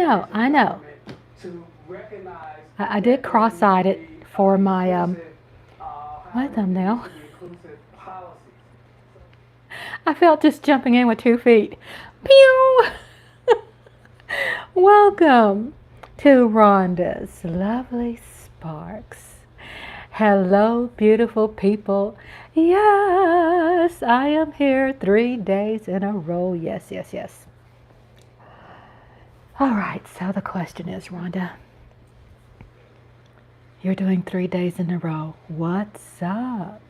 know, I know. I did cross-eyed it for my thumbnail. I felt just jumping in with 2 feet. Pew! Welcome to Rhonda's Lovely Sparks. Hello, beautiful people. Yes, I am here 3 days in a row. Yes, yes, yes. All right, so the question is, Rhonda, you're doing 3 days in a row. What's up?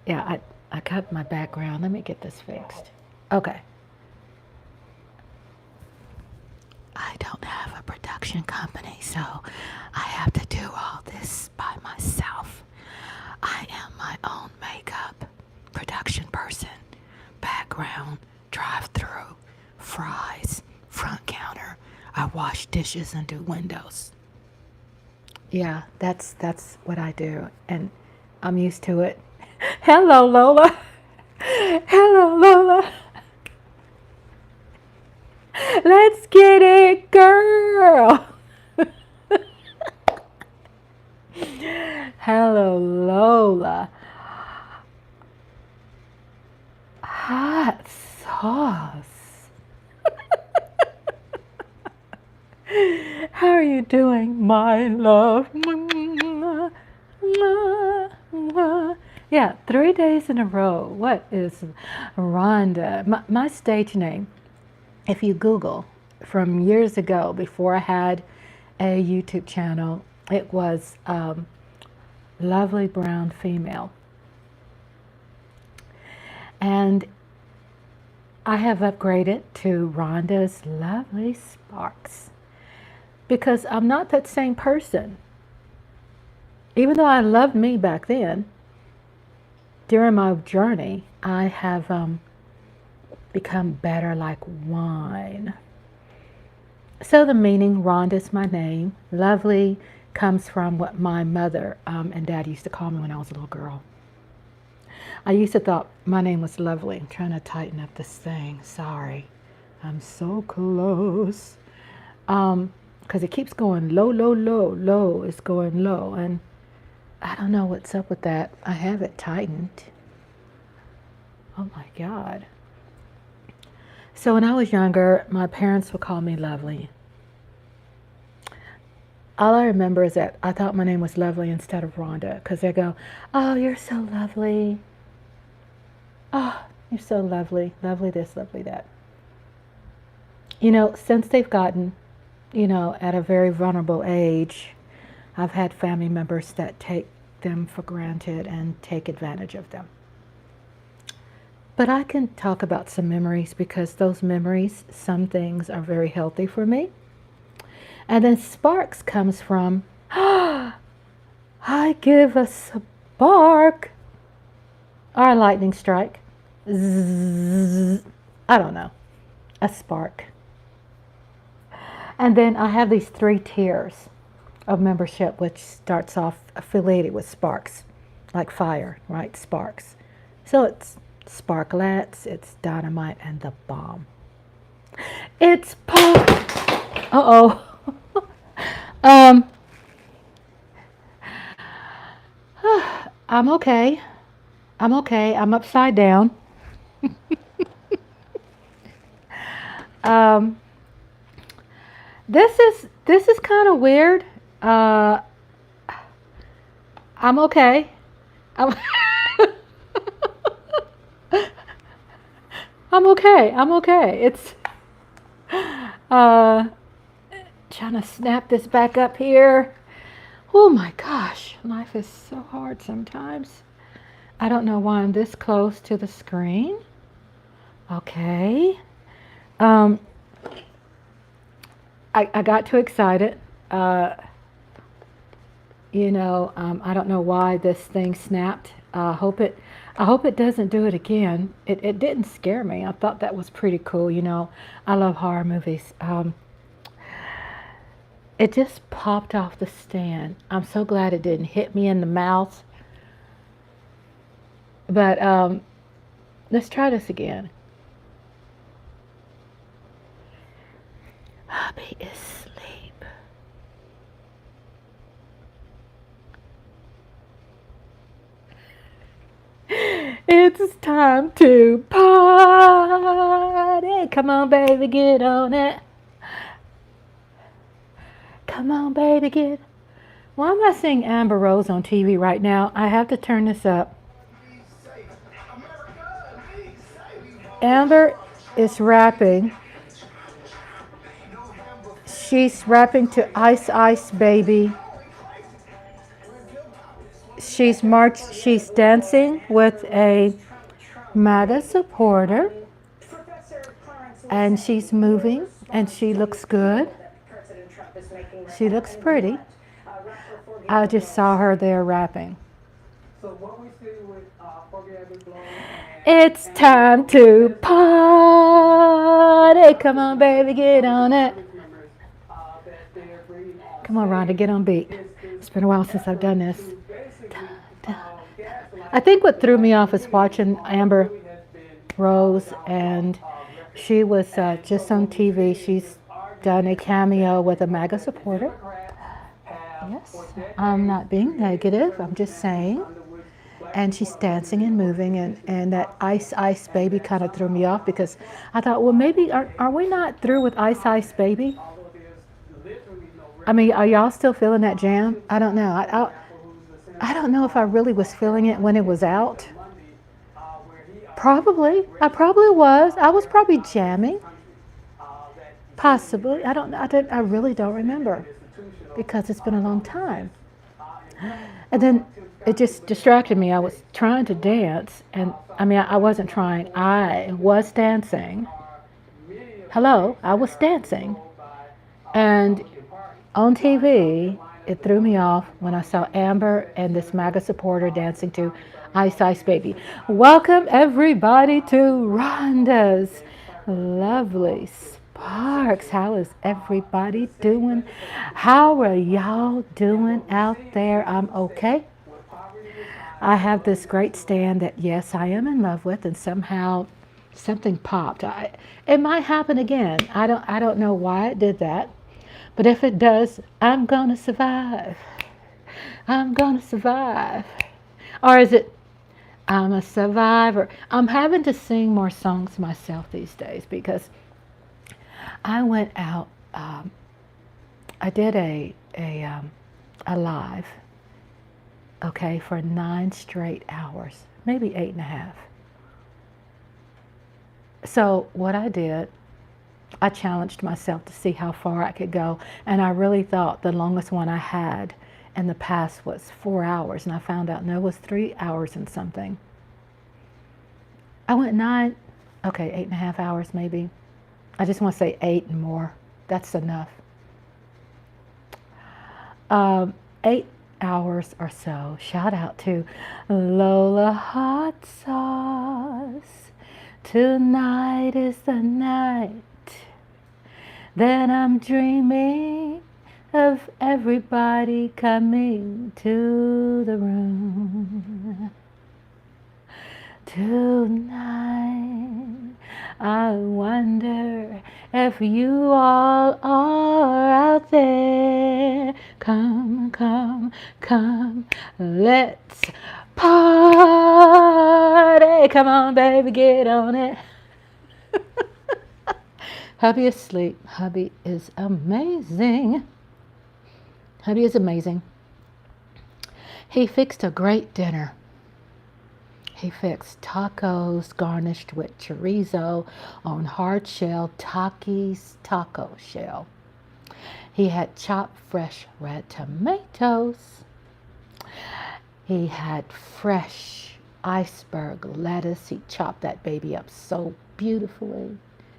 Yeah, I cut my background. Let me get this fixed. Okay. I don't have a production company, so I have to do all this by myself. I am my own makeup, production person, background, drive-through, fries, front counter. I wash dishes and do windows. Yeah, that's what I do, and I'm used to it. Hello, Lola. Hello, Lola. Let's get it, girl. Hello, Lola. Hot sauce. How are you doing, my love? Yeah, 3 days in a row. What is Rhonda? My stage name, if you Google from years ago, before I had a YouTube channel, it was Lovely Brown Female. And I have upgraded to Rhonda's Lovely Sparks because I'm not that same person. Even though I loved me back then, during my journey, I have become better like wine. So the meaning, Rhonda's my name. Lovely comes from what my mother and dad used to call me when I was a little girl. I used to thought my name was Lovely. I'm trying to tighten up this thing. Sorry. I'm so close. Because it keeps going low, low, low, low. It's going low. And I don't know what's up with that. I have it tightened. Oh my God. So when I was younger, my parents would call me Lovely. All I remember is that I thought my name was Lovely instead of Rhonda, because they go, oh, you're so lovely. Oh, you're so lovely. Lovely this, lovely that. You know, since they've gotten, at a very vulnerable age, I've had family members that take them for granted and take advantage of them. But I can talk about some memories because those memories, some things are very healthy for me. And then sparks comes from, I give a spark, or a lightning strike. Zzz, I don't know, a spark. And then I have these 3 tiers of membership, which starts off affiliated with sparks, like fire, right? Sparks. So it's sparklets, it's dynamite, and the bomb. It's pop. Uh-oh. I'm okay. I'm okay. I'm upside down. This is kind of weird. I'm okay. I'm, I'm okay. I'm okay. It's trying to snap this back up here. Oh my gosh, life is so hard sometimes. I don't know why I'm this close to the screen. Okay. I got too excited. I don't know why this thing snapped. I hope it doesn't do it again. It didn't scare me. I thought that was pretty cool. I love horror movies. It just popped off the stand. I'm so glad it didn't hit me in the mouth. But let's try this again. Hubby is asleep. It's time to party. Come on, baby, get on it. Come on, baby, get. Why am I seeing Amber Rose on TV right now? I have to turn this up. Amber is rapping. She's rapping to Ice Ice Baby. She's dancing with a MAGA supporter, and she's moving, and she looks good. She looks pretty. I just saw her there rapping. It's time to party. Come on, baby, get on it. Come on, Rhonda, get on beat. It's been a while since I've done this. I think what threw me off is watching Amber Rose, and she was just on TV. She's done a cameo with a MAGA supporter. Yes, I'm not being negative. I'm just saying. And she's dancing and moving, and that Ice Ice Baby kind of threw me off because I thought, well, maybe are we not through with Ice Ice Baby? I mean, are y'all still feeling that jam? I don't know. I don't know if I really was feeling it when it was out. Probably. I probably was. I was probably jamming. Possibly. I really don't remember because it's been a long time. And then it just distracted me. I was trying to dance, and I wasn't trying. I was dancing. Hello, I was dancing. And on TV, it threw me off when I saw Amber and this MAGA supporter dancing to Ice Ice Baby. Welcome everybody to Rhonda's Lovely Sparks. How is everybody doing? How are y'all doing out there? I'm okay. I have this great stand that, yes, I am in love with, and somehow something popped. It might happen again. I don't know why it did that. But if it does, I'm going to survive. I'm going to survive. Or is it, I'm a survivor? I'm having to sing more songs myself these days because I went out. I did a live, okay, for 9 straight hours, maybe 8.5. So what I did, I challenged myself to see how far I could go, and I really thought the longest one I had in the past was 4 hours, and I found out no, it was 3 hours and something. I went 9, okay, 8.5 hours maybe. I just want to say 8 and more. That's enough. 8 hours or so. Shout out to Lola Hot Sauce. Tonight is the night that I'm dreaming of everybody coming to the room. Tonight, I wonder if you all are out there. Come, come, come, let's party. Come on, baby, get on it. Hubby is asleep. Hubby is amazing. Hubby is amazing. He fixed a great dinner. He fixed tacos garnished with chorizo on hard shell Takis taco shell. He had chopped fresh red tomatoes. He had fresh iceberg lettuce. He chopped that baby up so beautifully.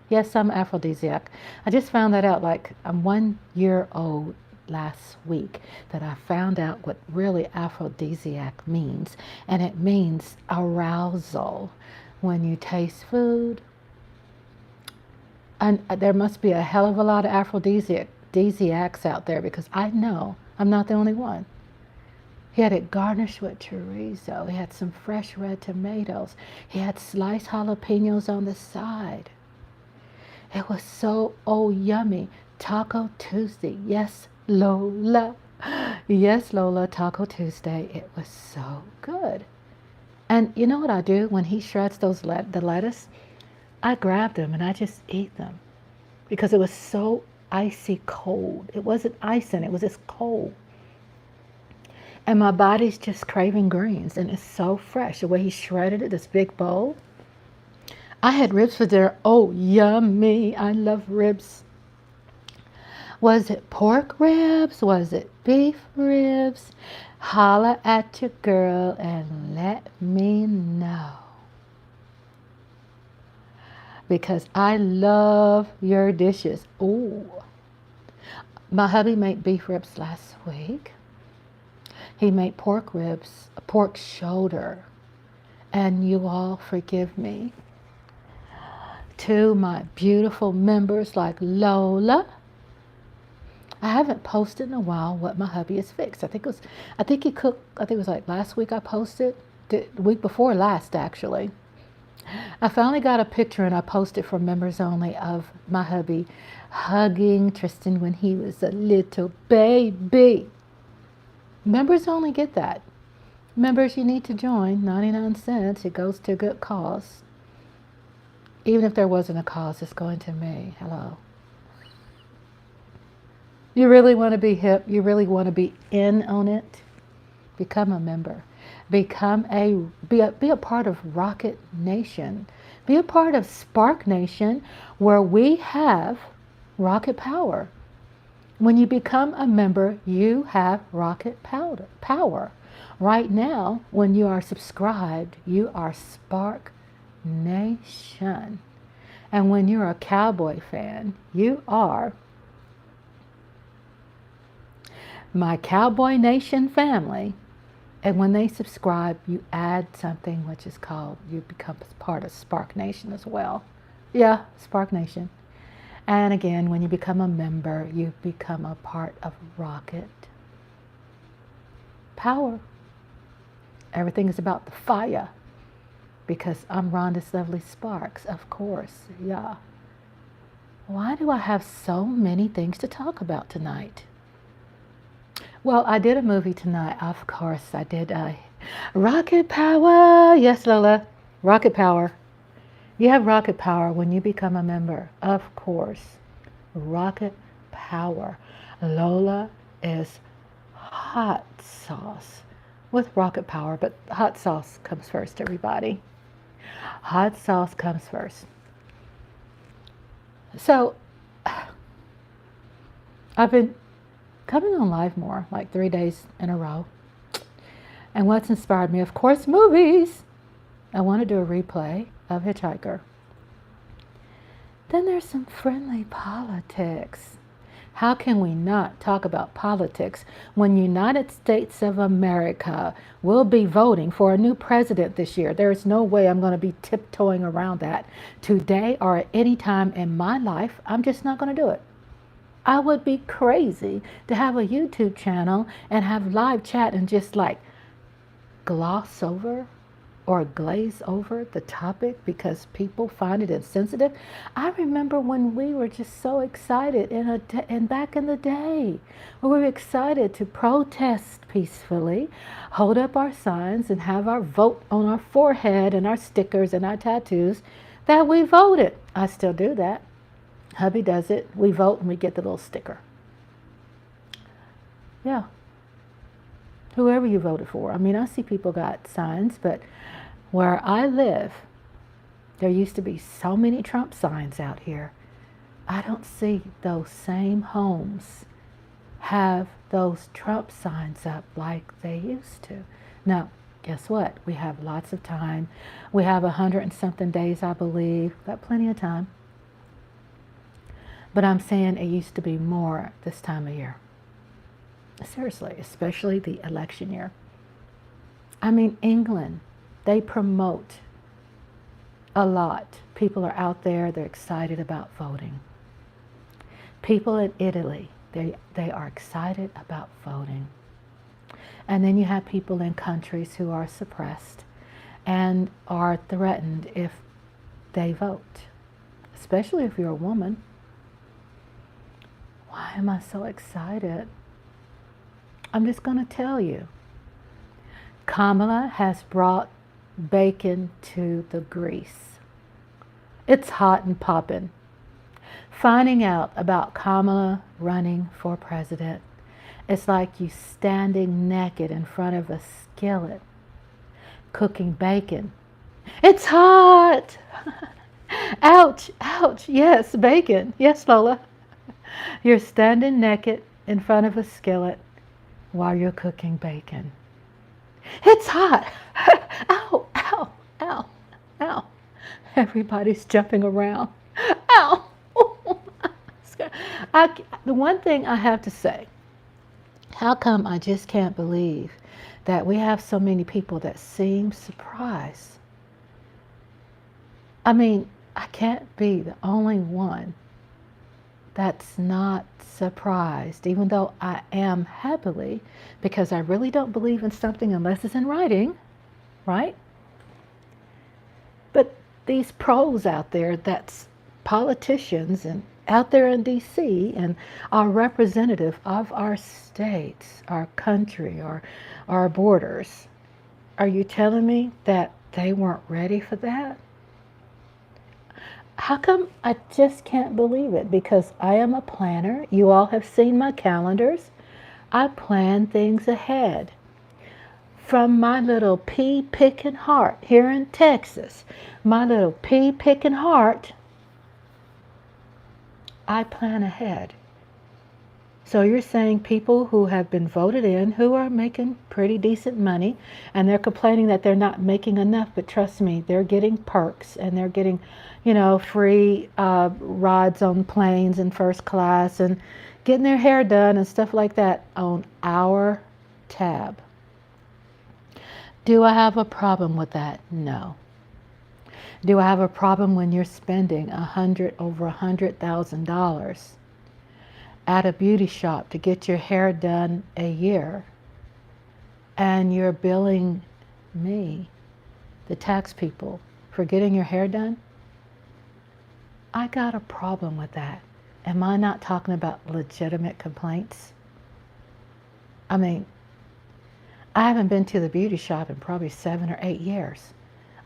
Yes, I'm aphrodisiac. I just found that out, like I'm 1 year old last week, that I found out what really aphrodisiac means. And it means arousal. When you taste food, and there must be a hell of a lot of aphrodisiacs out there, because I know I'm not the only one. He had it garnished with chorizo. He had some fresh red tomatoes. He had sliced jalapenos on the side. It was so yummy. Taco Tuesday. Yes, Lola. Yes, Lola, Taco Tuesday. It was so good. And you know what I do when he shreds the lettuce? I grab them and I just eat them because it was so icy cold. It wasn't icing, it was just cold. And my body's just craving greens, and it's so fresh. The way he shredded it, this big bowl. I had ribs for dinner. Oh, yummy. I love ribs. Was it pork ribs? Was it beef ribs? Holla at your girl and let me know. Because I love your dishes. Ooh. My hubby made beef ribs last week. He made pork ribs, a pork shoulder. And you all forgive me. To my beautiful members like Lola. I haven't posted in a while what my hubby has fixed. I think it was like last week I posted, the week before last actually. I finally got a picture and I posted for members only of my hubby hugging Tristan when he was a little baby. Members only get that. Members, you need to join, 99 cents. It goes to a good cause. Even if there wasn't a cause, it's going to me. Hello. You really want to be hip? You really want to be in on it? Become a member. Be a part of Rocket Nation. Be a part of Spark Nation, where we have rocket power. When you become a member, you have rocket power. Right now, when you are subscribed, you are Spark Nation. And when you're a cowboy fan, you are my Cowboy Nation family. And when they subscribe, you add something which is called, you become part of Spark Nation as well. Yeah, Spark Nation. And again, when you become a member, you become a part of Rocket Power. Everything is about the fire. Because I'm Rhonda's Lovely Sparks, of course. Yeah. Why do I have so many things to talk about tonight? Well, I did a movie tonight. Of course, I did Rocket Power. Yes, Lola. Rocket Power. You have rocket power when you become a member. Of course. Rocket Power. Lola is hot sauce with rocket power, but hot sauce comes first, everybody. Hot sauce comes first. So, I've been coming on live more, like 3 days in a row. And what's inspired me? Of course, movies. I want to do a replay of Hitchhiker. Then there's some friendly politics. How can we not talk about politics when United States of America will be voting for a new president this year? There is no way I'm going to be tiptoeing around that today or at any time in my life. I'm just not going to do it. I would be crazy to have a YouTube channel and have live chat and just like gloss over or glaze over the topic because people find it insensitive. I remember when we were just so excited and back in the day, we were excited to protest peacefully, hold up our signs and have our vote on our forehead and our stickers and our tattoos that we voted. I still do that. Hubby does it. We vote and we get the little sticker. Yeah. Whoever you voted for. I mean, I see people got signs, but where I live, there used to be so many Trump signs out here. I don't see those same homes have those Trump signs up like they used to. Now, guess what? We have lots of time. We have 100 and something days, I believe. Got plenty of time. But I'm saying it used to be more this time of year. Seriously, especially the election year. I mean, England, they promote a lot. People are out there, they're excited about voting. People in Italy, they are excited about voting. And then you have people in countries who are suppressed and are threatened if they vote, especially if you're a woman. Why am I so excited? I'm just going to tell you. Kamala has brought bacon to the grease. It's hot and popping. Finding out about Kamala running for president, it's like you standing naked in front of a skillet, cooking bacon. It's hot! Ouch, ouch, yes, bacon. Yes, Lola. You're standing naked in front of a skillet while you're cooking bacon. It's hot! Ow, ow, ow, ow. Everybody's jumping around. Ow! The one thing I have to say, how come I just can't believe that we have so many people that seem surprised? I mean, I can't be the only one that's not surprised, even though I am happily, because I really don't believe in something unless it's in writing, right? But these pros out there, that's politicians and out there in DC and are representative of our states, our country, our borders, are you telling me that they weren't ready for that? How come I just can't believe it? Because I am a planner. You all have seen my calendars. I plan things ahead. From my little pea-picking heart here in Texas, my little pea-picking heart, I plan ahead. So you're saying people who have been voted in, who are making pretty decent money, and they're complaining that they're not making enough, but trust me, they're getting perks, and they're getting, free rides on planes and first class, and getting their hair done and stuff like that on our tab. Do I have a problem with that? No. Do I have a problem when you're spending over $100,000 at a beauty shop to get your hair done a year, and you're billing me, the tax people, for getting your hair done? I got a problem with that. Am I not talking about legitimate complaints? I mean, I haven't been to the beauty shop in probably 7 or 8 years.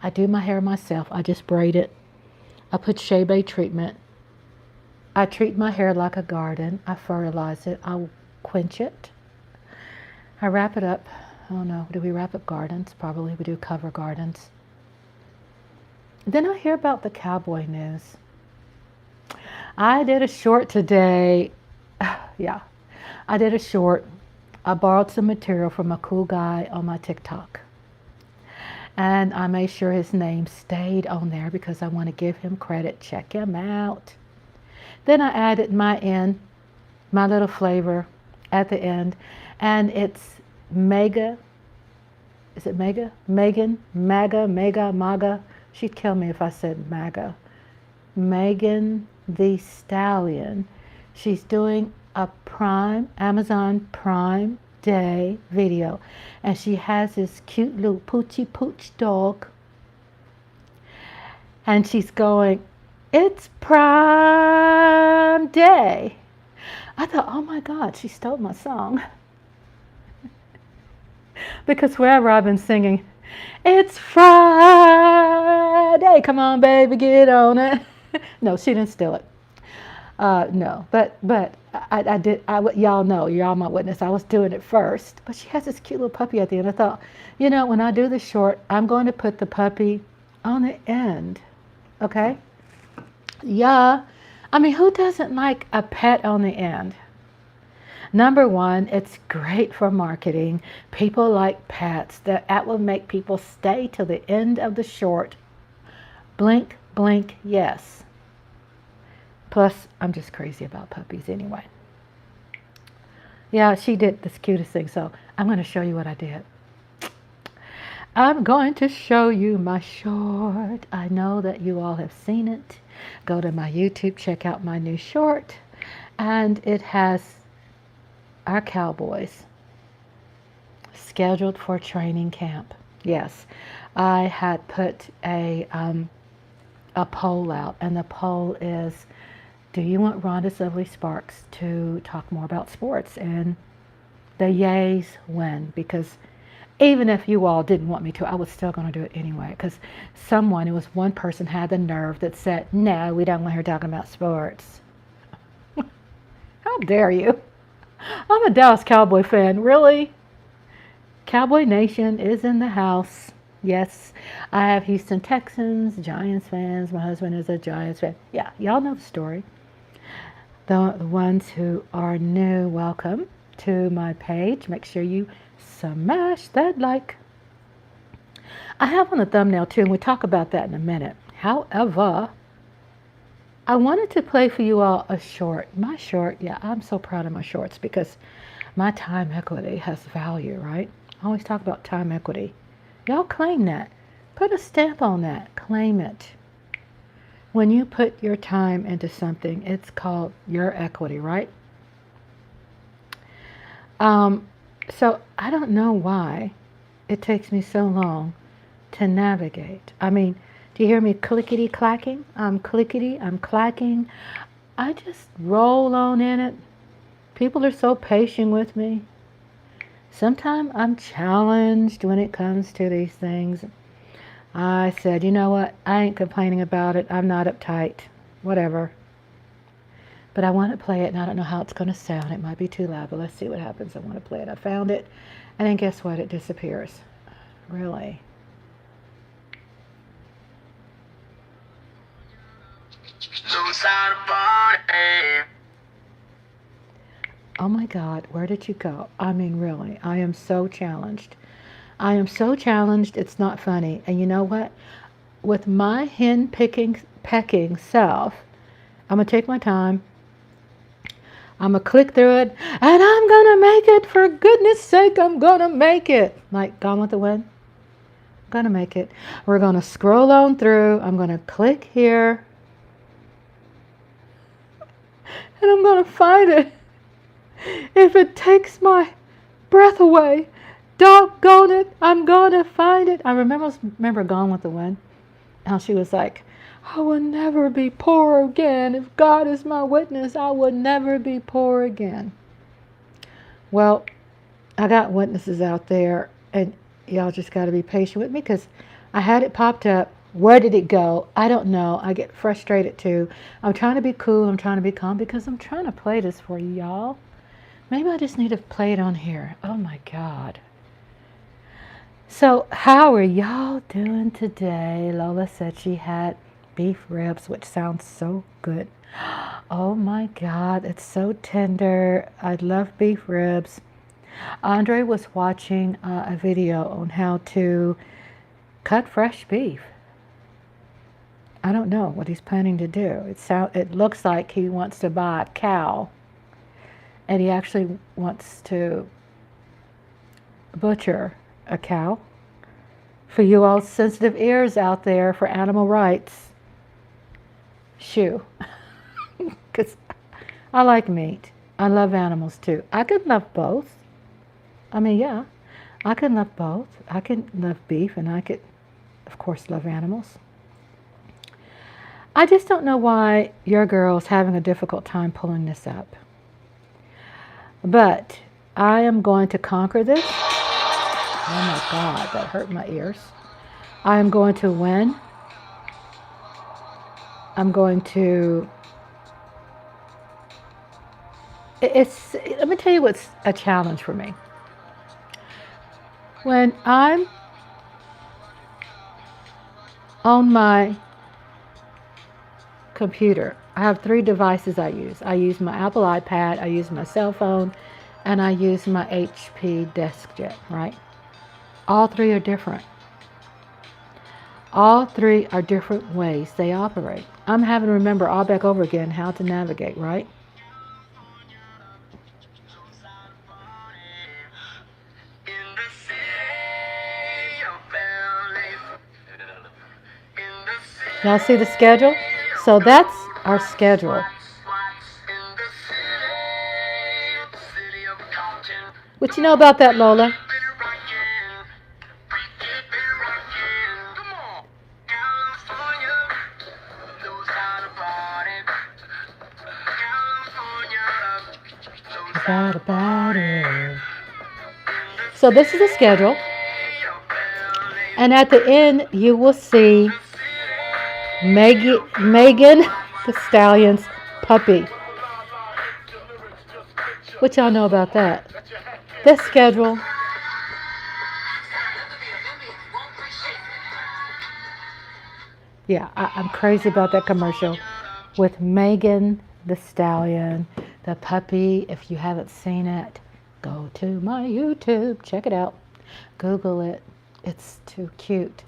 I do my hair myself. I just braid it. I put Shea Bay treatment. I treat my hair like a garden. I fertilize it. I quench it. I wrap it up. Oh no, do we wrap up gardens? Probably we do cover gardens. Then I hear about the cowboy news. I did a short today. Yeah, I did a short. I borrowed some material from a cool guy on my TikTok. And I made sure his name stayed on there because I want to give him credit. Check him out. Then I added my little flavor at the end. And it's Mega. Is it Mega? Megan? MAGA. She'd kill me if I said MAGA. Megan the Stallion. She's doing a Amazon Prime Day video. And she has this cute little poochy pooch dog. And she's going, "It's Prime Day." I thought, oh my God, she stole my song. Because wherever I've been singing, "It's Friday, come on baby, get on it." No, she didn't steal it. No, but I did. Y'all know, you're all my witness. I was doing it first, but she has this cute little puppy at the end. I thought, when I do the short, I'm going to put the puppy on the end. Okay? Yeah. I mean, who doesn't like a pet on the end? Number one, it's great for marketing. People like pets. That will make people stay till the end of the short. Blink, blink, yes. Plus, I'm just crazy about puppies anyway. Yeah, she did this cutest thing, so I'm going to show you what I did. I'm going to show you my short. I know that you all have seen it. Go to my YouTube, check out my new short. And it has our cowboys scheduled for training camp. Yes, I had put a poll out, and the poll is, do you want Rhonda's Lovely Sparks to talk more about sports? And the yays win, because even if you all didn't want me to, I was still going to do it anyway, because it was one person had the nerve that said, no, we don't want her talking about sports. How dare you? I'm a Dallas Cowboy fan. Really? Cowboy Nation is in the house. Yes, I have Houston Texans, Giants fans. My husband is a Giants fan. Yeah, y'all know the story. The ones who are new, welcome to my page. Make sure you smash that like. I have on the thumbnail too, and we'll talk about that in a minute. However, I wanted to play for you all a short. My short, yeah, I'm so proud of my shorts because my time equity has value, right? I always talk about time equity. Y'all claim that. Put a stamp on that. Claim it. When you put your time into something, it's called your equity, right? So I don't know why it takes me so long to navigate. I mean, do you hear me clickety clacking? I'm clacking. I just roll on in it. People are so patient with me. Sometimes I'm challenged when it comes to these things. I said, you know what? I ain't complaining about it. I'm not uptight. Whatever. But I want to play it, and I don't know how it's going to sound. It might be too loud, but let's see what happens. I want to play it. I found it, and then guess what? It disappears. Really? Oh my God, where did you go? I mean, really, I am so challenged. I am so challenged, it's not funny. And you know what? With my pecking self, I'm going to take my time. I'm going to click through it, and I'm going to make it. For goodness sake, I'm going to make it. Like Gone with the Wind. I'm going to make it. We're going to scroll on through. I'm going to click here. And I'm going to find it. If it takes my breath away, doggone it, I'm going to find it. I remember Gone with the Wind. How she was like, I will never be poor again. If God is my witness, I will never be poor again. Well, I got witnesses out there, and y'all just got to be patient with me because I had it popped up. Where did it go? I don't know. I get frustrated too. I'm trying to be cool. I'm trying to be calm because I'm trying to play this for you, y'all. Maybe I just need to play it on here. Oh my God. So how are y'all doing today? Lola said she had beef ribs, which sounds so good. Oh my God, it's so tender. I love beef ribs. Andre was watching a video on how to cut fresh beef. I don't know what he's planning to do. It looks like he wants to buy a cow, and he actually wants to butcher a cow. For you all sensitive ears out there for animal rights, shoo. Because I like meat. I love animals too. I could love both. I mean, yeah, I can love both. I can love beef, and I could, of course, love animals. I just don't know why your girl's having a difficult time pulling this up. But I am going to conquer this. Oh my God, that hurt my ears. I am going to win. I'm going to... let me tell you what's a challenge for me. When I'm on my computer, I have 3 devices I use. I use my Apple iPad, I use my cell phone, and I use my HP DeskJet, right? All 3 are different. All 3 are different ways they operate. I'm having to remember all back over again how to navigate, right? Y'all see the schedule? So that's our schedule. What you know about that, Lola? About it. So this is the schedule. And at the end, you will see Megan the Stallion's puppy. What y'all know about that? This schedule. Yeah, I'm crazy about that commercial with Megan the Stallion, the puppy. If you haven't seen it, go to my YouTube, check it out, Google it. It's too cute.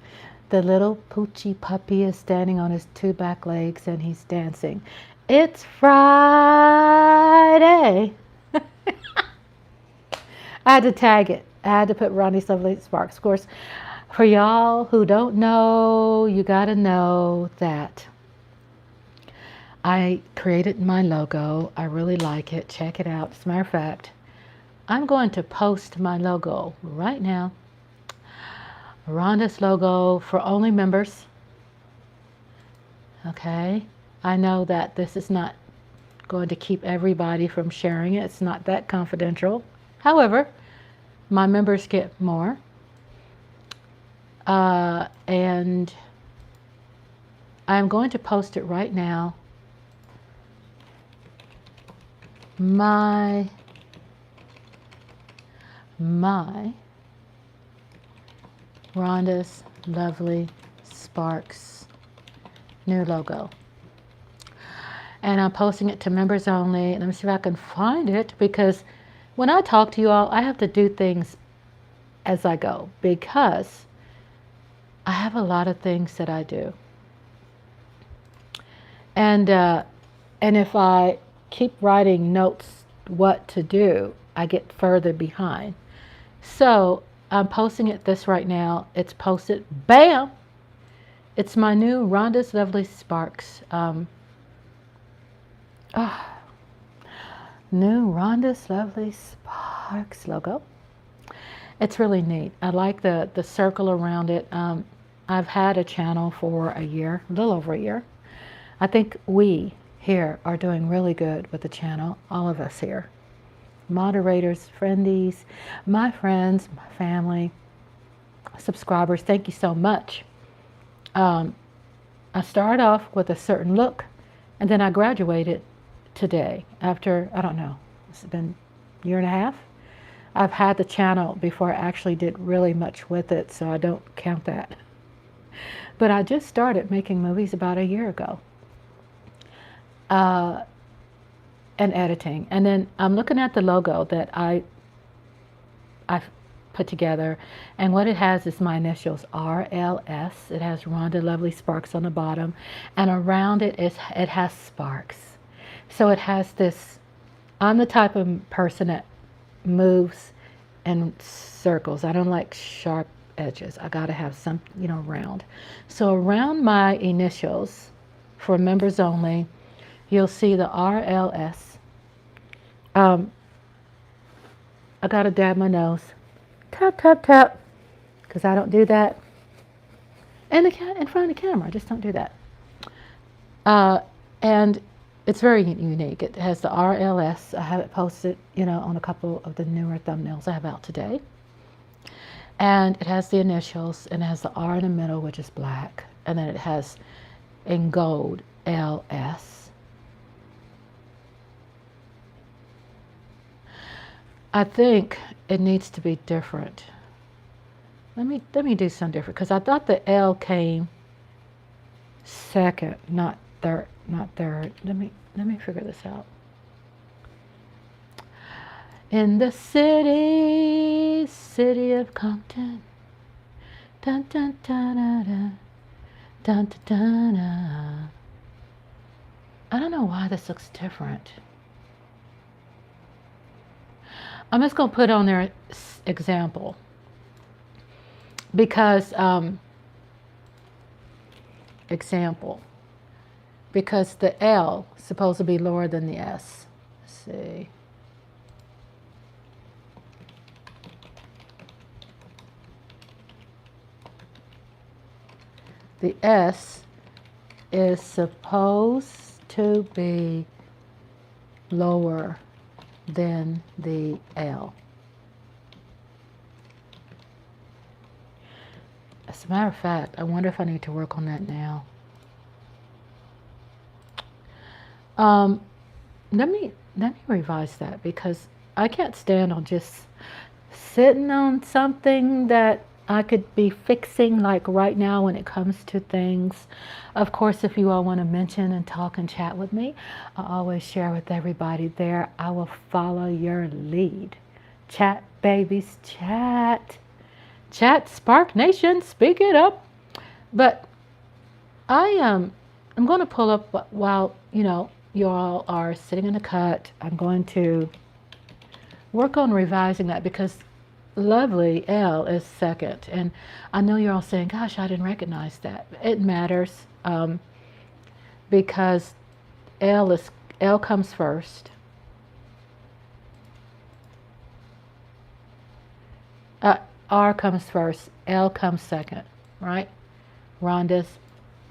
The little Poochie puppy is standing on his two back legs and he's dancing. It's Friday. I had to tag it. I had to put Ronnie's Lovely Sparks. Of course, for y'all who don't know, you got to know that I created my logo. I really like it. Check it out. As a matter of fact, I'm going to post my logo right now. Rhonda's logo for only members. Okay. I know that this is not going to keep everybody from sharing it. It's not that confidential. However, my members get more. And I'm going to post it right now. My Rhonda's Lovely Sparks new logo. And I'm posting it to members only. Let me see if I can find it, because when I talk to you all, I have to do things as I go, because I have a lot of things that I do. And if I keep writing notes what to do, I get further behind. So I'm posting it this right now. It's posted. Bam! It's my new Rhonda's Lovely Sparks. New Rhonda's Lovely Sparks logo. It's really neat. I like the circle around it. I've had a channel for a year, a little over a year. I think we here are doing really good with the channel, all of us here. Moderators, friendies, my friends, my family, subscribers, thank you so much. I started off with a certain look, and then I graduated today after, I don't know, it's been a year and a half. I've had the channel before I actually did really much with it, so I don't count that. But I just started making movies about a year ago. And editing. And then I'm looking at the logo that I've put together, and what it has is my initials, RLS. It has Rhonda Lovely Sparks on the bottom, and around it has sparks. So it has this, I'm the type of person that moves in circles. I don't like sharp edges. I got to have some, round. So around my initials, for members only, you'll see the RLS. I got to dab my nose. Tap, tap, tap. Because I don't do that in front of the camera. I just don't do that. And it's very unique. It has the RLS. I have it posted, on a couple of the newer thumbnails I have out today. And it has the initials, and it has the R in the middle, which is black. And then it has in gold, LS. I think it needs to be different. Let me do something different, because I thought the L came second, not third. Let me figure this out. In the city of Compton. Dun dun dun dun dun dun dun dun dun. I don't know why this looks different. I'm just going to put on there example, because because the L is supposed to be lower than the S. Let's see. The S is supposed to be lower than the L. As a matter of fact, I wonder if I need to work on that now. Let me revise that, because I can't stand on just sitting on something that I could be fixing, like right now when it comes to things. Of course, if you all want to mention and talk and chat with me, I always share with everybody there. I will follow your lead. Chat, babies, chat. Chat, Spark Nation, speak it up. But I'm going to pull up while, you all are sitting in a cut. I'm going to work on revising that, because lovely L is second. And I know you're all saying, gosh, I didn't recognize that. It matters, because L comes first. R comes first, L comes second, right? Rhonda's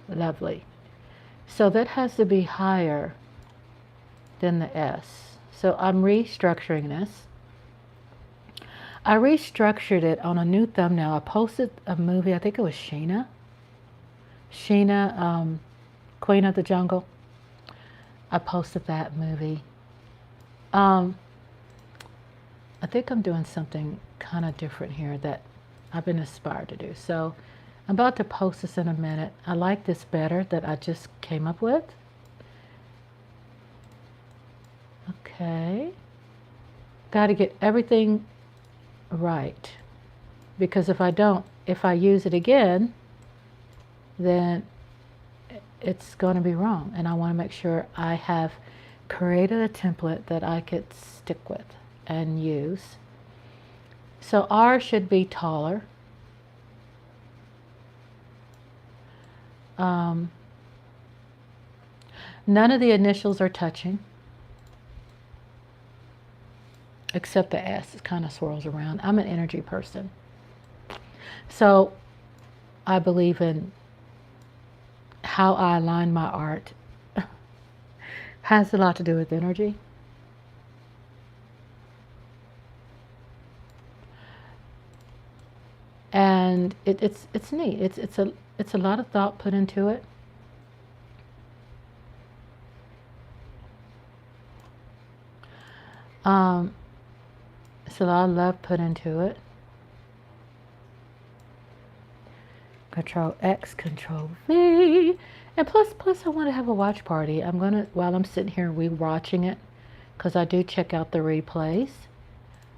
lovely. So that has to be higher than the S. So I'm restructuring this. I restructured it on a new thumbnail. I posted a movie, I think it was Sheena, Queen of the Jungle. I posted that movie. I think I'm doing something kind of different here that I've been inspired to do. So I'm about to post this in a minute. I like this better that I just came up with. Okay. Got to get everything right, because if I don't, if I use it again, then it's going to be wrong, and I want to make sure I have created a template that I could stick with and use. So R should be taller. None of the initials are touching, except the S. It kind of swirls around. I'm an energy person, so I believe in how I align my art. Has a lot to do with energy. And it's neat. It's a lot of thought put into it. It's a lot of love put into it. Control X, Control V. And plus I want to have a watch party. I'm going to, while I'm sitting here re-watching it, because I do check out the replays.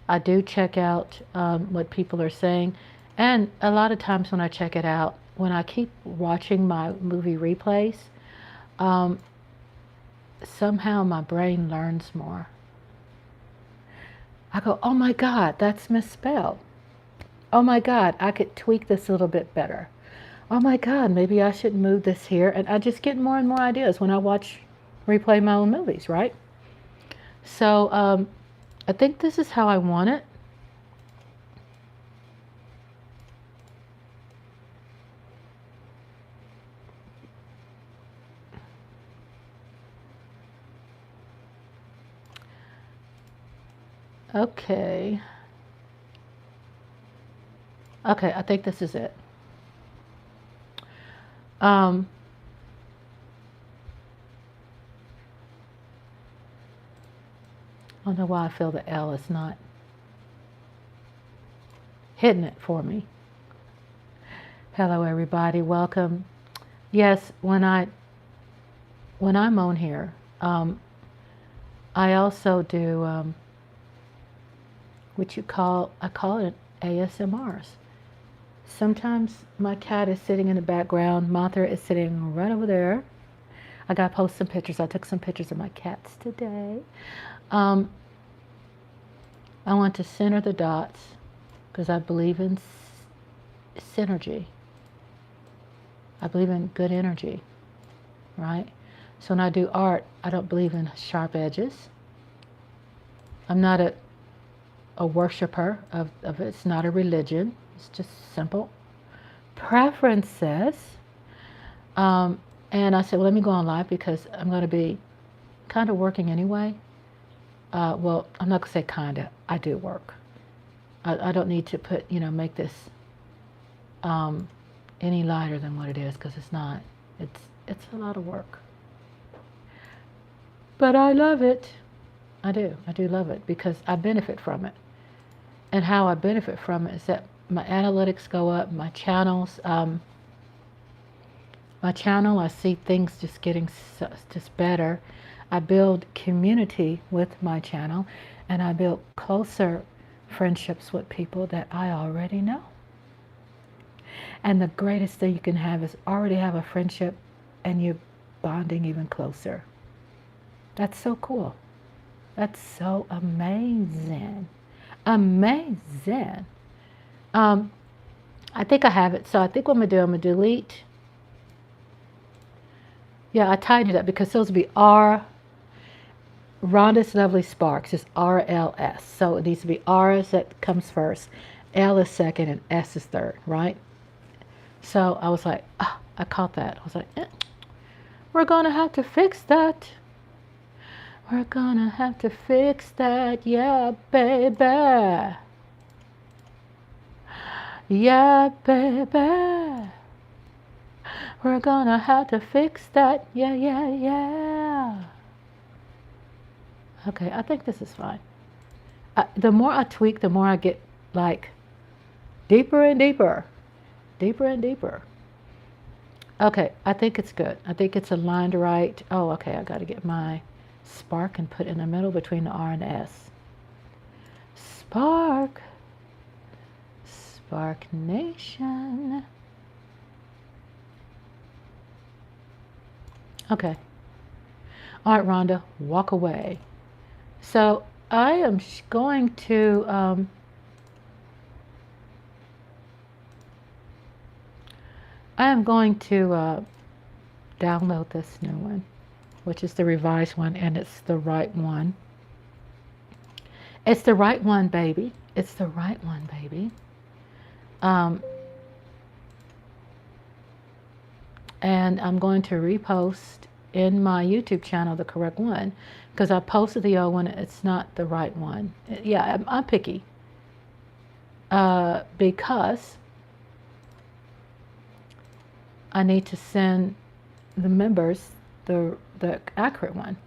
I do check out what people are saying. And a lot of times when I check it out, when I keep watching my movie replays, somehow my brain learns more. I go, oh my God, that's misspelled. Oh my God, I could tweak this a little bit better. Oh my God, maybe I should move this here. And I just get more and more ideas when I replay my own movies, right? So I think this is how I want it. Okay. Okay, I think this is it. I don't know why I feel the L is not hitting it for me. Hello everybody, welcome. Yes, when I'm on here, I also do I call it ASMRs. Sometimes my cat is sitting in the background. Martha is sitting right over there. I gotta post some pictures. I took some pictures of my cats today. I want to center the dots because I believe in synergy. I believe in good energy, right? So when I do art, I don't believe in sharp edges. I'm not a worshiper of it. It's not a religion. It's just simple preferences. And I said, well, let me go on live because I'm going to be kind of working anyway. Well, I'm not going to say kinda. I do work. I don't need to put, make this um, any lighter than what it is, because it's not. It's a lot of work. But I love it. I do. I do love it because I benefit from it. And how I benefit from it is that my analytics go up, my channel, I see things just getting just better. I build community with my channel, and I build closer friendships with people that I already know. And the greatest thing you can have is already have a friendship and you're bonding even closer. That's so cool. That's so amazing. Amazing. I think I have it. So I think what I'm going to do, I'm going to delete. Yeah, I tightened it up because those would be R. Rhonda's Lovely Sparks is RLS. So it needs to be R that comes first, L is second, and S is third, right? So I was like, I caught that. I was like, we're going to have to fix that. We're going to have to fix that. Yeah, baby. Yeah, baby. We're going to have to fix that. Yeah, yeah, yeah. Okay, I think this is fine. The more I tweak, the more I get like deeper and deeper. Deeper and deeper. Okay, I think it's good. I think it's aligned right. Oh, okay, I got to get my spark and put in the middle between the R and S. Spark. Spark Nation. Okay. All right, Rhonda, walk away. So I am going to download this new one, which is the revised one, and it's the right one. It's the right one, baby. It's the right one, baby. And I'm going to repost in my YouTube channel the correct one, because I posted the old one. It's not the right one. Yeah, I'm picky because I need to send the members the accurate one,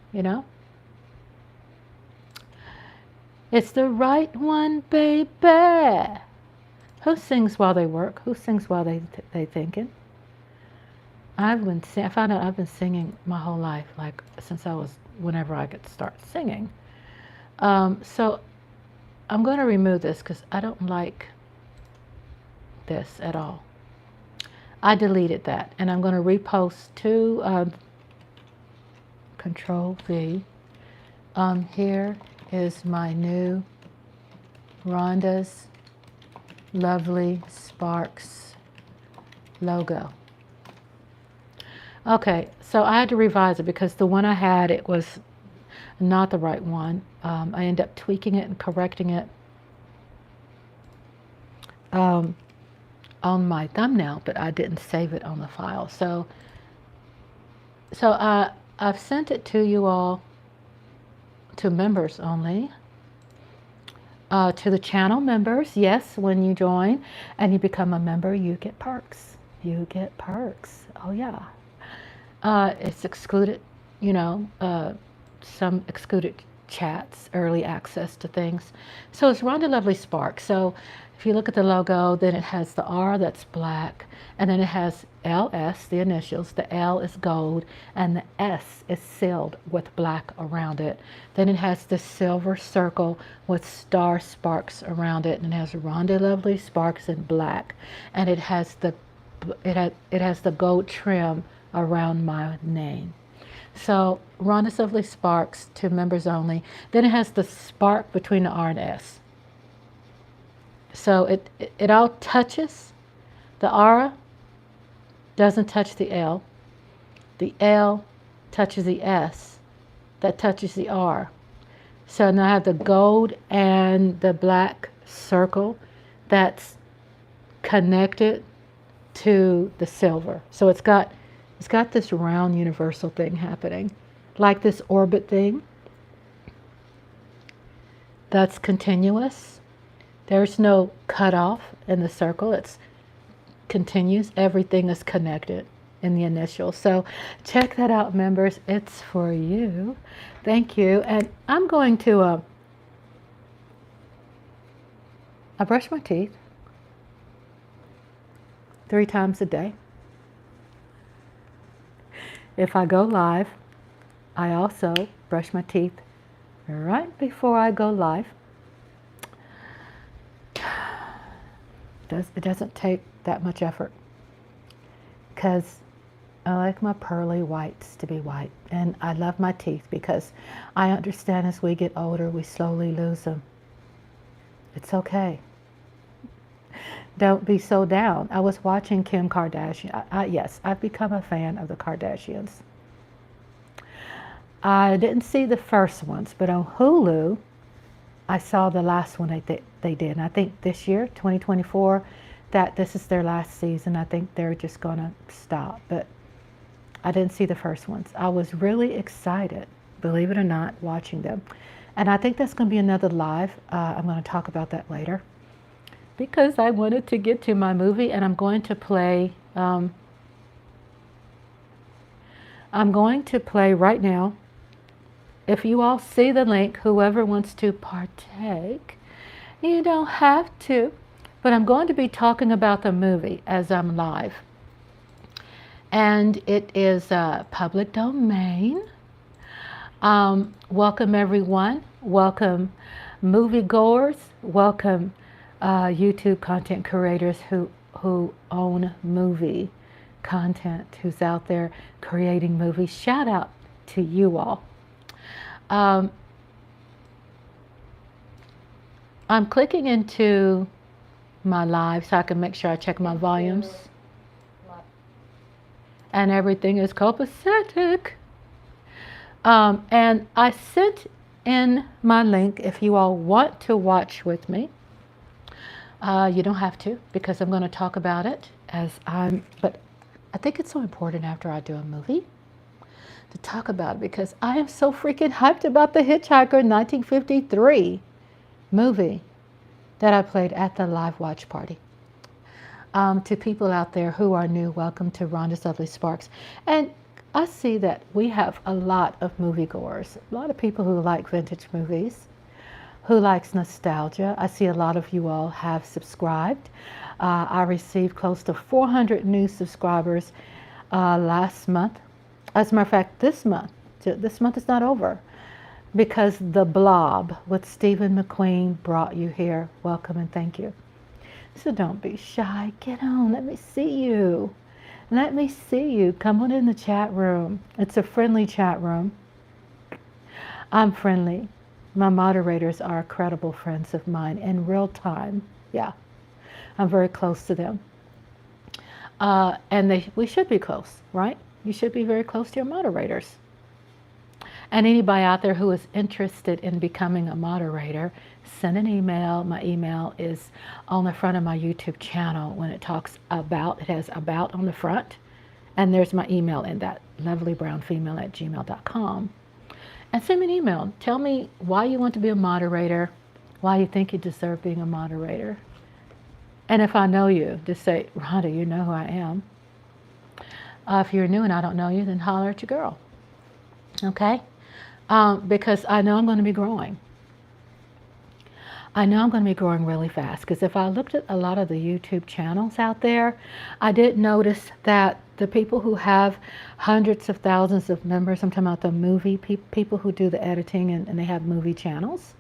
It's the right one, baby. Who sings while they work? Who sings while they thinking? I found out I've been singing my whole life, like since whenever I could start singing. So I'm going to remove this because I don't like this at all. I deleted that, and I'm going to repost to Control V. Here is my new Rhonda's Lovely Sparks logo. Okay, so I had to revise it because the one I had, it was not the right one. I ended up tweaking it and correcting it on my thumbnail, but I didn't save it on the file. So I've sent it to you all, to members only. To the channel members, yes, when you join and you become a member, you get perks. You get perks. Oh, yeah. It's excluded, some excluded chats, early access to things. So it's Rhonda Lovely Spark. So if you look at the logo, then it has the R that's black, and then it has LS, the initials. The L is gold, and the S is sealed with black around it. Then it has the silver circle with star sparks around it, and it has Rhonda Lovely Sparks in black, and it has the gold trim around my name. So Rhonda's Lovely Sparks to members only. Then it has the spark between the R and S. So it all touches. The R doesn't touch the L. The L touches the S. That touches the R. So now I have the gold and the black circle that's connected to the silver. So it's got this round universal thing happening, like this orbit thing. That's continuous. There's no cutoff in the circle. It's continues. Everything is connected in the initial. So check that out, members. It's for you. Thank you. And I'm going to, I brush my teeth 3 times a day. If I go live, I also brush my teeth right before I go live. It doesn't take that much effort because I like my pearly whites to be white, and I love my teeth because I understand as we get older we slowly lose them. It's okay. Don't be so down. I was watching Kim Kardashian. Yes, I've become a fan of the Kardashians. I didn't see the first ones, but on Hulu I saw the last one they did. And I think this year, 2024, that this is their last season. I think they're just going to stop. But I didn't see the first ones. I was really excited, believe it or not, watching them. And I think that's going to be another live. I'm going to talk about that later. Because I wanted to get to my movie, and I'm going to play right now. If you all see the link, whoever wants to partake, you don't have to, but I'm going to be talking about the movie as I'm live. And it is public domain. Welcome everyone. Welcome moviegoers. Welcome YouTube content creators who own movie content, who's out there creating movies. Shout out to you all. I'm clicking into my live so I can make sure I check my volumes. And everything is copacetic. And I sent in my link if you all want to watch with me. You don't have to, because I'm going to talk about it but I think it's so important after I do a movie to talk about it, because I am so freaking hyped about The Hitchhiker 1953 movie that I played at the live watch party. To people out there who are new, welcome to Rhonda's Lovely Sparks. And I see that we have a lot of moviegoers, a lot of people who like vintage movies, who likes nostalgia. I see a lot of you all have subscribed. I received close to 400 new subscribers last month. As a matter of fact, this month is not over, because The Blob with Stephen McQueen brought you here. Welcome and thank you. So don't be shy. Get on. Let me see you. Let me see you. Come on in the chat room. It's a friendly chat room. I'm friendly. My moderators are credible friends of mine in real time. Yeah, I'm very close to them. And we should be close, right? You should be very close to your moderators. And anybody out there who is interested in becoming a moderator, send an email. My email is on the front of my YouTube channel. When it talks about, it has about on the front. And there's my email in that, lovelybrownfemale@gmail.com. And send me an email. Tell me why you want to be a moderator, why you think you deserve being a moderator. And if I know you, just say, Rhonda, you know who I am. If you're new and I don't know you, then holler at your girl. Okay? Because I know I'm going to be growing. I know I'm going to be growing really fast, because if I looked at a lot of the YouTube channels out there, I did notice that the people who have hundreds of thousands of members, I'm talking about the movie people who do the editing and they have movie channels,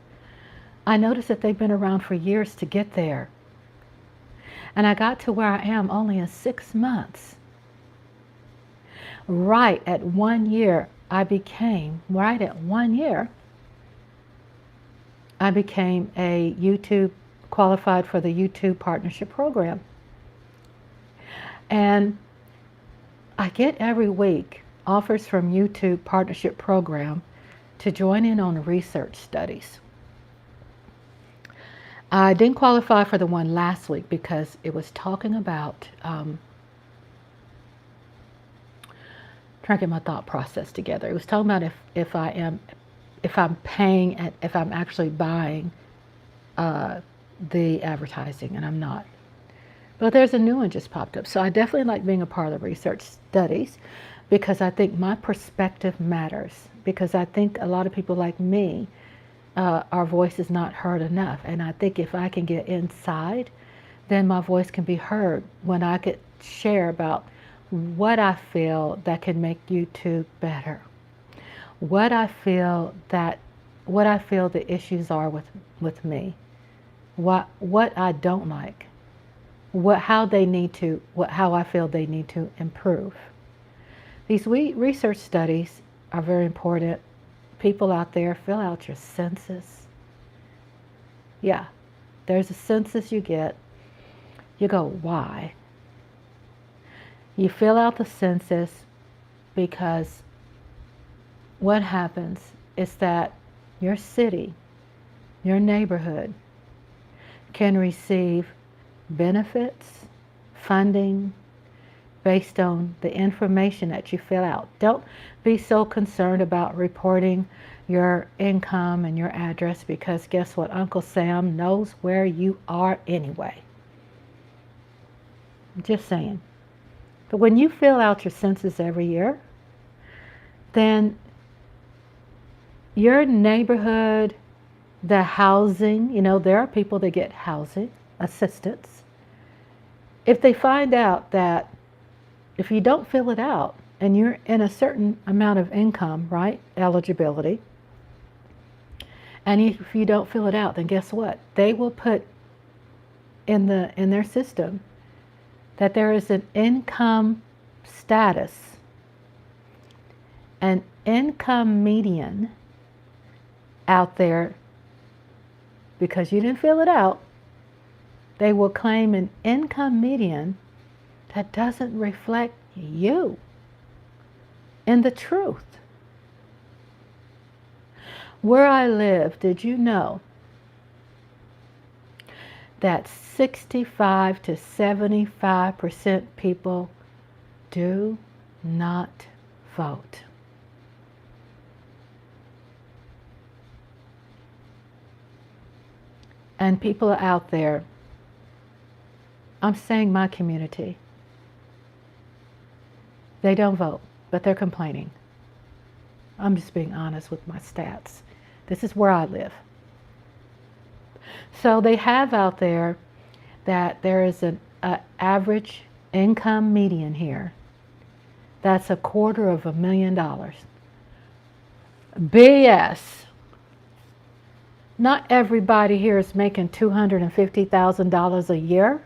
I noticed that they've been around for years to get there. And I got to where I am only in 6 months. Right at 1 year, I became a qualified for the YouTube Partnership Program. And I get every week offers from YouTube Partnership Program to join in on research studies. I didn't qualify for the one last week because it was talking about, trying to get my thought process together. It was talking about if I am if I'm paying and if I'm actually buying the advertising, and I'm not. But there's a new one just popped up. So I definitely like being a part of the research studies because I think my perspective matters. Because I think a lot of people like me, our voice is not heard enough. And I think if I can get inside, then my voice can be heard when I could share about what I feel that can make YouTube better. What I feel the issues are with me. What I don't like. How I feel they need to improve. These research studies are very important. People out there, fill out your census. Yeah, there's a census you get. You go, why? You fill out the census because what happens is that your city, your neighborhood can receive benefits, funding, based on the information that you fill out. Don't be so concerned about reporting your income and your address because guess what? Uncle Sam knows where you are anyway. Just saying. But when you fill out your census every year, then your neighborhood, the housing, there are people that get housing assistance. If they find out that if you don't fill it out and you're in a certain amount of income, right, eligibility, and if you don't fill it out, then guess what? They will put in their system that there is an income status, an income median out there because you didn't fill it out. They will claim an income median that doesn't reflect you and the truth. Where I live, did you know that 65 to 75% people do not vote? And people are out there, I'm saying my community, they don't vote, but they're complaining. I'm just being honest with my stats. This is where I live. So they have out there that there is an average income median here. That's $250,000. BS. Not everybody here is making $250,000 a year.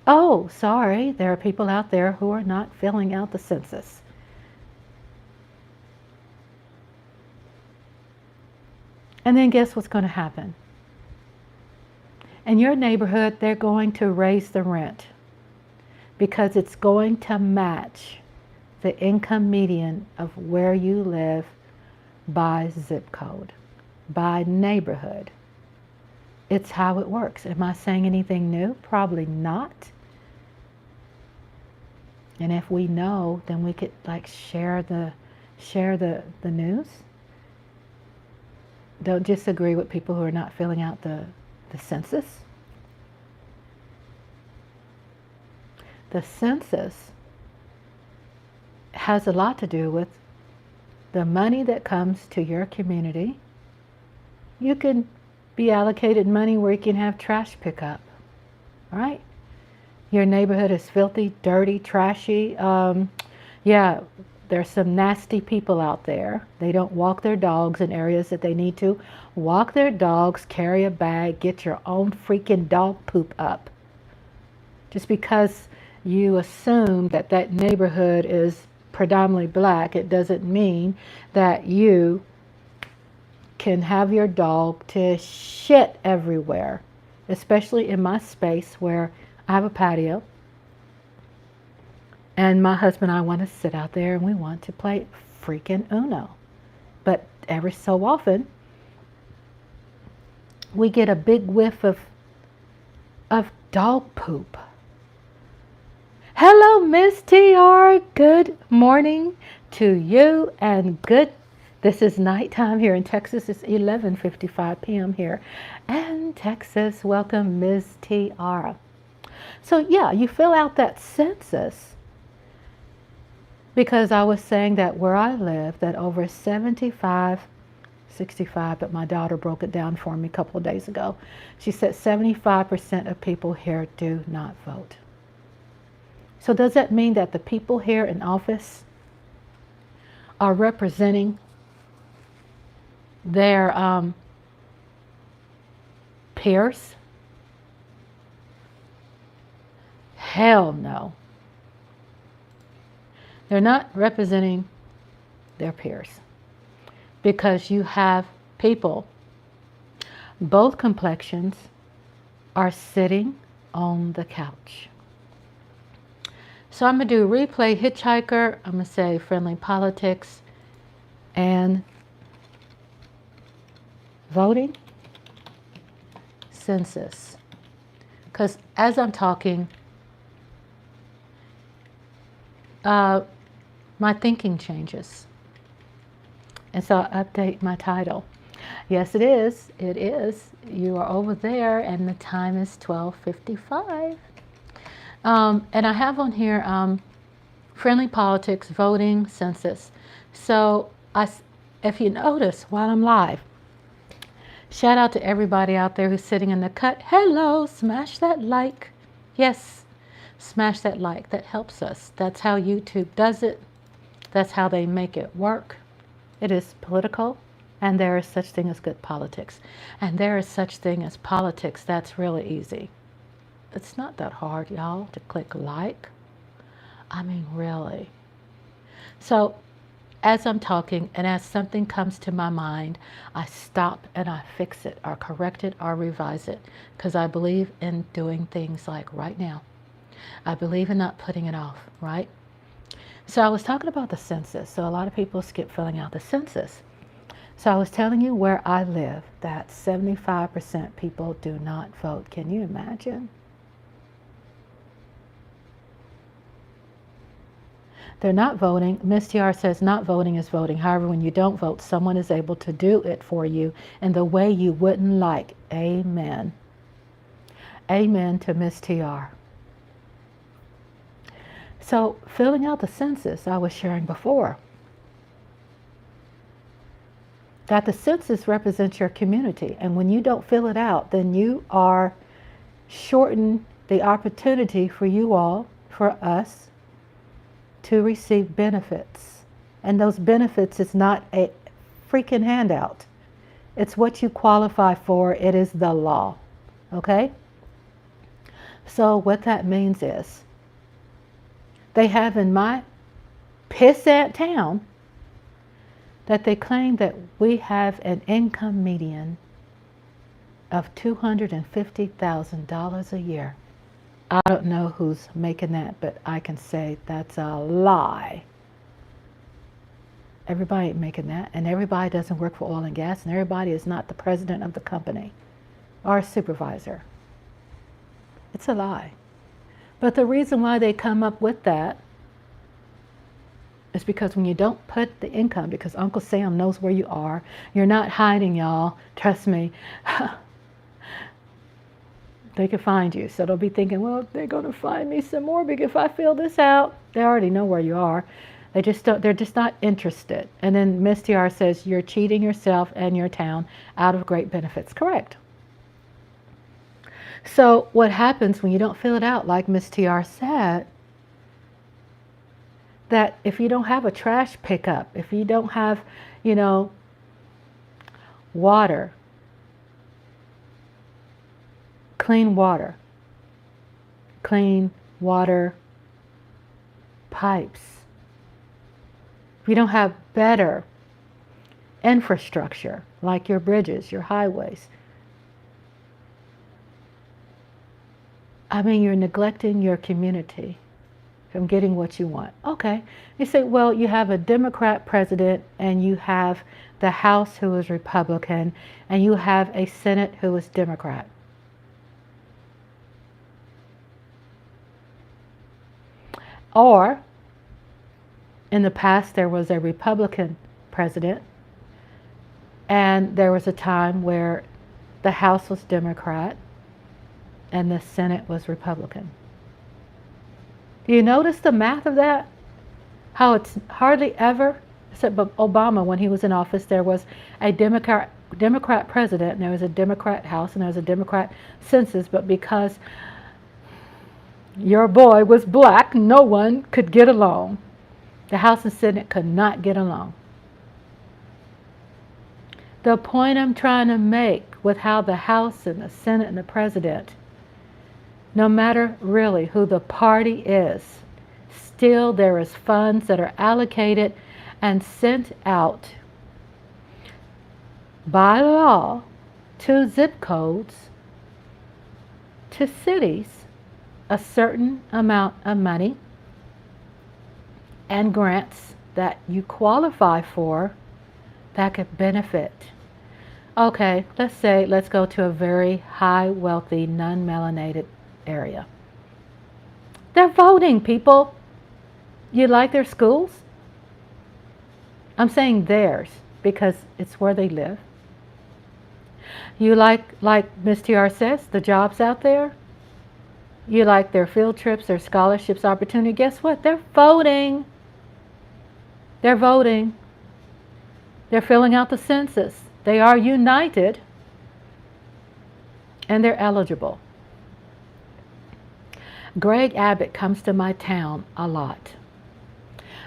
Oh, sorry, there are people out there who are not filling out the census. And then guess what's going to happen? In your neighborhood, they're going to raise the rent because it's going to match the income median of where you live by zip code, by neighborhood. It's how it works. Am I saying anything new? Probably not. And if we know, then we could share the news. Don't disagree with people who are not filling out the census. The census has a lot to do with the money that comes to your community. You can be allocated money where you can have trash pickup, right? Your neighborhood is filthy, dirty, trashy. Yeah, there's some nasty people out there. They don't walk their dogs in areas that they need to. Walk their dogs, carry a bag, get your own freaking dog poop up. Just because you assume that that neighborhood is predominantly black, it doesn't mean that you can have your dog to shit everywhere, especially in my space where I have a patio. And my husband and I want to sit out there and we want to play freaking Uno. But every so often, we get a big whiff of dog poop. Hello, Miss TR. Good morning to you and good This is nighttime here in Texas. It's 11:55 p.m. here. And Texas, welcome Ms. Tiara. So yeah, you fill out that census because I was saying that where I live, that over 65, but my daughter broke it down for me a couple of days ago. She said 75% of people here do not vote. So does that mean that the people here in office are representing their peers? Hell no. They're not representing their peers because you have people, both complexions, are sitting on the couch. So I'm going to do replay hitchhiker, I'm going to say friendly politics, and voting census. Because as I'm talking, my thinking changes. And so I update my title. Yes, it is. It is. You are over there and the time is 12:55. And I have on here friendly politics, voting, census. So if you notice while I'm live, shout out to everybody out there who's sitting in the cut. Hello, smash that like. Yes, smash that like. That helps us. That's how YouTube does it. That's how they make it work. It is political, and there is such thing as good politics. And there is such thing as politics that's really easy. It's not that hard, y'all, to click like. I mean, really. So as I'm talking and as something comes to my mind, I stop and I fix it or correct it or revise it because I believe in doing things like right now. I believe in not putting it off, right? So I was talking about the census. So a lot of people skip filling out the census. So I was telling you where I live, that 75% people do not vote. Can you imagine? They're not voting. Ms. TR says not voting is voting. However, when you don't vote, someone is able to do it for you in the way you wouldn't like. Amen. Amen to Ms. TR. So filling out the census, I was sharing before, that the census represents your community. And when you don't fill it out, then you are shortening the opportunity for you all, for us, to receive benefits. And those benefits is not a freaking handout. It's what you qualify for. It is the law. Okay? So what that means is, they have in my pissant town that they claim that we have an income median of $250,000 a year. I don't know who's making that, but I can say that's a lie. Everybody ain't making that, and everybody doesn't work for oil and gas, and everybody is not the president of the company or a supervisor. It's a lie. But the reason why they come up with that is because when you don't put the income, because Uncle Sam knows where you are, you're not hiding, y'all. Trust me. They can find you. So they'll be thinking, well, they're going to find me some more because if I fill this out, they already know where you are. They're just not interested. And then Ms. TR says you're cheating yourself and your town out of great benefits. Correct. So what happens when you don't fill it out, like Ms. TR said, that if you don't have a trash pickup, if you don't have, water, clean water pipes, if you don't have better infrastructure, like your bridges, your highways, I mean, you're neglecting your community from getting what you want. Okay. You say, well, you have a Democrat president and you have the House who is Republican and you have a Senate who is Democrat. Or in the past there was a Republican president And there was a time where the House was Democrat and the Senate was Republican. Do you notice the math of that? How it's hardly ever, except Obama, when he was in office, there was a Democrat president, and there was a Democrat House, and there was a Democrat census, but because your boy was black, no one could get along. The House and Senate could not get along. The point I'm trying to make with how the House and the Senate and the president, no matter really who the party is, still there is funds that are allocated and sent out by law to zip codes, to cities, a certain amount of money and grants that you qualify for that could benefit. Okay, let's go to a very high, wealthy, non-melanated area. They're voting, people. You like their schools? I'm saying theirs because it's where they live. You like Ms. TR says, the jobs out there? You like their field trips, their scholarships, opportunity? Guess what? They're voting. They're voting. They're filling out the census. They are united. And they're eligible. Greg Abbott comes to my town a lot.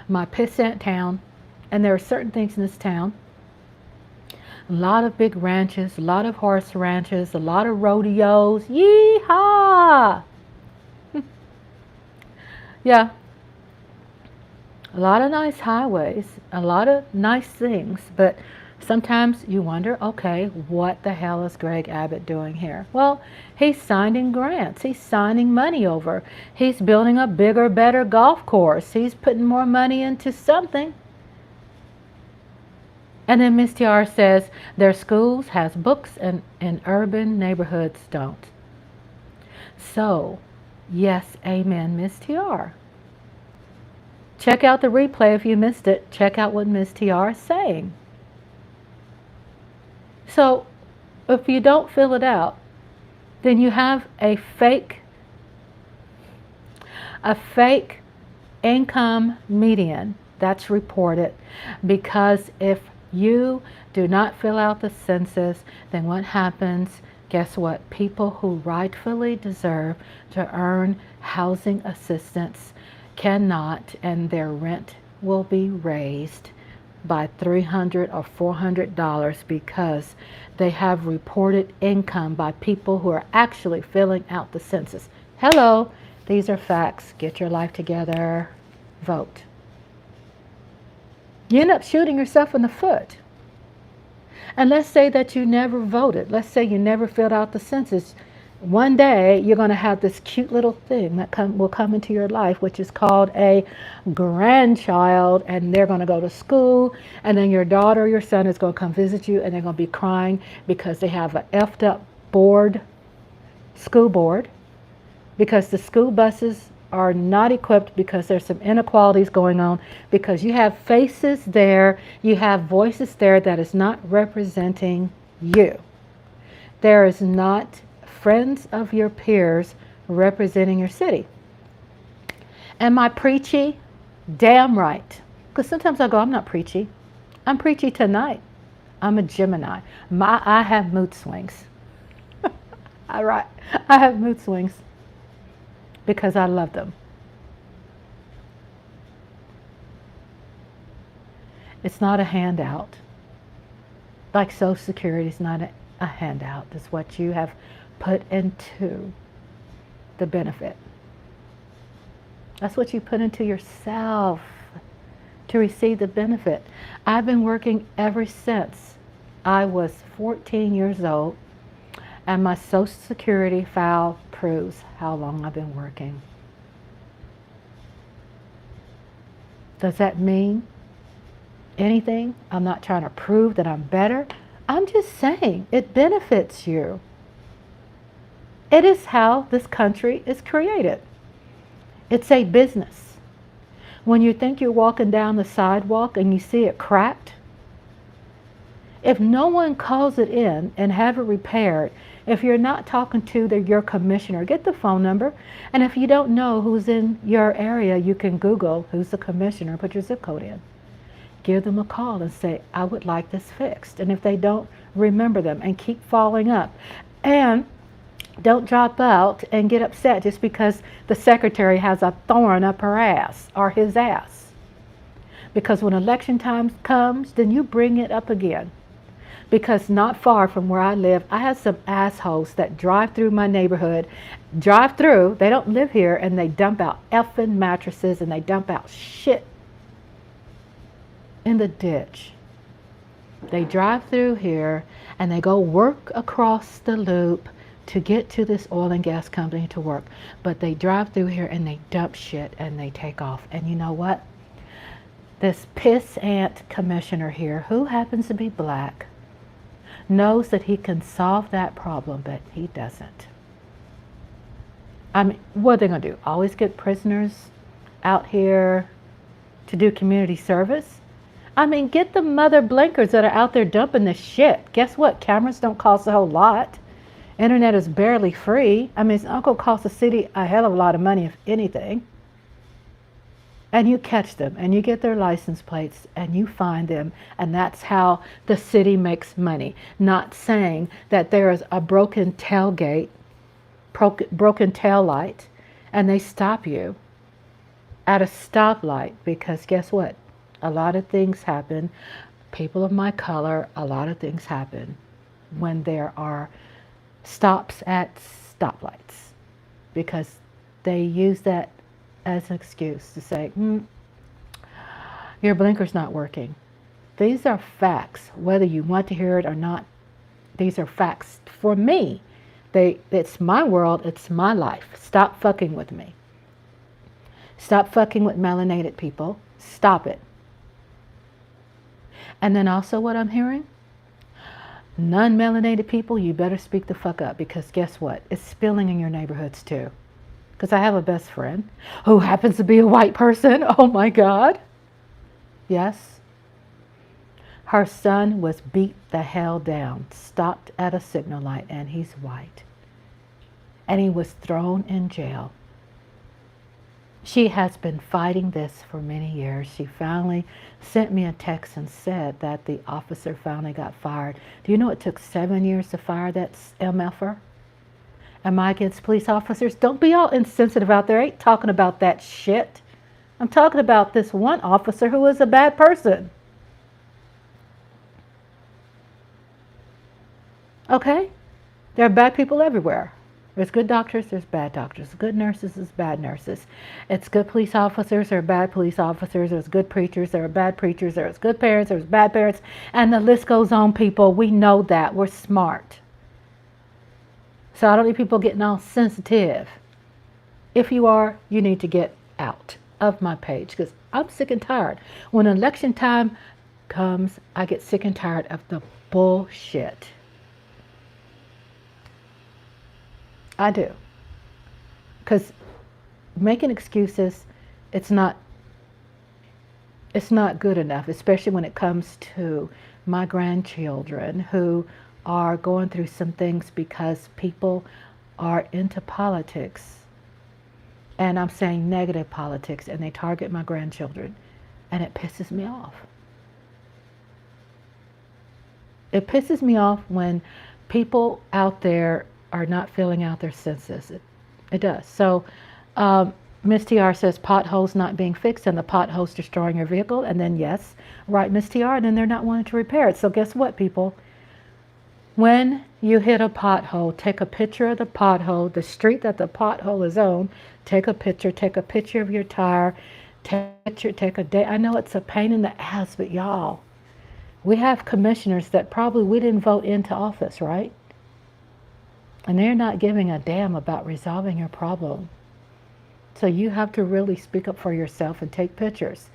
My pissant town. And there are certain things in this town. A lot of big ranches, a lot of horse ranches, a lot of rodeos. Yee-haw! Yeah. A lot of nice highways, a lot of nice things, but sometimes you wonder, okay, what the hell is Greg Abbott doing here? Well, he's signing grants. He's signing money over. He's building a bigger, better golf course. He's putting more money into something. And then Ms. TR says their schools has books and urban neighborhoods don't. So, yes, amen, Ms. TR. Check out the replay if you missed it. Check out what Ms. TR is saying. So, if you don't fill it out, then you have a fake income median that's reported, because if you do not fill out the census, then what happens? Guess what? People who rightfully deserve to earn housing assistance cannot, and their rent will be raised by $300 or $400 because they have reported income by people who are actually filling out the census. Hello, these are facts. Get your life together. Vote. You end up shooting yourself in the foot. And let's say that you never voted. Let's say you never filled out the census. One day you're going to have this cute little thing that will come into your life, which is called a grandchild, and they're going to go to school, and then your daughter or your son is going to come visit you, and they're going to be crying because they have an effed up school board, because the school buses are not equipped, because there's some inequalities going on, because you have faces there, you have voices there that is not representing you. There is not friends of your peers representing your city. Am I preachy? Damn right. Because sometimes I go, I'm not preachy. I'm preachy tonight. I'm a Gemini. I have mood swings. I have mood swings because I love them. It's not a handout. Like Social Security is not a handout. It's what you have put into the benefit. That's what you put into yourself to receive the benefit. I've been working ever since I was 14 years old, and my Social Security file proves how long I've been working. Does that mean anything? I'm not trying to prove that I'm better. I'm just saying it benefits you. It is how this country is created. It's a business. When you think you're walking down the sidewalk and you see it cracked, If no one calls it in and have it repaired, if you're not talking to your commissioner, get the phone number. And if you don't know who's in your area, you can Google who's the commissioner, put your zip code in. Give them a call and say, I would like this fixed. And if they don't, remember them and keep following up. And don't drop out and get upset just because the secretary has a thorn up her ass or his ass. Because when election time comes, then you bring it up again. Because not far from where I live, I have some assholes that drive through my neighborhood, they don't live here, and they dump out effing mattresses and they dump out shit in the ditch. They drive through here and they go work across the loop to get to this oil and gas company to work. But they drive through here and they dump shit and they take off. And you know what? This pissant commissioner here, who happens to be black, knows that he can solve that problem, but he doesn't. I mean, what are they going to do? Always get prisoners out here to do community service? I mean, get the mother blinkers that are out there dumping this shit. Guess what? Cameras don't cost a whole lot. Internet is barely free. I mean, it's not going to cost the city a hell of a lot of money, if anything. And you catch them and you get their license plates and you find them, and that's how the city makes money. Not saying that there is a broken tailgate, broken tail light, and they stop you at a stoplight, because guess what? A lot of things happen. People of my color, a lot of things happen when there are stops at stoplights, because they use that as an excuse to say, your blinker's not working. These are facts, whether you want to hear it or not. These are facts for me. It's my world, it's my life. Stop fucking with me. Stop fucking with melanated people. Stop it. And then also what I'm hearing, non-melanated people, you better speak the fuck up, because guess what? It's spilling in your neighborhoods too. Because I have a best friend who happens to be a white person. Oh my God. Yes. Her son was beat the hell down, stopped at a signal light, and he's white. And he was thrown in jail. She has been fighting this for many years. She finally sent me a text and said that the officer finally got fired. Do you know it took 7 years to fire that MFer? Am I against police officers? Don't be all insensitive out there. I ain't talking about that shit. I'm talking about this one officer who is a bad person. Okay? There are bad people everywhere. There's good doctors, there's bad doctors. Good nurses, there's bad nurses. It's good police officers, there are bad police officers. There's good preachers, there are bad preachers. There's good parents, there's bad parents. And the list goes on, people. We know that. We're smart. So I don't need people getting all sensitive. If you are, you need to get out of my page, because I'm sick and tired. When election time comes, I get sick and tired of the bullshit. I do. Because making excuses, it's not good enough, especially when it comes to my grandchildren who are going through some things because people are into politics. And I'm saying negative politics, and they target my grandchildren. And it pisses me off. It pisses me off when people out there are not filling out their census. It does. So Ms. TR says potholes not being fixed and the potholes destroying your vehicle. And then yes, right, Ms. TR, and then they're not wanting to repair it. So guess what, people? When you hit a pothole, take a picture of the pothole, the street that the pothole is on, take a picture of your tire, take a day. I know it's a pain in the ass, but y'all, we have commissioners that probably we didn't vote into office, right? And they're not giving a damn about resolving your problem. So you have to really speak up for yourself and take pictures.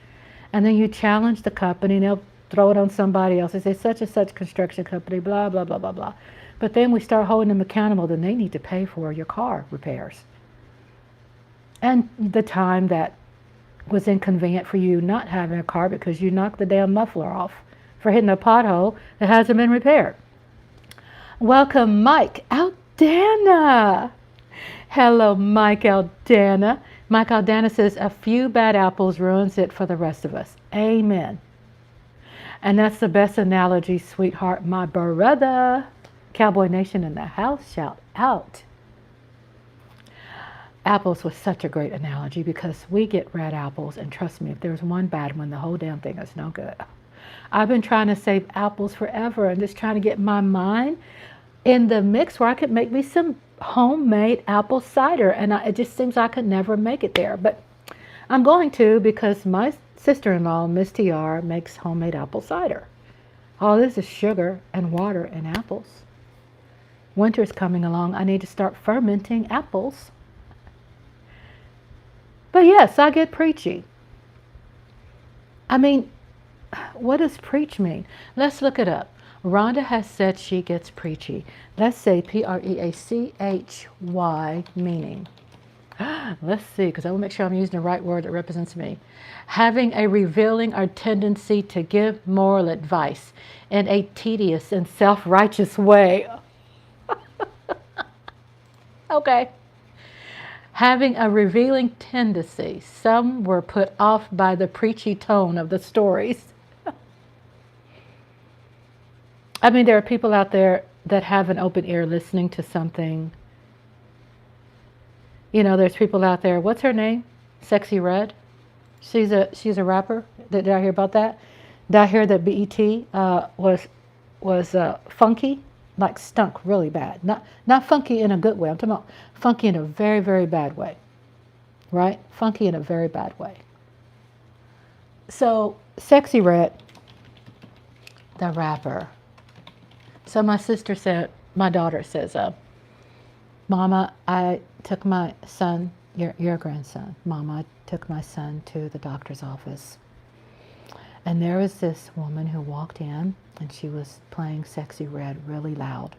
And then you challenge the company, and they'll throw it on somebody else. They say such and such construction company, blah, blah, blah, blah, blah. But then we start holding them accountable, then they need to pay for your car repairs. And the time that was inconvenient for you not having a car because you knocked the damn muffler off for hitting a pothole that hasn't been repaired. Welcome, Mike Aldana. Hello, Mike Aldana. Mike Aldana says, a few bad apples ruins it for the rest of us. Amen. And that's the best analogy, sweetheart, my brother. Cowboy Nation in the house, shout out. Apples was such a great analogy because we get red apples, and trust me, if there's one bad one, the whole damn thing is no good. I've been trying to save apples forever and just trying to get my mind in the mix where I could make me some homemade apple cider, and it just seems I could never make it there, but I'm going to, because my sister-in-law, Miss TR, makes homemade apple cider. All this is sugar and water and apples. Winter's coming along. I need to start fermenting apples. But yes, I get preachy. I mean, what does preach mean? Let's look it up. Rhonda has said she gets preachy. Let's say Preachy, meaning. Let's see, because I want to make sure I'm using the right word that represents me. Having a revealing or tendency to give moral advice in a tedious and self-righteous way. Okay. Having a revealing tendency. Some were put off by the preachy tone of the stories. I mean, there are people out there that have an open ear listening to something. You know, there's people out there. What's her name? Sexy Red. She's a rapper. Did I hear about that? Did I hear that BET was funky, like stunk really bad. Not funky in a good way. I'm talking about funky in a very, very bad way. Right? Funky in a very bad way. So Sexy Red, the rapper. So my daughter says, Mama, I took my son, your grandson, Mama, I took my son to the doctor's office. And there was this woman who walked in, and she was playing Sexy Red really loud.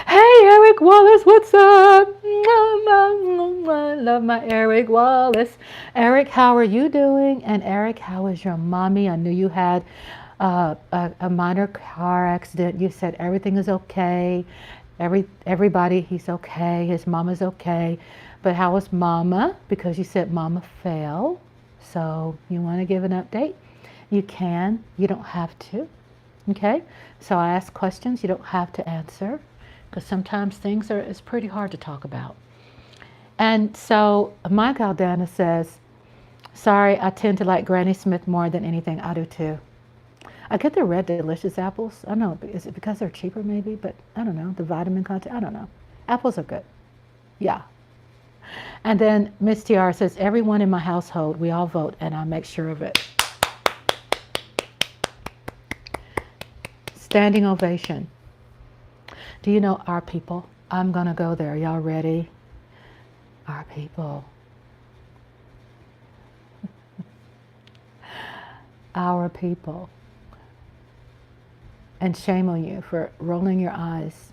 Hey, Eric Wallace, what's up? I love my Eric Wallace. Eric, how are you doing? And Eric, how is your mommy? I knew you had a minor car accident. You said everything is okay. Everybody, he's okay. His mama's okay. But how is mama? Because you said mama fell. So you want to give an update? You can. You don't have to. Okay? So I ask questions. You don't have to answer. Because sometimes it's pretty hard to talk about. And so Mike Aldana says, sorry, I tend to like Granny Smith more than anything. I do too. I get the Red Delicious apples. I don't know, is it because they're cheaper maybe? But I don't know, the vitamin content, I don't know. Apples are good. Yeah. And then Miss TR says, everyone in my household, we all vote, and I make sure of it. Standing ovation. Do you know our people? I'm going to go there. Y'all ready? Our people. Our people. And shame on you for rolling your eyes.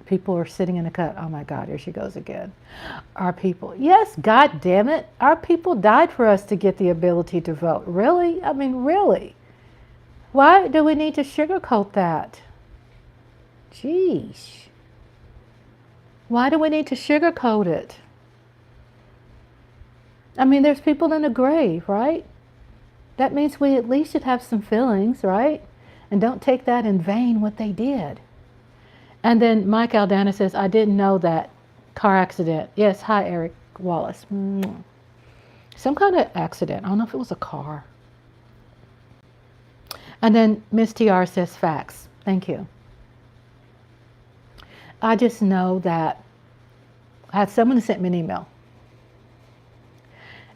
People are sitting in the cut. Oh my God, here she goes again. Our people. Yes, God damn it. Our people died for us to get the ability to vote. Really? I mean, really? Why do we need to sugarcoat that? Jeez. Why do we need to sugarcoat it? I mean, there's people in the grave, right? That means we at least should have some feelings, right? And don't take that in vain what they did. And then Mike Aldana says, I didn't know that car accident. Yes, hi, Eric Wallace. Some kind of accident. I don't know if it was a car. And then Miss TR says, facts. Thank you. I just know that I had someone who sent me an email.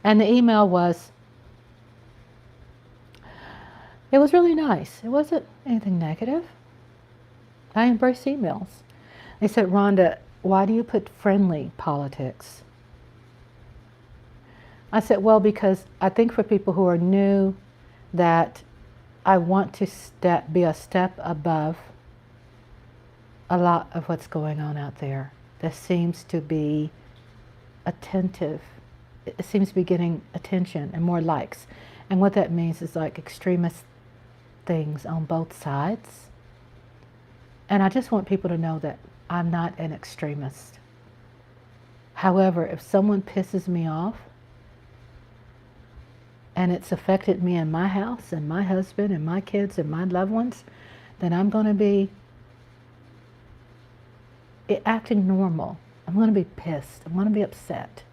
And the email was, it was really nice. It wasn't anything negative. I embrace emails. They said, Rhonda, why do you put friendly politics? I said, well, because I think for people who are new that I want to be a step above a lot of what's going on out there that seems to be attentive. It seems to be getting attention and more likes. And what that means is like extremist things on both sides. And I just want people to know that I'm not an extremist. However, if someone pisses me off and it's affected me in my house and my husband and my kids and my loved ones, then I'm going to be acting normal. I'm going to be pissed. I'm going to be upset.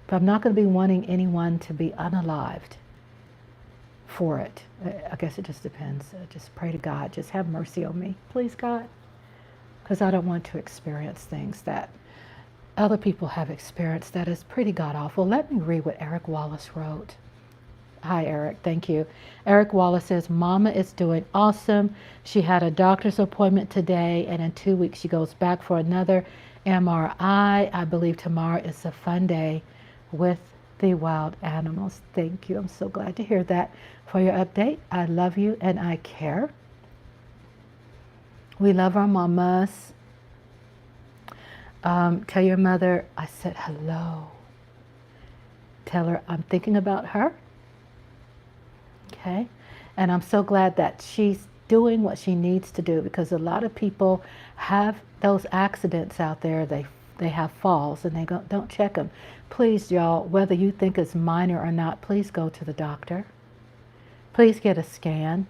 But I'm not going to be wanting anyone to be unalived for it. I guess it just depends. Just pray to God. Just have mercy on me, please, God. Because I don't want to experience things that other people have experienced that is pretty god-awful. Let me read what Eric Wallace wrote. Hi, Eric. Thank you. Eric Wallace says, Mama is doing awesome. She had a doctor's appointment today, and in 2 weeks she goes back for another MRI. I believe tomorrow is a fun day with the wild animals. Thank you. I'm so glad to hear that for your update. I love you and I care. We love our mamas. Tell your mother I said hello. Tell her I'm thinking about her. Okay? And I'm so glad that she's doing what she needs to do, because a lot of people have those accidents out there. They have falls and they don't check them. Please, y'all, whether you think it's minor or not, please go to the doctor. Please get a scan,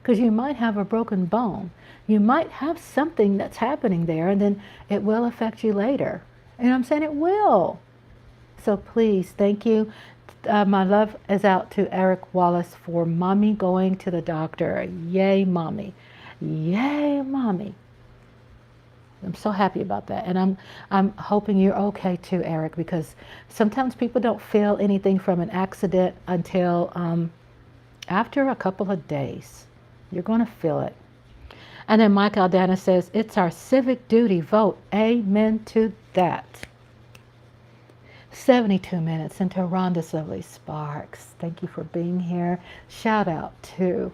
because you might have a broken bone. You might have something that's happening there, and then it will affect you later. And I'm saying it will. So please, thank you. My love is out to Eric Wallace for mommy going to the doctor. Yay, mommy. Yay, mommy. I'm so happy about that. And I'm hoping you're okay too, Eric, because sometimes people don't feel anything from an accident until after a couple of days. You're going to feel it. And then Mike Aldana says, it's our civic duty. Vote. Amen to that. 72 minutes into Rhonda's Lovely Sparks. Thank you for being here. Shout out to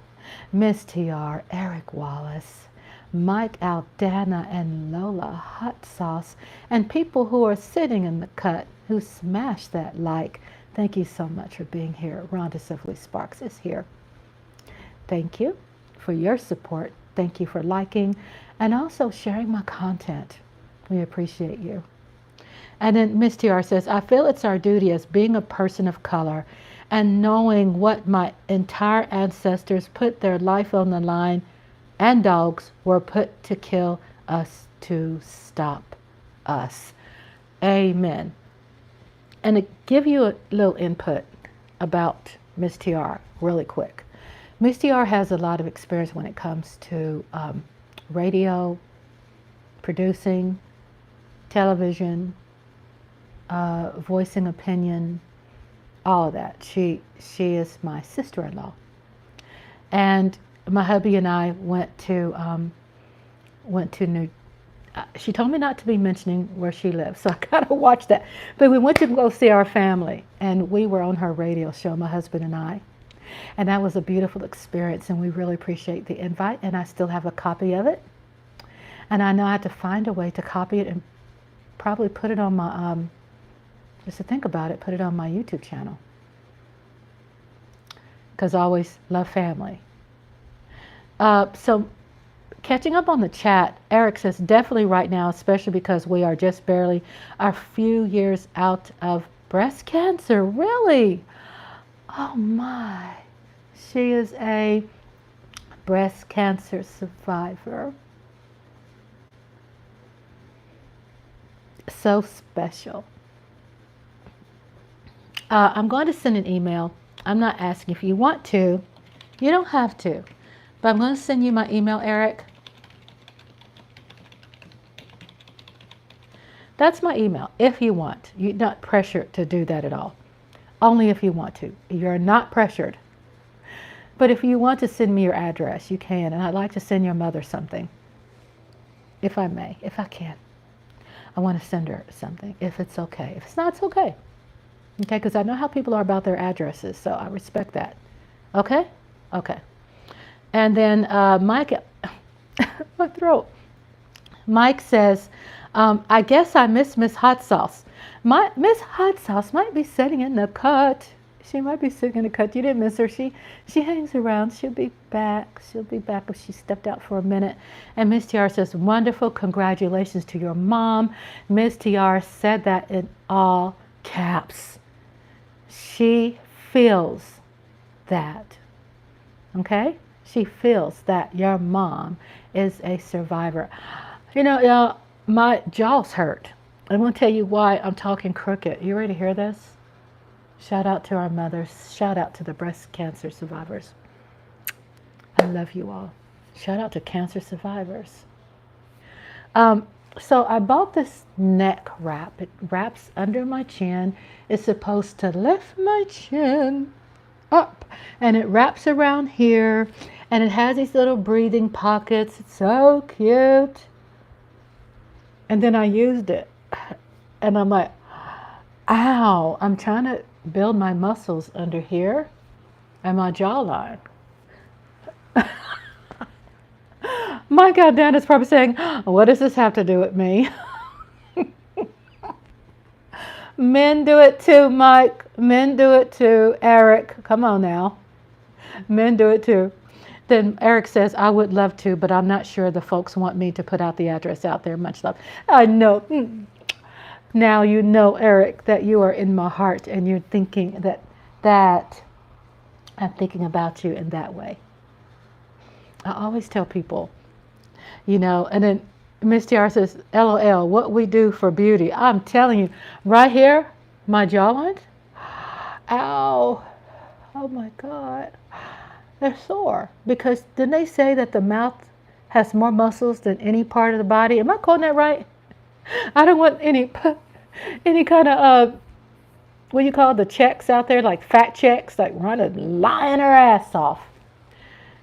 Miss TR, Eric Wallace, Mike Aldana, and Lola Hot Sauce, and people who are sitting in the cut who smashed that like. Thank you so much for being here. Rhonda's Lovely Sparks is here. Thank you for your support. Thank you for liking and also sharing my content. We appreciate you. And then Miss TR says, I feel it's our duty as being a person of color and knowing what my entire ancestors put their life on the line and dogs were put to kill us to stop us. Amen. And to give you a little input about Miss TR really quick. Miss TR has a lot of experience when it comes to radio, producing, television, voicing opinion, all of that. She is my sister-in-law. And my hubby and I went to she told me not to be mentioning where she lives, so I gotta watch that. But we went to go see our family, and we were on her radio show, my husband and I. And that was a beautiful experience, and we really appreciate the invite, and I still have a copy of it. And I know I have to find a way to copy it and probably put it on my, just to think about it, put it on my YouTube channel. Because I always love family. So catching up on the chat, Eric says, definitely right now, especially because we are just barely a few years out of breast cancer. Really? Oh my. She is a breast cancer survivor. So special. I'm going to send an email. I'm not asking if you want to. You don't have to. But I'm going to send you my email, Eric. That's my email, if you want. You're not pressured to do that at all. Only if you want to. You're not pressured. But if you want to send me your address, you can. And I'd like to send your mother something. If I may, if I can. I want to send her something, if it's okay. If it's not, it's okay. Okay, because I know how people are about their addresses, so I respect that. Okay? Okay. And then Mike, my throat. Mike says, I guess I miss Miss Hot Sauce. Miss Hot Sauce might be sitting in the cut. She might be sick in the cut. You didn't miss her. She hangs around. She'll be back. She'll be back, but she stepped out for a minute. And Miss TR says, wonderful. Congratulations to your mom. Miss TR said that in all caps. She feels that. Okay? She feels that your mom is a survivor. You know, y'all, my jaw's hurt. I'm going to tell you why I'm talking crooked. You ready to hear this? Shout out to our mothers. Shout out to the breast cancer survivors. I love you all. Shout out to cancer survivors. So I bought this neck wrap. It wraps under my chin. It's supposed to lift my chin up. And it wraps around here. And it has these little breathing pockets. It's so cute. And then I used it. And I'm like, ow. I'm trying to build my muscles under here and my jawline. My God, Dan is probably saying, what does this have to do with me? Men do it too, Mike. Men do it too. Eric, come on now. Men do it too. Then Eric says, I would love to, but I'm not sure the folks want me to put out the address out there. Much love. I know. Now you know, Eric, that you are in my heart and you're thinking that I'm thinking about you in that way. I always tell people, you know, and then Miss TR says, LOL, what we do for beauty. I'm telling you, right here, my jawline, ow, oh my God. They're sore because didn't they say that the mouth has more muscles than any part of the body? Am I quoting that right? I don't want any kind of what do you call the checks out there, like fat checks, like running lying her ass off.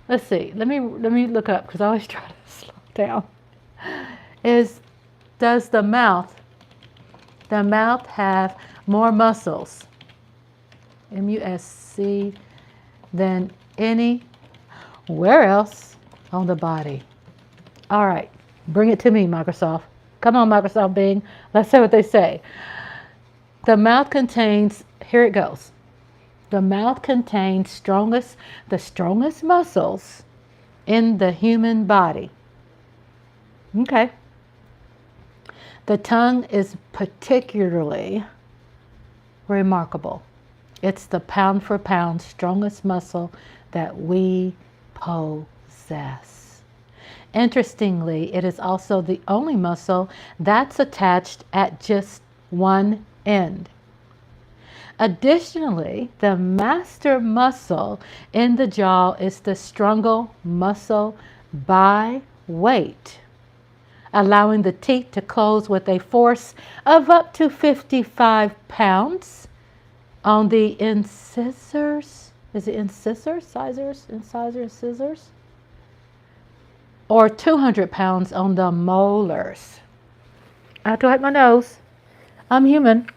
Let's see. Let me look up because I always try to slow down. Does the mouth have more muscles, MUSC, than anywhere else on the body? All right, bring it to me, Microsoft. Come on, Microsoft Bing. Let's see what they say. The mouth contains, here it goes. The mouth contains the strongest muscles in the human body. Okay. The tongue is particularly remarkable. It's the pound for pound strongest muscle that we possess. Interestingly, it is also the only muscle that's attached at just one end. Additionally, the master muscle in the jaw is the strongest muscle by weight, allowing the teeth to close with a force of up to 55 pounds on the incisors. Is it incisors? Incisors? Or 200 pounds on the molars. I have to wipe my nose. I'm human.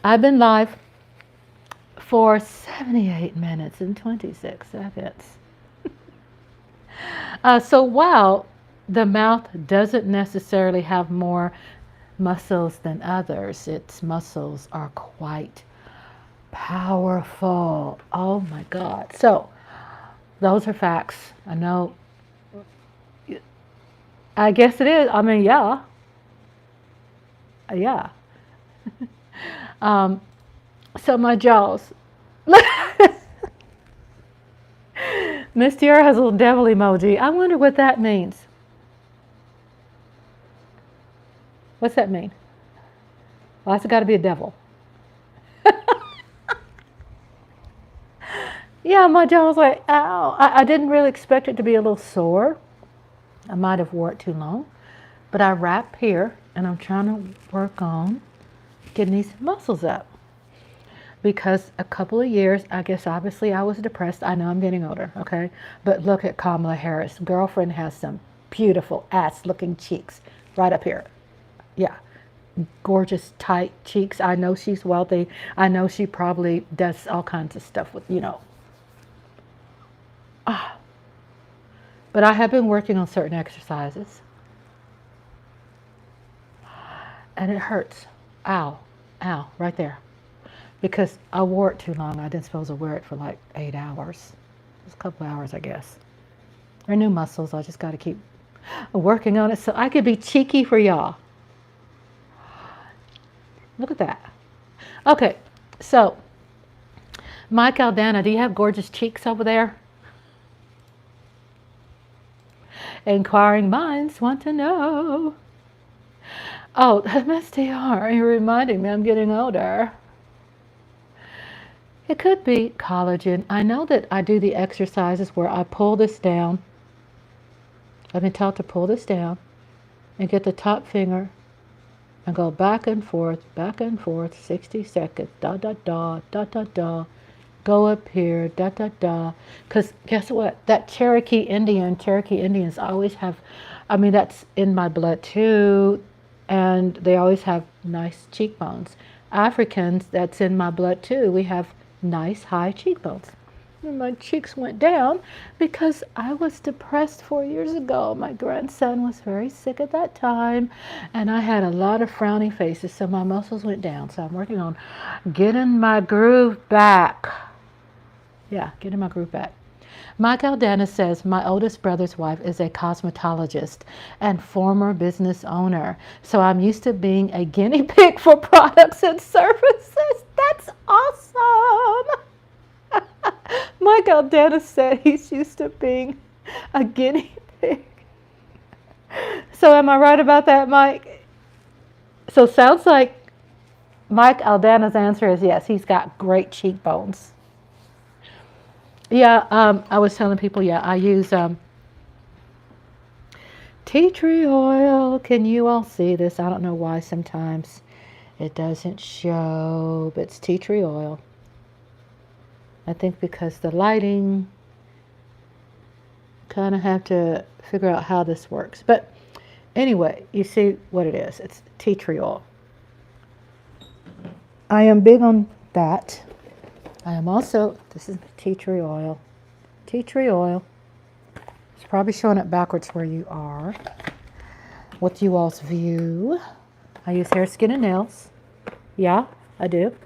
I've been live for 78 minutes and 26 seconds. So while the mouth doesn't necessarily have more muscles than others, its muscles are quite powerful. Oh my God. So those are facts. I know. I guess it is. I mean, yeah. Yeah. So my jaws. Miss Tiara has a little devil emoji. I wonder what that means. What's that mean? Well, that's got to be a devil. Yeah, my jaw was like, ow. I didn't really expect it to be a little sore. I might have wore it too long. But I wrap here, and I'm trying to work on getting these muscles up. Because a couple of years, I guess obviously I was depressed. I know I'm getting older, okay? But look at Kamala Harris. Girlfriend has some beautiful ass-looking cheeks right up here. Yeah, gorgeous, tight cheeks. I know she's wealthy. I know she probably does all kinds of stuff with, you know. But I have been working on certain exercises. And it hurts. Ow, ow, right there. because I wore it too long. I didn't supposed to wear it for like 8 hours. It was a couple hours, I guess. They're new muscles. I just got to keep working on it so I could be cheeky for y'all. Look at that. Okay, so Mike Aldana, do you have gorgeous cheeks over there? Inquiring minds want to know. Oh, MSTR, you're reminding me I'm getting older. It could be collagen. I know that I do the exercises where I pull this down. I've been taught to pull this down and get the top finger and go back and forth, 60 seconds, da da da, da da da. Go up here, da da da. Because guess what? That Cherokee Indians always have, I mean, that's in my blood too. And they always have nice cheekbones. Africans, that's in my blood too. We have nice high cheekbones. And my cheeks went down because I was depressed 4 years ago. My grandson was very sick at that time, and I had a lot of frowny faces, so my muscles went down. So I'm working on getting my groove back. Yeah, getting my groove back. Mike Aldana says, my oldest brother's wife is a cosmetologist and former business owner. So I'm used to being a guinea pig for products and services. That's awesome. Mike Aldana said he's used to being a guinea pig. So am I right about that, Mike? So sounds like Mike Aldana's answer is yes, he's got great cheekbones. Yeah, I was telling people, yeah, I use tea tree oil. Can you all see this? I don't know why sometimes it doesn't show, but it's tea tree oil. I think because the lighting, kind of have to figure out how this works. But anyway, you see what it is. It's tea tree oil. I am big on that. I am also, this is tea tree oil. Tea tree oil. It's probably showing it backwards where you are. With you all's view. I use hair, skin, and nails. Yeah, I do.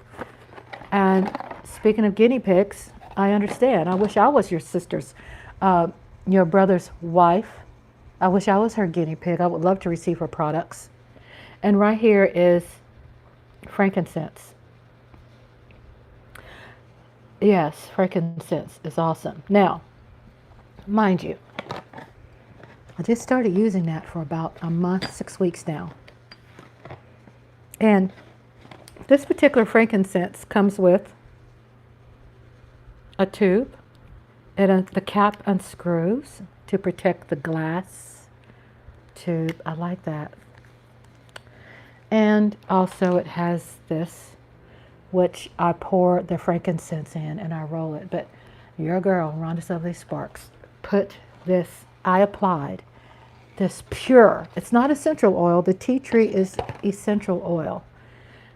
And speaking of guinea pigs, I understand. I wish I was your sister's, your brother's wife. I wish I was her guinea pig. I would love to receive her products. And right here is frankincense. Yes, frankincense is awesome. Now, mind you, I just started using that for about a month, 6 weeks now. And this particular frankincense comes with a tube, and the cap unscrews to protect the glass tube. I like that. And also it has this, which I pour the frankincense in and I roll it. But your girl, Rhonda Lovely Sparks, put this, I applied this pure, it's not essential oil, the tea tree is essential oil.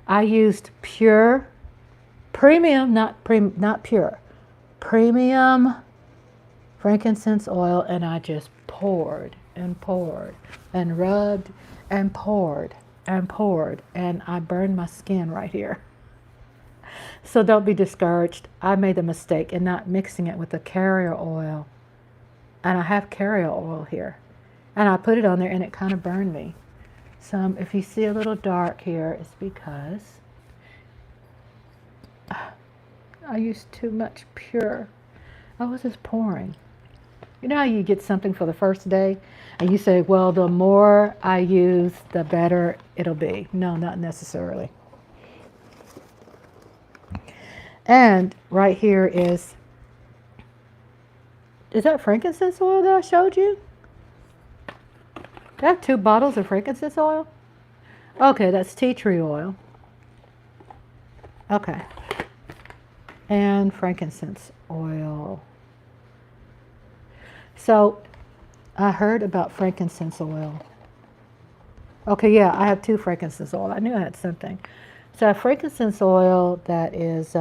I used pure, premium, not pure, premium frankincense oil, and I just poured and poured and rubbed and poured and poured, and I burned my skin right here. So don't be discouraged. I made the mistake in not mixing it with the carrier oil. And I have carrier oil here. And I put it on there and it kind of burned me. So if you see a little dark here, it's because I used too much pure. I was just pouring. You know how you get something for the first day and you say, well, the more I use, the better it'll be. No, not necessarily. And right here is that frankincense oil that I showed you? Do I have 2 bottles of frankincense oil? Okay, that's tea tree oil. Okay. And frankincense oil. So, I heard about frankincense oil. Okay, yeah, I have 2 frankincense oil. I knew I had something. So I have frankincense oil that is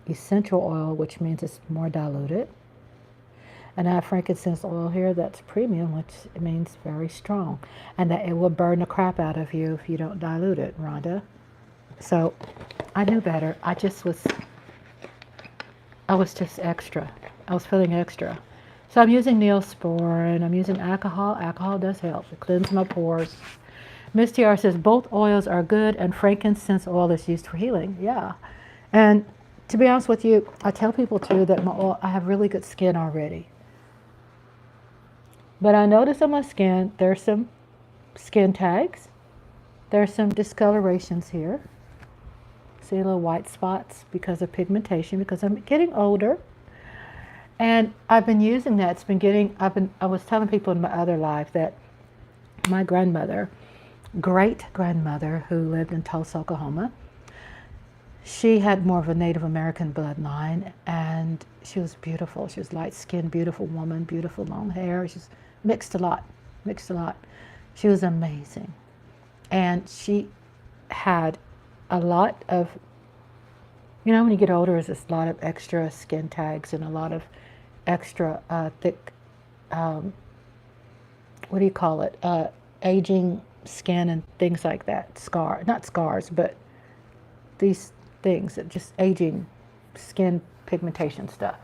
essential oil, which means it's more diluted. And I have frankincense oil here that's premium, which means very strong. And that it will burn the crap out of you if you don't dilute it, Rhonda. So I knew better. I was just extra. I was feeling extra. So I'm using Neosporin. I'm using alcohol. Alcohol does help. It cleans my pores. Miss TR says both oils are good and frankincense oil is used for healing. Yeah. And to be honest with you, I tell people too that I have really good skin already. But I notice on my skin, there's some skin tags. There's some discolorations here. See little white spots because of pigmentation, because I'm getting older. And I've been using that. I was telling people in my other life that my grandmother, great grandmother who lived in Tulsa, Oklahoma, she had more of a Native American bloodline, and she was beautiful. She was light-skinned, beautiful woman, beautiful long hair. She's mixed a lot. She was amazing. And she had a lot of, when you get older, there's a lot of extra skin tags and a lot of extra thick, what do you call it, aging skin and things like that. Not scars, but these things that just aging skin pigmentation stuff.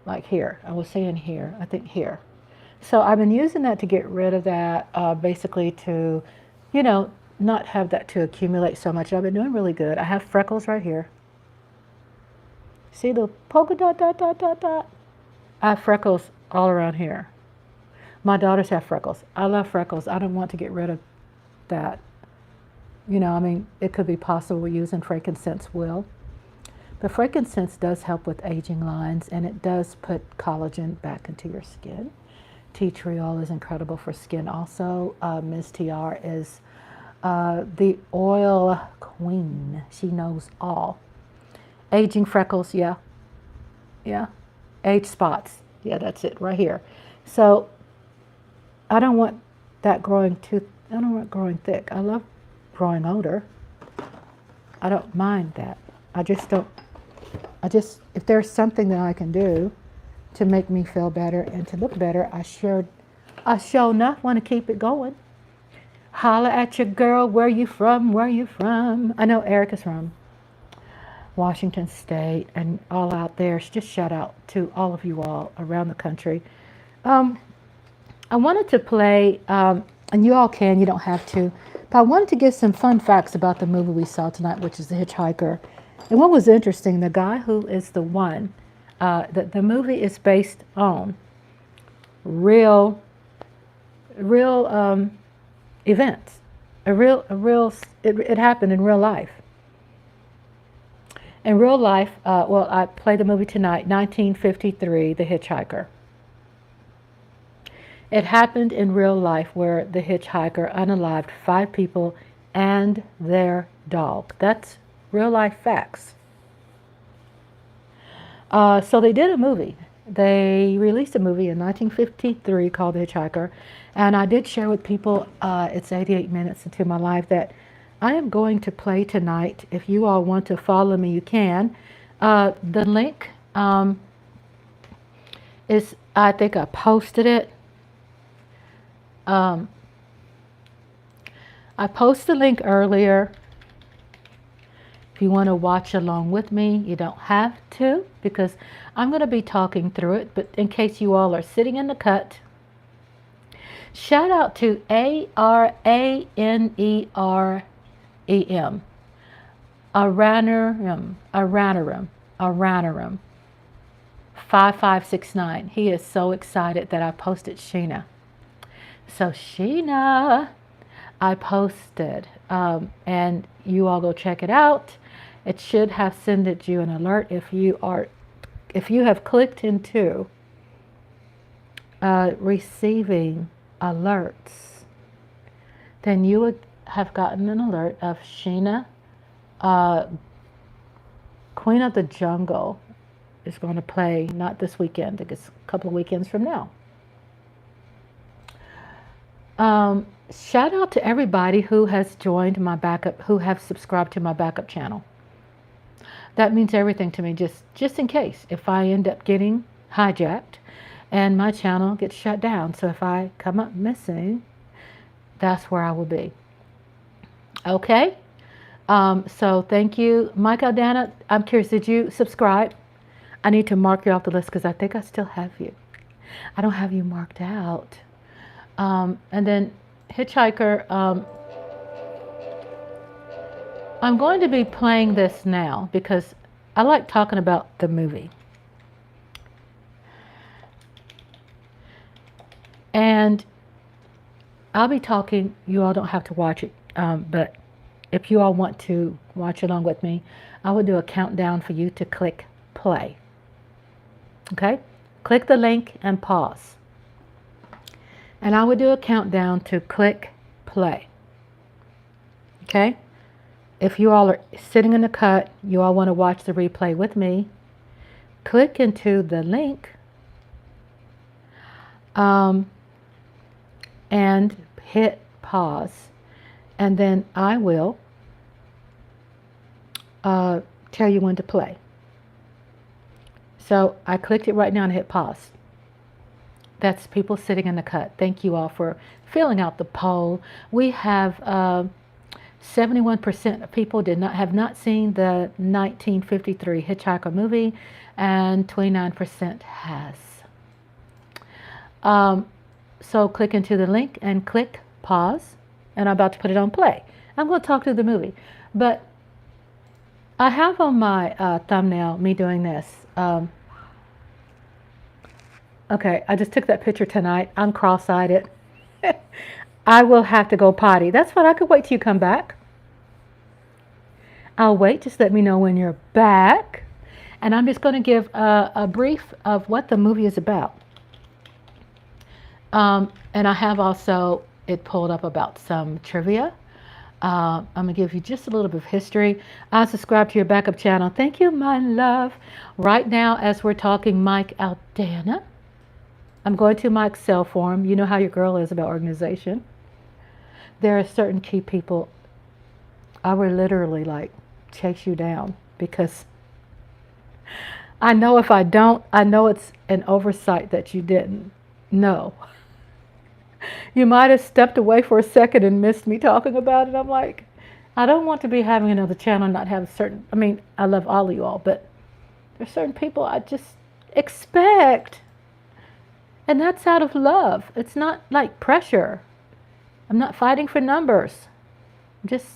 Like here, I was saying here, I think here. So I've been using that to get rid of that, basically to, not have that to accumulate so much. I've been doing really good. I have freckles right here. See the polka dot. I have freckles all around here. My daughters have freckles. I love freckles. I don't want to get rid of that. It could be possible using frankincense will. But frankincense does help with aging lines, and it does put collagen back into your skin. Tea tree oil is incredible for skin also. Ms. TR is the oil queen. She knows all. Aging freckles, yeah. Age spots, yeah, that's it right here. So I don't want that growing thick. I love growing older. I don't mind that. If there's something that I can do to make me feel better and to look better, I sure enough want to keep it going. Holla at your girl. Where you from? I know Erica's from Washington State and all out there. Just shout out to all of you all around the country. I wanted to play, and you all can, you don't have to, but I wanted to give some fun facts about the movie we saw tonight, which is The Hitchhiker. And what was interesting, the guy who is the one, the movie is based on real events. It happened in real life. In real life, I played the movie tonight, 1953, The Hitchhiker. It happened in real life where the hitchhiker unalived 5 people and their dog. That's real life facts. So they did a movie. They released a movie in 1953 called The Hitchhiker. And I did share with people, it's 88 minutes into my life, that I am going to play tonight. If you all want to follow me, you can. The link is, I think I posted it. I posted the link earlier. If you want to watch along with me, you don't have to, because I'm going to be talking through it. But in case you all are sitting in the cut, shout out to ARANEREM, Aranarum, 5569. He is so excited that I posted Sheena. So Sheena, I posted, and you all go check it out. It should have sent you an alert if you have clicked into receiving alerts. Then you would have gotten an alert of Sheena, Queen of the Jungle, is going to play not this weekend. I think it's a couple of weekends from now. Shout out to everybody who has joined my backup, who have subscribed to my backup channel. That means everything to me, just in case if I end up getting hijacked and my channel gets shut down. So if I come up missing, that's where I will be. Okay? So thank you. Mike Aldana, I'm curious, did you subscribe? I need to mark you off the list because I think I still have you. I don't have you marked out. And then Hitchhiker, I'm going to be playing this now because I like talking about the movie. And I'll be talking, you all don't have to watch it, but if you all want to watch along with me, I will do a countdown for you to click play. Okay? Click the link and pause. And I will do a countdown to click play. Okay? If you all are sitting in the cut, you all want to watch the replay with me, click into the link and hit pause. And then I will tell you when to play. So I clicked it right now and hit pause. That's people sitting in the cut. Thank you all for filling out the poll. We have 71% of people have not seen the 1953 Hitchhiker movie, and 29% has. So click into the link and click pause, and I'm about to put it on play. I'm going to talk to the movie, but I have on my thumbnail me doing this. Okay, I just took that picture tonight. I'm cross-eyed. I will have to go potty. That's fine. I could wait till you come back. I'll wait. Just let me know when you're back. And I'm just going to give a brief of what the movie is about. And I have also it pulled up about some trivia. I'm going to give you just a little bit of history. I subscribe to your backup channel. Thank you, my love. Right now, as we're talking, Mike Aldana. I'm going to my Excel form. You know how your girl is about organization. There are certain key people I would literally like chase you down because I know if I don't, I know it's an oversight that you didn't know. You might have stepped away for a second and missed me talking about it. I'm like, I don't want to be having another channel and not have certain, I mean, I love all of you all, but there's certain people I just expect. And that's out of love. It's not like pressure. I'm not fighting for numbers. Just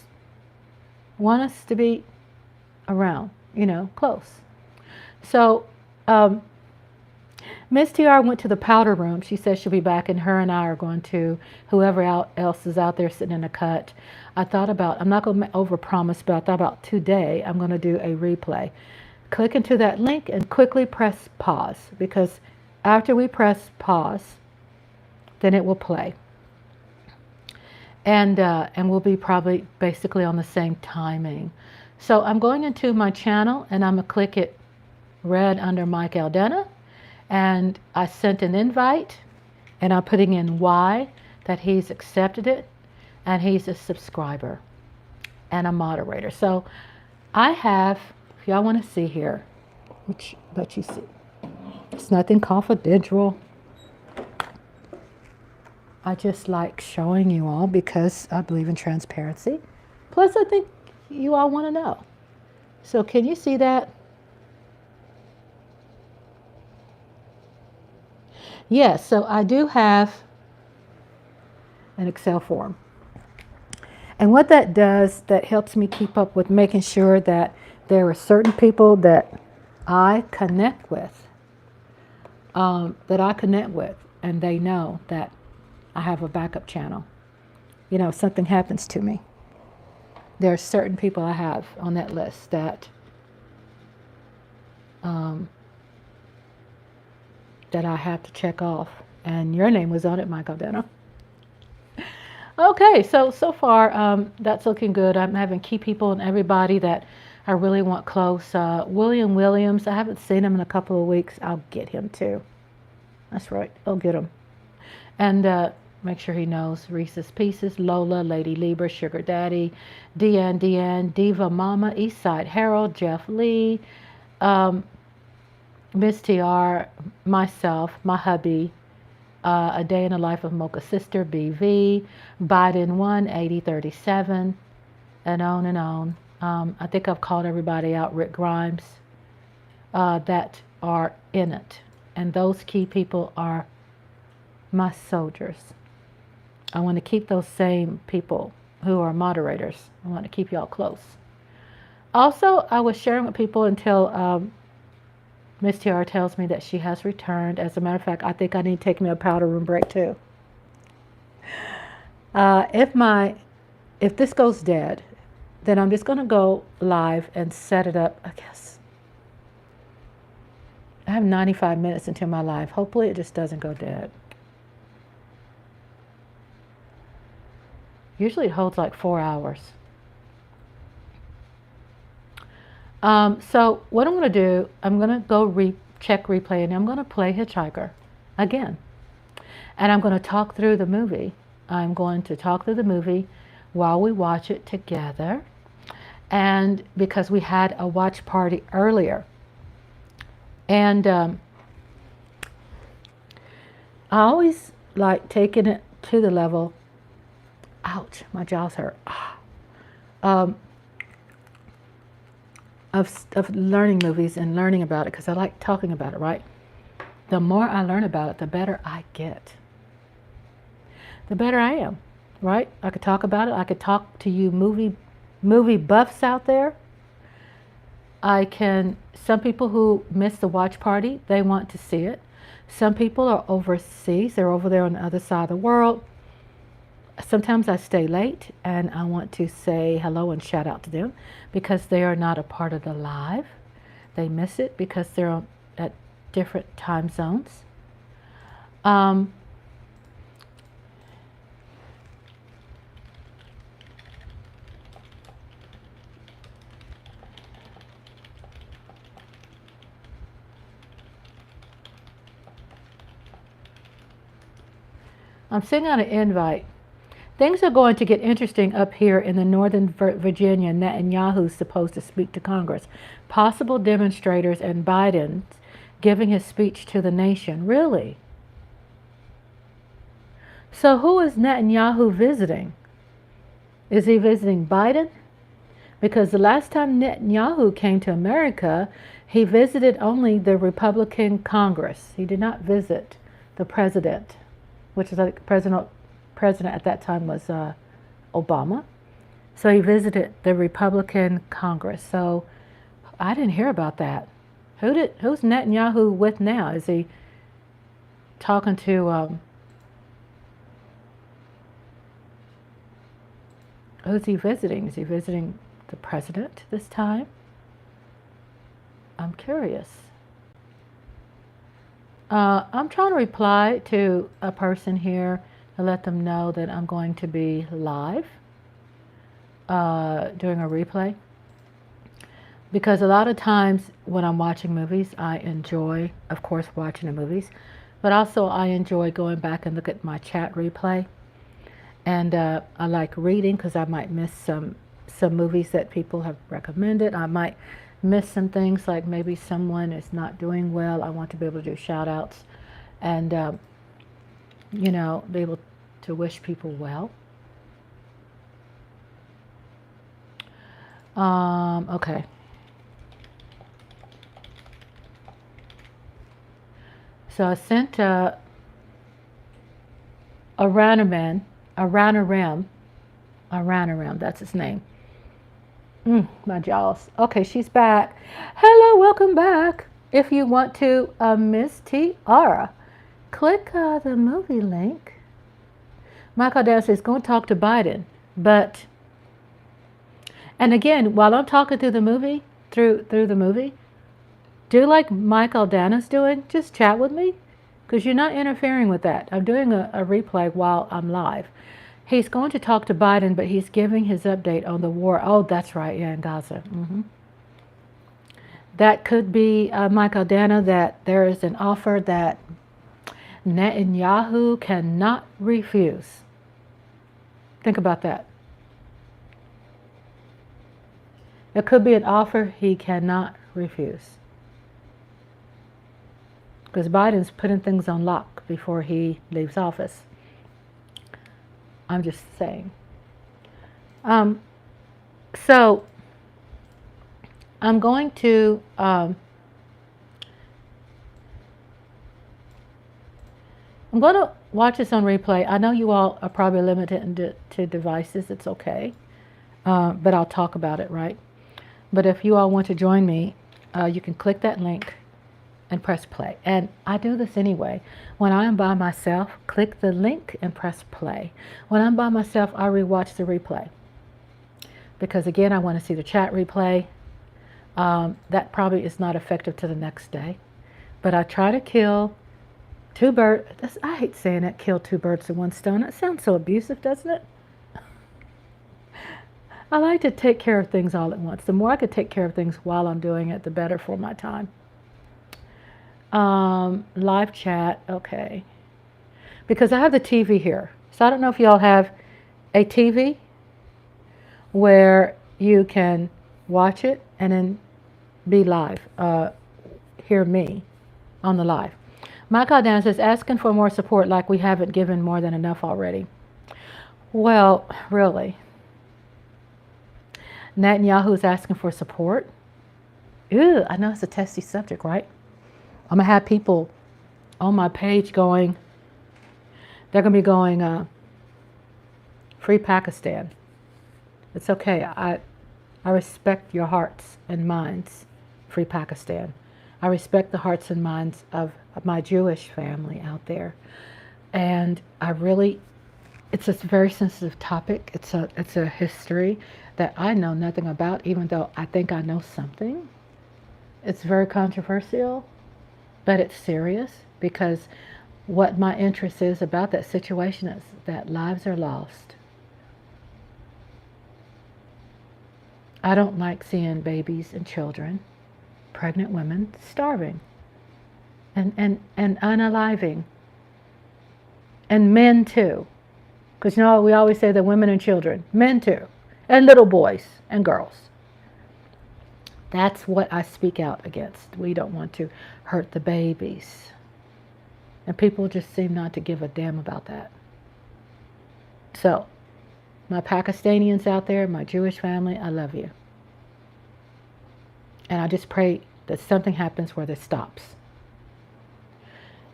want us to be around, you know, close. So, Miss TR went to the powder room. She says she'll be back, and her and I are going to, whoever else is out there sitting in a cut. I thought about, I'm not going to overpromise, but I thought about today I'm going to do a replay. Click into that link and quickly press pause, because after we press pause, then it will play. And we'll be probably basically on the same timing. So I'm going into my channel and I'm going to click it red under Mike Aldana. And I sent an invite and I'm putting in Y, that he's accepted it, and he's a subscriber and a moderator. So I have, if y'all want to see here, which let you see. It's nothing confidential. I just like showing you all because I believe in transparency. Plus, I think you all want to know. So can you see that? Yes, so I do have an Excel form. And what that does, that helps me keep up with making sure that there are certain people that I connect with, and they know that I have a backup channel. You know, if something happens to me, there are certain people I have on that list that that I have to check off. And your name was on it, Mike Aldana. Okay, so far that's looking good. I'm having key people and everybody that I really want close. William Williams, I haven't seen him in a couple of weeks. I'll get him too. That's right, I'll get him. And make sure he knows Reese's Pieces, Lola, Lady Lieber, Sugar Daddy, Deanne, Diva Mama, Eastside Harold, Jeff Lee, Miss TR, myself, my hubby, A Day in the Life of Mocha Sister, BV, Biden 1, 8037, and on and on. I think I've called everybody out, Rick Grimes, that are in it. And those key people are my soldiers. I want to keep those same people who are moderators. I want to keep y'all close. Also, I was sharing with people until Miss TR tells me that she has returned. As a matter of fact, I think I need to take me a powder room break too. If this goes dead, then I'm just going to go live and set it up, I guess. I have 95 minutes into my live. Hopefully it just doesn't go dead. Usually it holds like 4 hours. So what I'm going to do, I'm going to go check replay, and I'm going to play Hitchhiker again. And I'm going to talk through the movie. I'm going to talk through the movie while we watch it together. And because we had a watch party earlier. And I always like taking it to the level, ouch, my jaws hurt, of learning movies and learning about it, because I like talking about it, right? The more I learn about it, the better I get. The better I am, right? I could talk about it. I could talk to you movie buffs out there. Some people who miss the watch party, they want to see it. Some people are overseas. They're over there on the other side of the world. Sometimes I stay late and I want to say hello and shout out to them because they are not a part of the live. They miss it because they're at different time zones. I'm sending out an invite. Things are going to get interesting up here in the Northern Virginia. Netanyahu's supposed to speak to Congress. Possible demonstrators and Biden giving his speech to the nation. Really? So who is Netanyahu visiting? Is he visiting Biden? Because the last time Netanyahu came to America, he visited only the Republican Congress. He did not visit the president, which is like president at that time was Obama. So he visited the Republican Congress. So I didn't hear about that. Who's Netanyahu with now? Is he talking to who's he visiting? Is he visiting the president this time? I'm curious. I'm trying to reply to a person here to let them know that I'm going to be live doing a replay. Because a lot of times when I'm watching movies, I enjoy, of course, watching the movies, but also I enjoy going back and look at my chat replay. And I like reading because I might miss some movies that people have recommended. I might miss some things, like maybe someone is not doing well. I want to be able to do shout outs and be able to wish people well. Okay. So I sent Aranaram, that's his name. My jaws. Okay, she's back. Hello, welcome back. If you want to, Miss Tiara, click the movie link. Michael Dan says, go and talk to Biden. And again, while I'm talking through the movie, through the movie, do like Michael Dana's doing, just chat with me, because you're not interfering with that. I'm doing a replay while I'm live. He's going to talk to Biden, but he's giving his update on the war. Oh, that's right, yeah, in Gaza. That could be, Michael Dana, that there is an offer that Netanyahu cannot refuse. Think about that. It could be an offer he cannot refuse. Because Biden's putting things on lock before he leaves office. I'm just saying. So I'm going to watch this on replay. I know you all are probably limited to devices. It's okay. But I'll talk about it, right? But if you all want to join me, you can click that link and press play. And I do this anyway. When I am by myself, click the link and press play. When I'm by myself, I rewatch the replay. Because again, I want to see the chat replay. That probably is not effective to the next day. But I try to kill two birds. I hate saying that, kill two birds with one stone. That sounds so abusive, doesn't it? I like to take care of things all at once. The more I could take care of things while I'm doing it, the better for my time. Live chat, okay. Because I have the TV here. So I don't know if y'all have a TV where you can watch it and then be live, hear me on the live. Michael Dan says, asking for more support like we haven't given more than enough already. Well, really. Netanyahu is asking for support. Ew, I know it's a testy subject, right? I'm going to have people on my page going, they're going to be going, free Pakistan. It's okay. I respect your hearts and minds, free Pakistan. I respect the hearts and minds of my Jewish family out there. And I really, it's a very sensitive topic. It's a history that I know nothing about, even though I think I know something. It's very controversial, but it's serious because what my interest is about that situation is that lives are lost. I don't like seeing babies and children, pregnant women, starving and unaliving. And men too. Because you know, we always say that women and children, men too, and little boys and girls. That's what I speak out against. We don't want to hurt the babies. And people just seem not to give a damn about that. So, my Pakistanians out there, my Jewish family, I love you. And I just pray that something happens where this stops.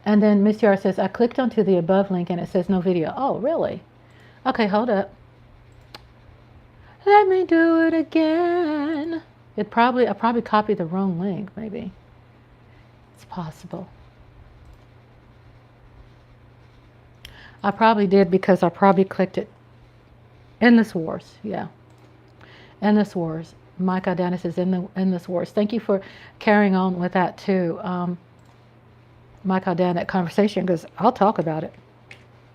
And then Miss Yar says, I clicked onto the above link and it says no video. Oh, really? Okay, hold up. Let me do it again. I probably copied the wrong link, maybe. It's possible. I probably did because I probably clicked it. Endless Wars, yeah. Endless Wars. Micah Dennis is in the Endless Wars. Thank you for carrying on with that too, Micah Dan, that conversation, because I'll talk about it.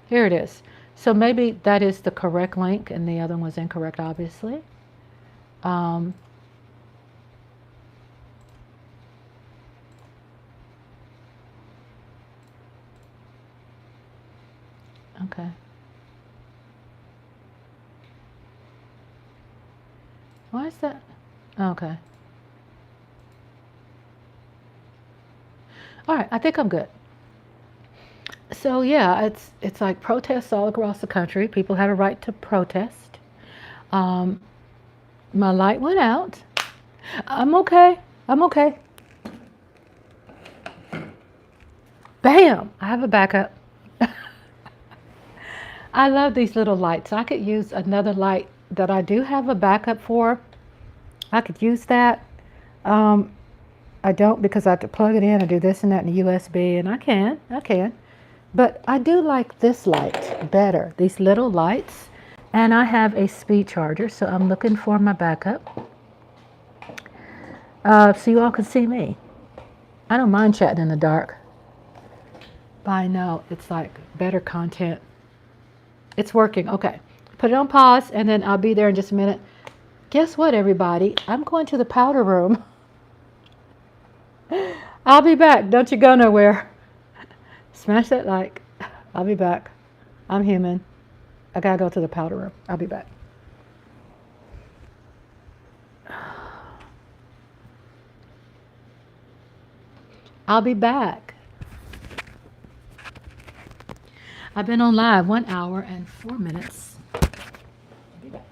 Here it is. So maybe that is the correct link, and the other one was incorrect, obviously. Okay. Why is that? Okay. All right, I think I'm good. So yeah, it's like protests all across the country. People have a right to protest. My light went out. I'm okay. I'm okay. Bam! I have a backup. I love these little lights. I could use another light that I do have a backup for. I could use that. I don't because I have to plug it in and do this and that in the USB, and I can. But I do like this light better, these little lights. And I have a speed charger, so I'm looking for my backup. So you all can see me. I don't mind chatting in the dark. But I know it's like better content. It's working. Okay. Put it on pause, and then I'll be there in just a minute. Guess what, everybody? I'm going to the powder room. I'll be back. Don't you go nowhere. Smash that like. I'll be back. I'm human. I gotta go to the powder room. I'll be back. I'll be back. I've been on live 1 hour and 4 minutes. I'll be back.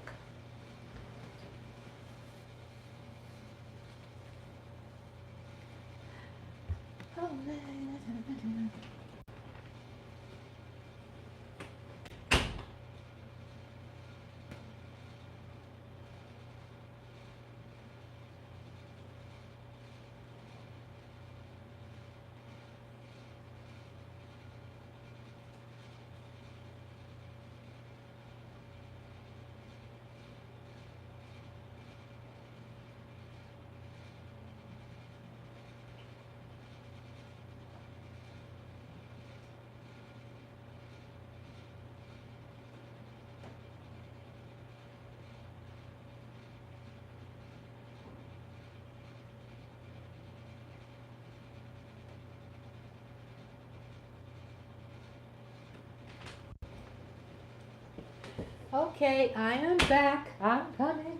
Okay, I am back. I'm coming.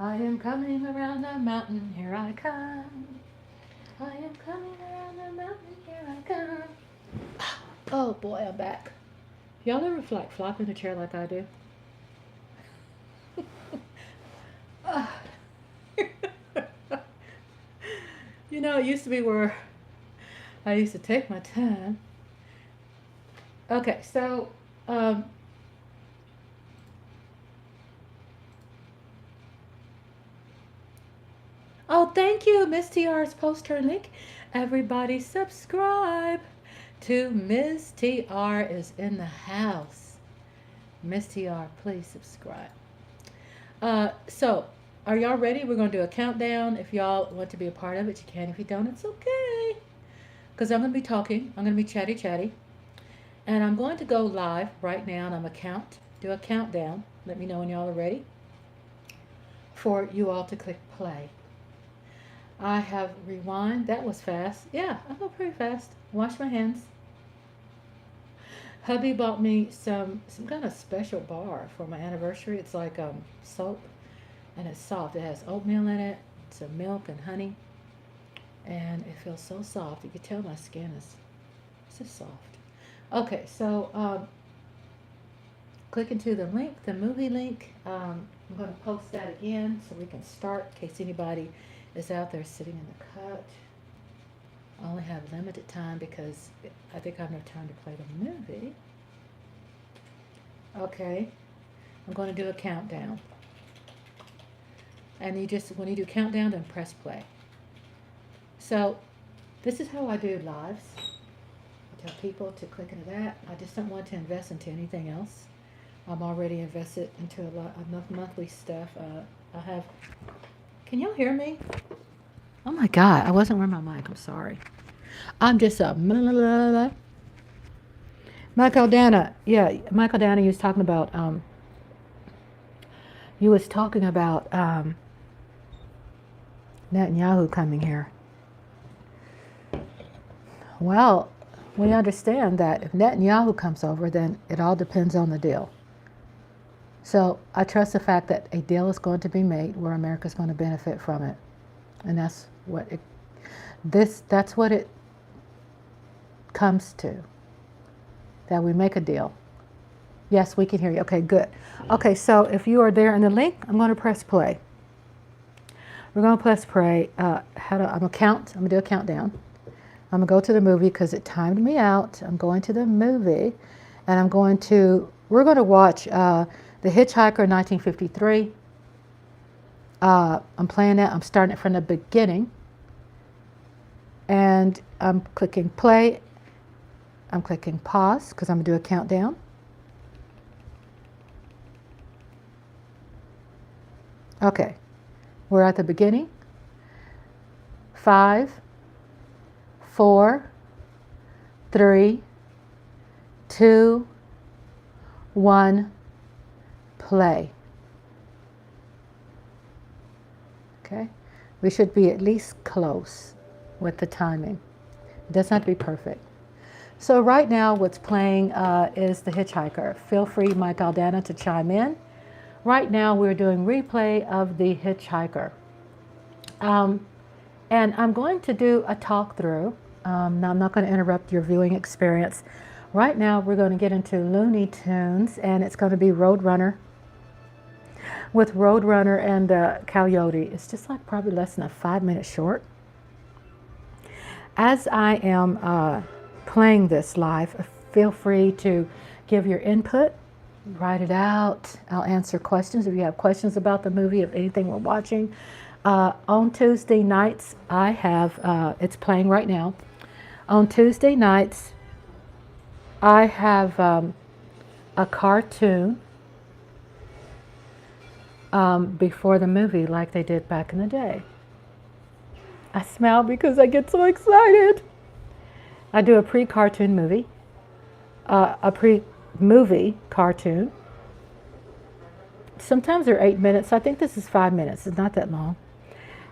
I am coming around the mountain. Here I come. I am coming around the mountain. Here I come. Oh boy, I'm back. Y'all ever like flop in the chair like I do? You know, it used to be where I used to take my time. Okay, so oh, thank you, Miss TR's poster link. Everybody subscribe to Miss TR is in the house. Miss TR, please subscribe. So, are y'all ready? We're going to do a countdown. If y'all want to be a part of it, you can. If you don't, it's okay. Because I'm going to be talking. I'm going to be chatty. And I'm going to go live right now, and I'm going to do a countdown. Let me know when y'all are ready for you all to click play. I have rewind. That was fast. Yeah, I go pretty fast. Wash my hands. Hubby bought me some kind of special bar for my anniversary. It's like soap, and it's soft. It has oatmeal in it, some milk and honey, and it feels so soft. You can tell my skin is just soft. Okay, so click into the link, the movie link. I'm going to post that again so we can start in case anybody is out there sitting in the cut. I only have limited time because I think I have enough time to play the movie. Okay, I'm going to do a countdown. And you just, when you do countdown, then press play. So this is how I do lives. I tell people to click into that. I just don't want to invest into anything else. I'm already invested into enough monthly stuff. I have, can y'all hear me? Oh my God, I wasn't wearing my mic. I'm sorry. I'm just Michael Dana. Yeah, Michael Dana, you was talking about Netanyahu coming here. Well, we understand that if Netanyahu comes over, then it all depends on the deal. So I trust the fact that a deal is going to be made where America's going to benefit from it. And that's what it comes to. That we make a deal. Yes, we can hear you. Okay, good. Okay, so if you are there in the link, I'm going to press play. We're going to press play. I'm going to do a countdown. I'm going to go to the movie because it timed me out. I'm going to the movie, and we're going to watch The Hitchhiker 1953. I'm playing that. I'm starting it from the beginning. And I'm clicking play. I'm clicking pause because I'm going to do a countdown. Okay, we're at the beginning. 5, 4, 3, 2, 1, play. Okay, we should be at least close with the timing. It doesn't have to be perfect. So right now what's playing is The Hitchhiker. Feel free, Mike Aldana, to chime in. Right now we're doing replay of The Hitchhiker. And I'm going to do a talk through. Now I'm not going to interrupt your viewing experience. Right now we're going to get into Looney Tunes, and it's going to be Roadrunner. With Roadrunner and Coyote. It's just like probably less than a 5-minute short. As I am playing this live, feel free to give your input, write it out. I'll answer questions if you have questions about the movie, of anything we're watching. On Tuesday nights, I have, it's playing right now. On Tuesday nights, I have a cartoon before the movie like they did back in the day. I smile because I get so excited. I do a pre-cartoon movie, a pre-movie cartoon. Sometimes they're 8 minutes. I think this is 5 minutes. It's not that long.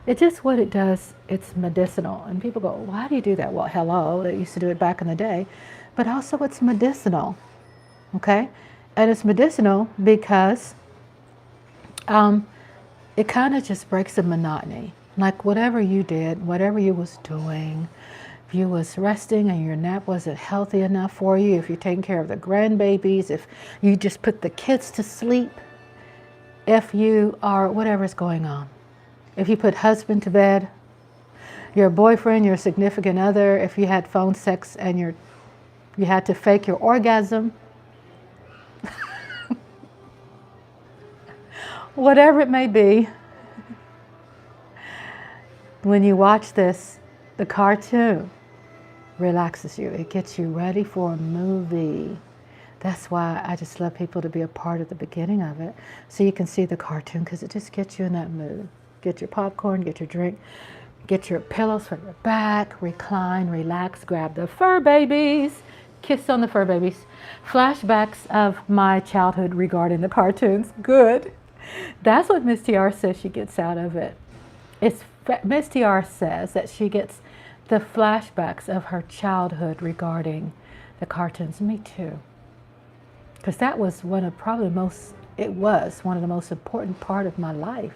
It's just what it does. It's medicinal. And people go, why do you do that? Well, hello, they used to do it back in the day. But also it's medicinal, okay? And it's medicinal because it kind of just breaks the monotony. Like whatever you did, whatever you was doing, if you was resting and your nap wasn't healthy enough for you, if you're taking care of the grandbabies, if you just put the kids to sleep, if you are whatever's going on, if you put husband to bed, your boyfriend, your significant other, if you had phone sex and you had to fake your orgasm, whatever it may be, when you watch this, the cartoon relaxes you. It gets you ready for a movie. That's why I just love people to be a part of the beginning of it, so you can see the cartoon, because it just gets you in that mood. Get your popcorn, get your drink, get your pillows for your back, recline, relax, grab the fur babies, kiss on the fur babies. Flashbacks of my childhood regarding the cartoons. Good. That's what Miss TR says she gets out of it. Miss TR says that she gets the flashbacks of her childhood regarding the cartoons. Me too. Because that was one of the most important part of my life.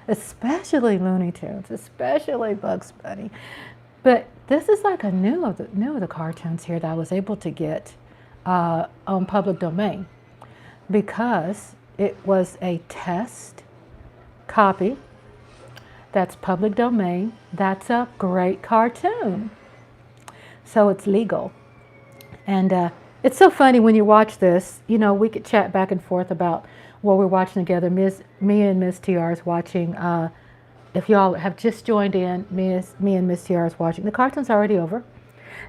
Especially Looney Tunes, especially Bugs Bunny. But this is like a new of the cartoons here that I was able to get on public domain, because it was a test copy that's public domain. That's a great cartoon. So it's legal. And it's so funny when you watch this. You know, we could chat back and forth about what we're watching together. Me and Miss TR is watching. If y'all have just joined in, me and Miss TR is watching. The cartoon's already over.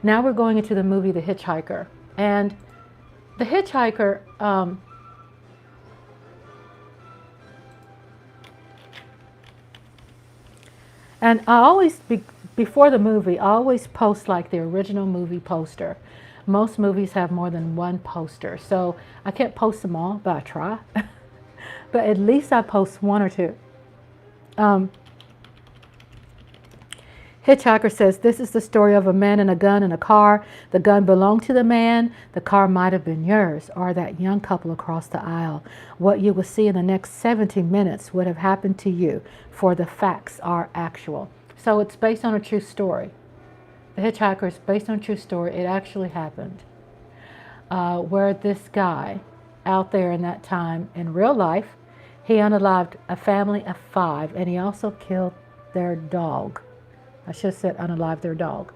Now we're going into the movie The Hitchhiker. And The Hitchhiker, and I always, before the movie, I always post like the original movie poster. Most movies have more than one poster, so I can't post them all, but I try. But at least I post one or two. Hitchhiker says, this is the story of a man and a gun in a car. The gun belonged to the man. The car might have been yours, or that young couple across the aisle. What you will see in the next 70 minutes would have happened to you, for the facts are actual. So it's based on a true story. The Hitchhiker is based on a true story. It actually happened. Where this guy out there in that time, in real life, he unalived a family of 5, and he also killed their dog. I should have said unalive their dog.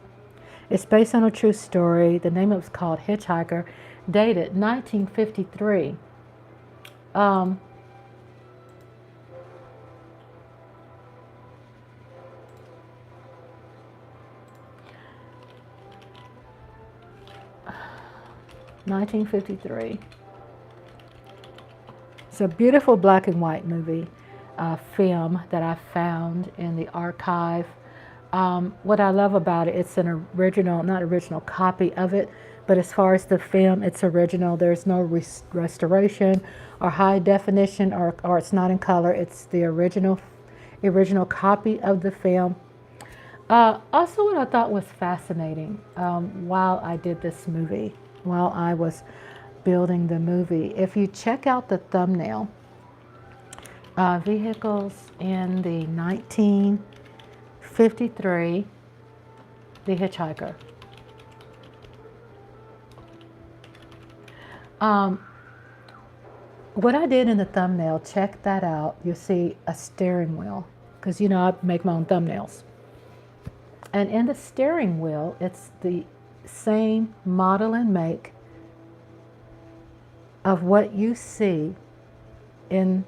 It's based on a true story. The name of it was called Hitchhiker, dated 1953. 1953. It's a beautiful black and white movie film that I found in the archive. What I love about it, it's an original, not original copy of it, but as far as the film, it's original. There's no restoration or high definition, or it's not in color. It's the original copy of the film. Also, what I thought was fascinating while I did this movie, while I was building the movie, if you check out the thumbnail, vehicles in the 1953, The Hitchhiker. What I did in the thumbnail, check that out. You'll see a steering wheel, because you know I make my own thumbnails. And in the steering wheel, it's the same model and make of what you see in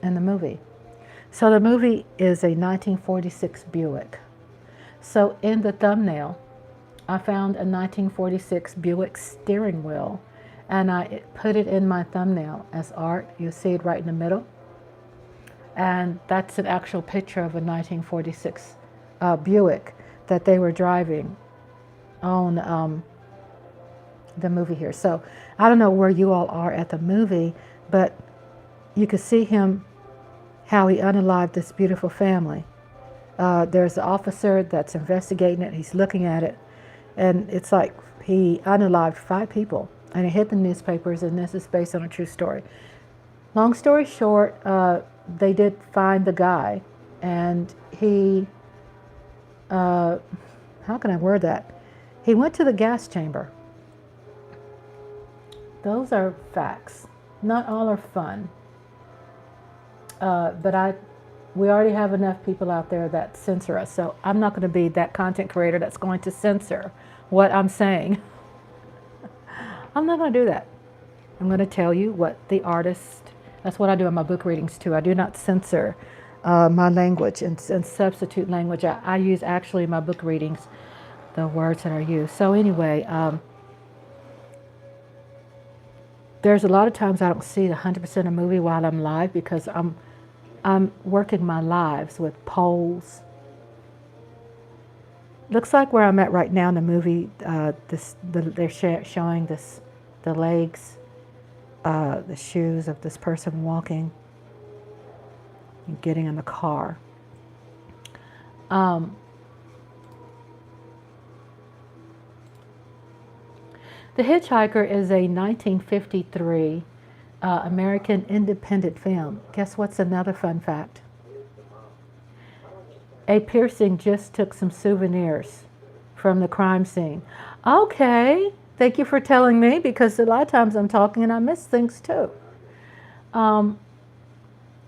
the movie. So the movie is a 1946 Buick. So in the thumbnail, I found a 1946 Buick steering wheel, and I put it in my thumbnail as art. You see it right in the middle. And that's an actual picture of a 1946 Buick that they were driving on the movie here. So I don't know where you all are at the movie, but you could see him, how he unalived this beautiful family. There's an officer that's investigating it. He's looking at it, and it's like he unalived 5 people. and it hit the newspapers, and this is based on a true story. Long story short, they did find the guy, and he, how can I word that? He went to the gas chamber. Those are facts. Not all are fun. But we already have enough people out there that censor us. So I'm not going to be that content creator that's going to censor what I'm saying. I'm not going to do that. I'm going to tell you what the artist, that's what I do in my book readings too. I do not censor my language and substitute language. I use actually in my book readings the words that are used. So anyway, there's a lot of times I don't see 100% a movie while I'm live because I'm working my lives with polls. Looks like where I'm at right now in the movie, they're showing the legs, the shoes of this person walking and getting in the car. The Hitchhiker is a 1953 American independent film. Guess what's another fun fact? A piercing just took some souvenirs from the crime scene. Okay, thank you for telling me, because a lot of times I'm talking and I miss things too.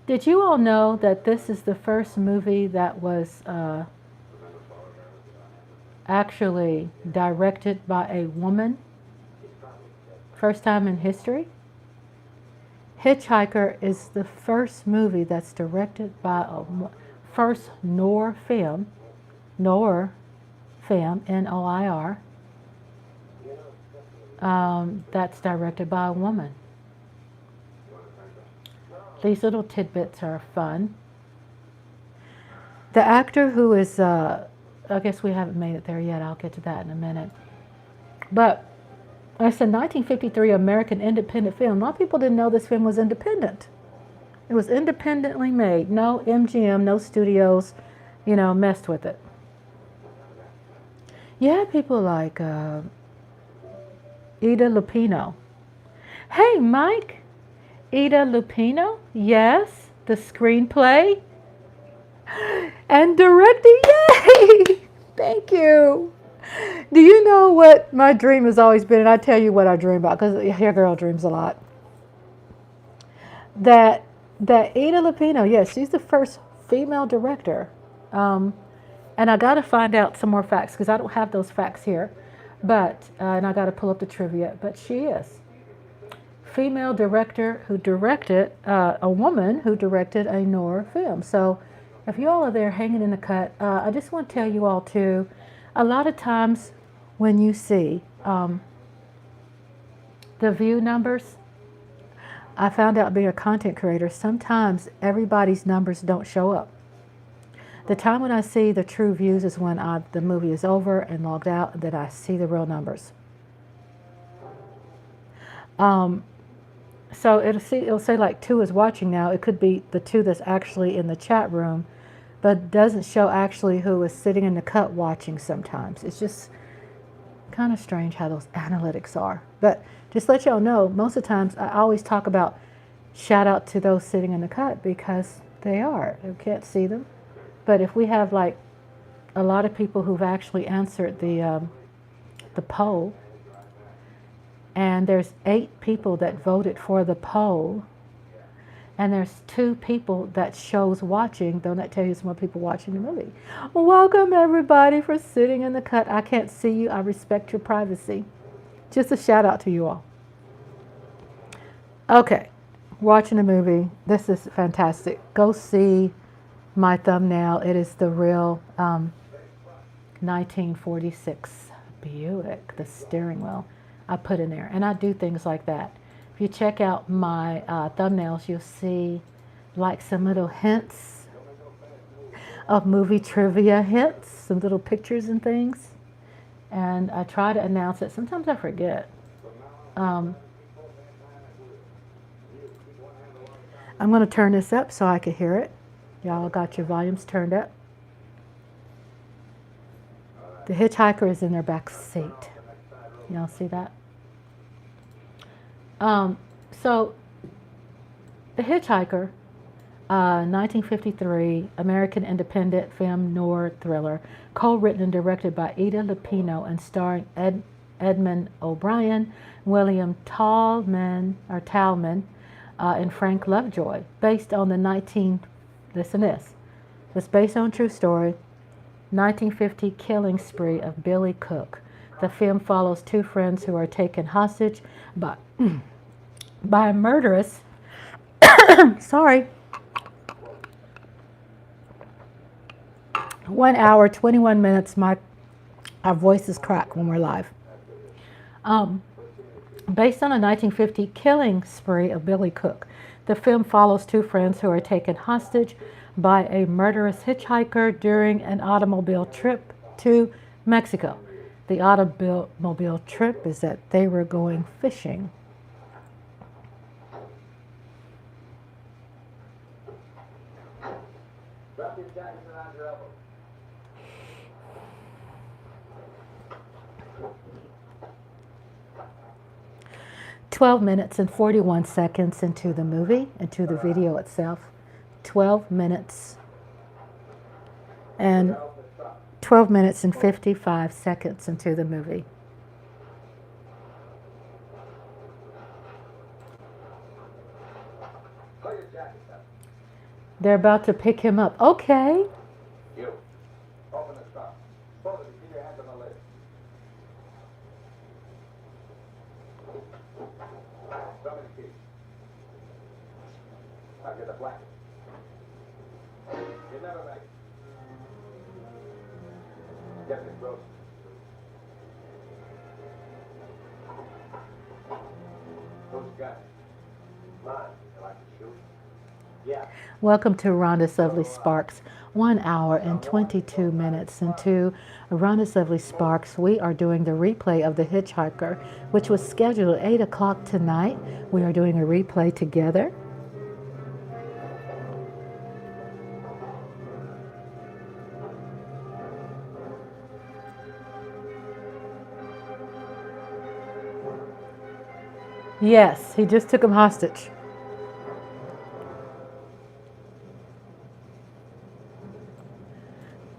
Did you all know that this is the first movie that was actually directed by a woman? First time in history? Hitchhiker is the first movie that's directed by a first noir film, N-O-I-R, that's directed by a woman. These little tidbits are fun. The actor who is, I guess we haven't made it there yet, I'll get to that in a minute. But it's a 1953 American independent film. A lot of people didn't know this film was independent. It was independently made. No MGM, no studios, messed with it. You had people like Ida Lupino. Hey, Mike. Ida Lupino? Yes. The screenplay and directing. Yay! Thank you. Do you know what my dream has always been? And I tell you what I dream about, because your girl dreams a lot. That Ida Lupino, yes, she's the first female director. And I got to find out some more facts, because I don't have those facts here. But, and I got to pull up the trivia, but she is. Female director who directed, a woman who directed a noir film. So if you all are there hanging in the cut, I just want to tell you all too, a lot of times when you see the view numbers, I found out being a content creator, sometimes everybody's numbers don't show up. The time when I see the true views is when the movie is over and logged out, and that I see the real numbers. So it'll say like 2 is watching now. It could be the 2 that's actually in the chat room, but doesn't show actually who is sitting in the cut watching sometimes. It's just kind of strange how those analytics are. But just let y'all know, most of the times I always talk about shout out to those sitting in the cut, because they are. You can't see them. But if we have like a lot of people who've actually answered the poll, and there's 8 people that voted for the poll, and there's 2 people that shows watching, don't that tell you some more people watching the movie? Welcome everybody for sitting in the cut. I can't see you. I respect your privacy. Just a shout out to you all. Okay, watching the movie. This is fantastic. Go see my thumbnail. It is the real 1946 Buick, the steering wheel I put in there. And I do things like that. If you check out my thumbnails, you'll see like some little hints of movie trivia hints, some little pictures and things. And I try to announce it. Sometimes I forget. I'm going to turn this up so I can hear it. Y'all got your volumes turned up. The hitchhiker is in their back seat. Y'all see that? So, The Hitchhiker, 1953 American independent film noir thriller, co-written and directed by Ida Lupino and starring Edmund O'Brien, William Talman, and Frank Lovejoy, based on the 19 listen this. It's based on a true story. 1950 killing spree of Billy Cook. The film follows two friends who are taken hostage by a murderous 1 hour 21 minutes. Our voices crack when we're live. Based on a 1950 killing spree of Billy Cook, the film follows two friends who are taken hostage by a murderous hitchhiker during an automobile trip to Mexico. The automobile trip is that they were going fishing. Drop your jacket around your elbow. "12 minutes and 41 seconds into the movie, into the video itself. 12 minutes and 12 minutes and 55 seconds into the movie. They're about to pick him up. Okay. You. Open the trunk. Both of you, keep your hands on the lid. Show me the key. I'll get the blanket. You never make it. Get this gross. Who's got it? Mine. You like to shoot? Yeah. Welcome to Rhonda's Lovely Sparks. 1 hour and 22 minutes into Rhonda's Lovely Sparks. We are doing the replay of The Hitchhiker, which was scheduled at 8 o'clock tonight. We are doing a replay together. Yes, he just took him hostage.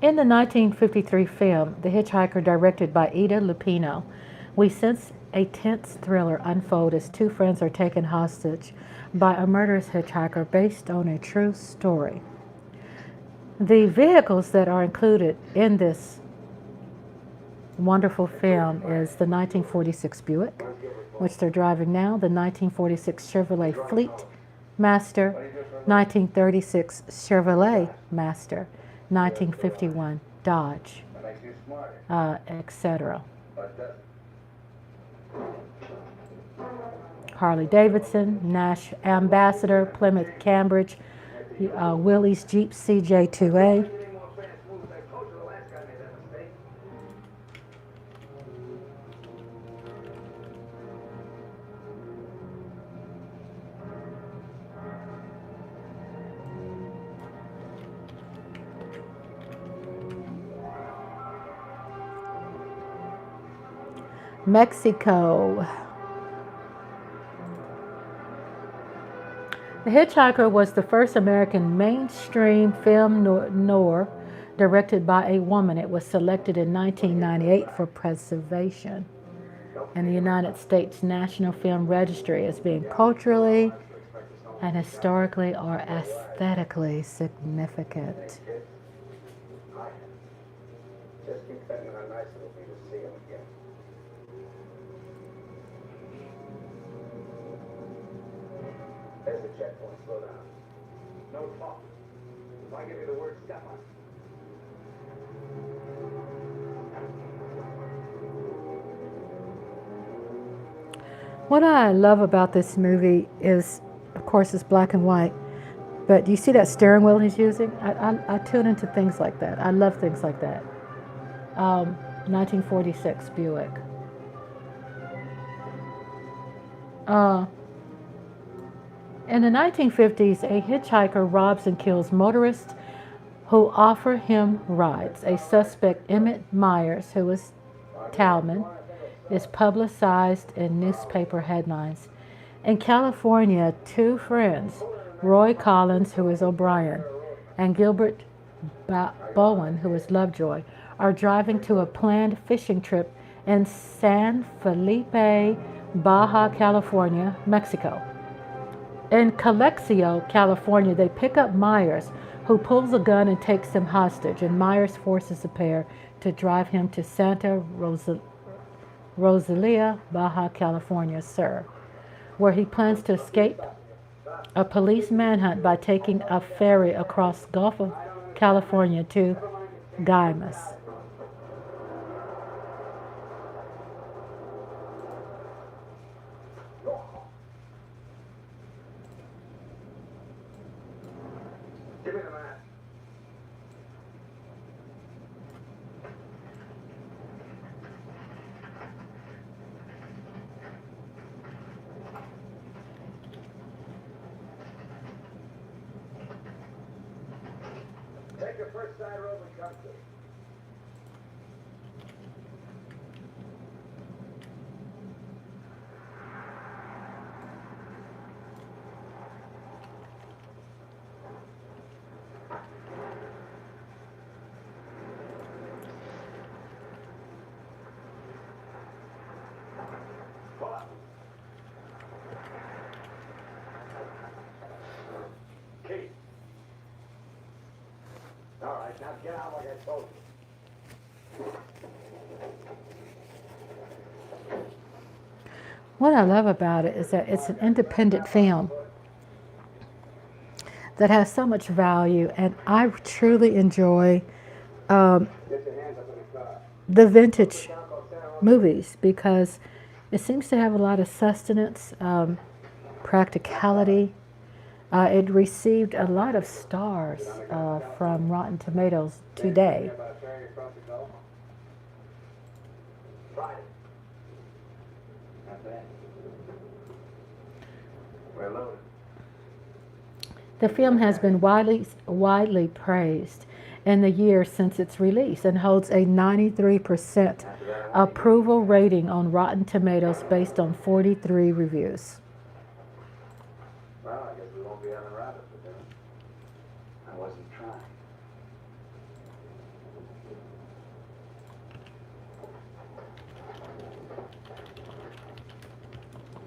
In the 1953 film, The Hitchhiker, directed by Ida Lupino, we sense a tense thriller unfold as two friends are taken hostage by a murderous hitchhiker based on a true story. The vehicles that are included in this wonderful film is the 1946 Buick, which they're driving now, the 1946 Chevrolet Fleet Master, 1936 Chevrolet Master, 1951 Dodge, etc. Harley Davidson, Nash Ambassador, Plymouth Cambridge, Willys Jeep CJ2A. Mexico. The Hitchhiker was the first American mainstream film noir directed by a woman. It was selected in 1998 for preservation in the United States National Film Registry as being culturally and historically or aesthetically significant. Just keep thinking how nice it'll be to see him again. There's the checkpoint. Slow down. No talk. If I give you the word, step on. What I love about this movie is, of course, it's black and white, but do you see that steering wheel he's using? I tune into things like that. I love things like that. 1946 Buick. In the 1950s, a hitchhiker robs and kills motorists who offer him rides. A suspect, Emmett Myers, who is Talman, is publicized in newspaper headlines. In California, two friends, Roy Collins, who is O'Brien, and Gilbert Bowen, who is Lovejoy, are driving to a planned fishing trip in San Felipe, Baja California, Mexico. In Calexico, California, they pick up Myers, who pulls a gun and takes them hostage, and Myers forces the pair to drive him to Santa Rosalia, Baja California, Sur, where he plans to escape a police manhunt by taking a ferry across Gulf of California to Guaymas. Give me the map. Take the first side road we come to. Pull up. Keith. All right, now get out like I told you. What I love about it is that it's an independent film that has so much value, and I truly enjoy Get your hands up in the car. the vintage movies because it seems to have a lot of sustenance, practicality. It received a lot of stars from Rotten Tomatoes today. About ferry across the Gulf? Friday. Not bad. We're loaded. The film has been widely praised in the years since its release and holds a 93% approval rating on Rotten Tomatoes based on 43 reviews. Well, I guess we won't be having rabbits for dinner. I wasn't trying.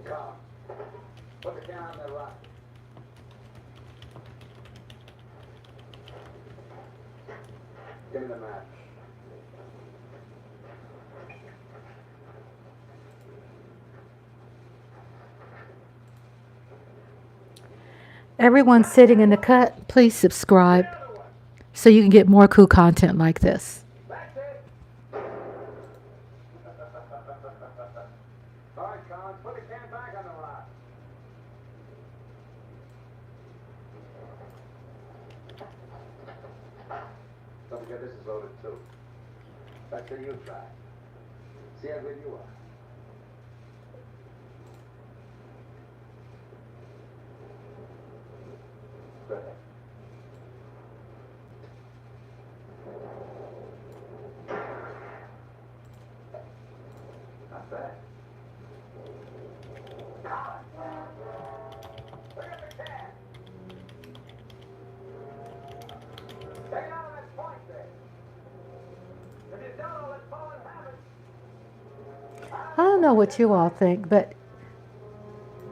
Carl, put the can on the rock. Give me the match. Everyone sitting in the cut, please subscribe so you can get more cool content like this. That's it. All right, Collins, put the can back on the rock. Don't forget this is loaded too. That's sure you try. See how good you are. Go ahead. Not bad. Look at the can. Take it out of that point there. If you don't, I'll let fall and have it. I don't know what you all think, but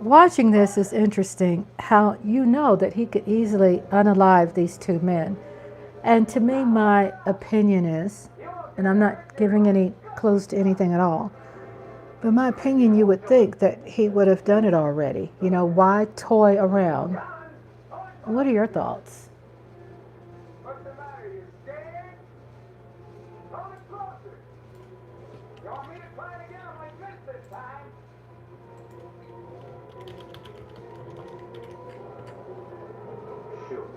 watching this is interesting how you know that he could easily unalive these two men. And to me, my opinion is, and I'm not giving any clues to anything at all, but my opinion, you would think that he would have done it already. You know, why toy around? What are your thoughts? What's the matter? You scared? Hold it closer. You want me to try it again like this time? Shoot.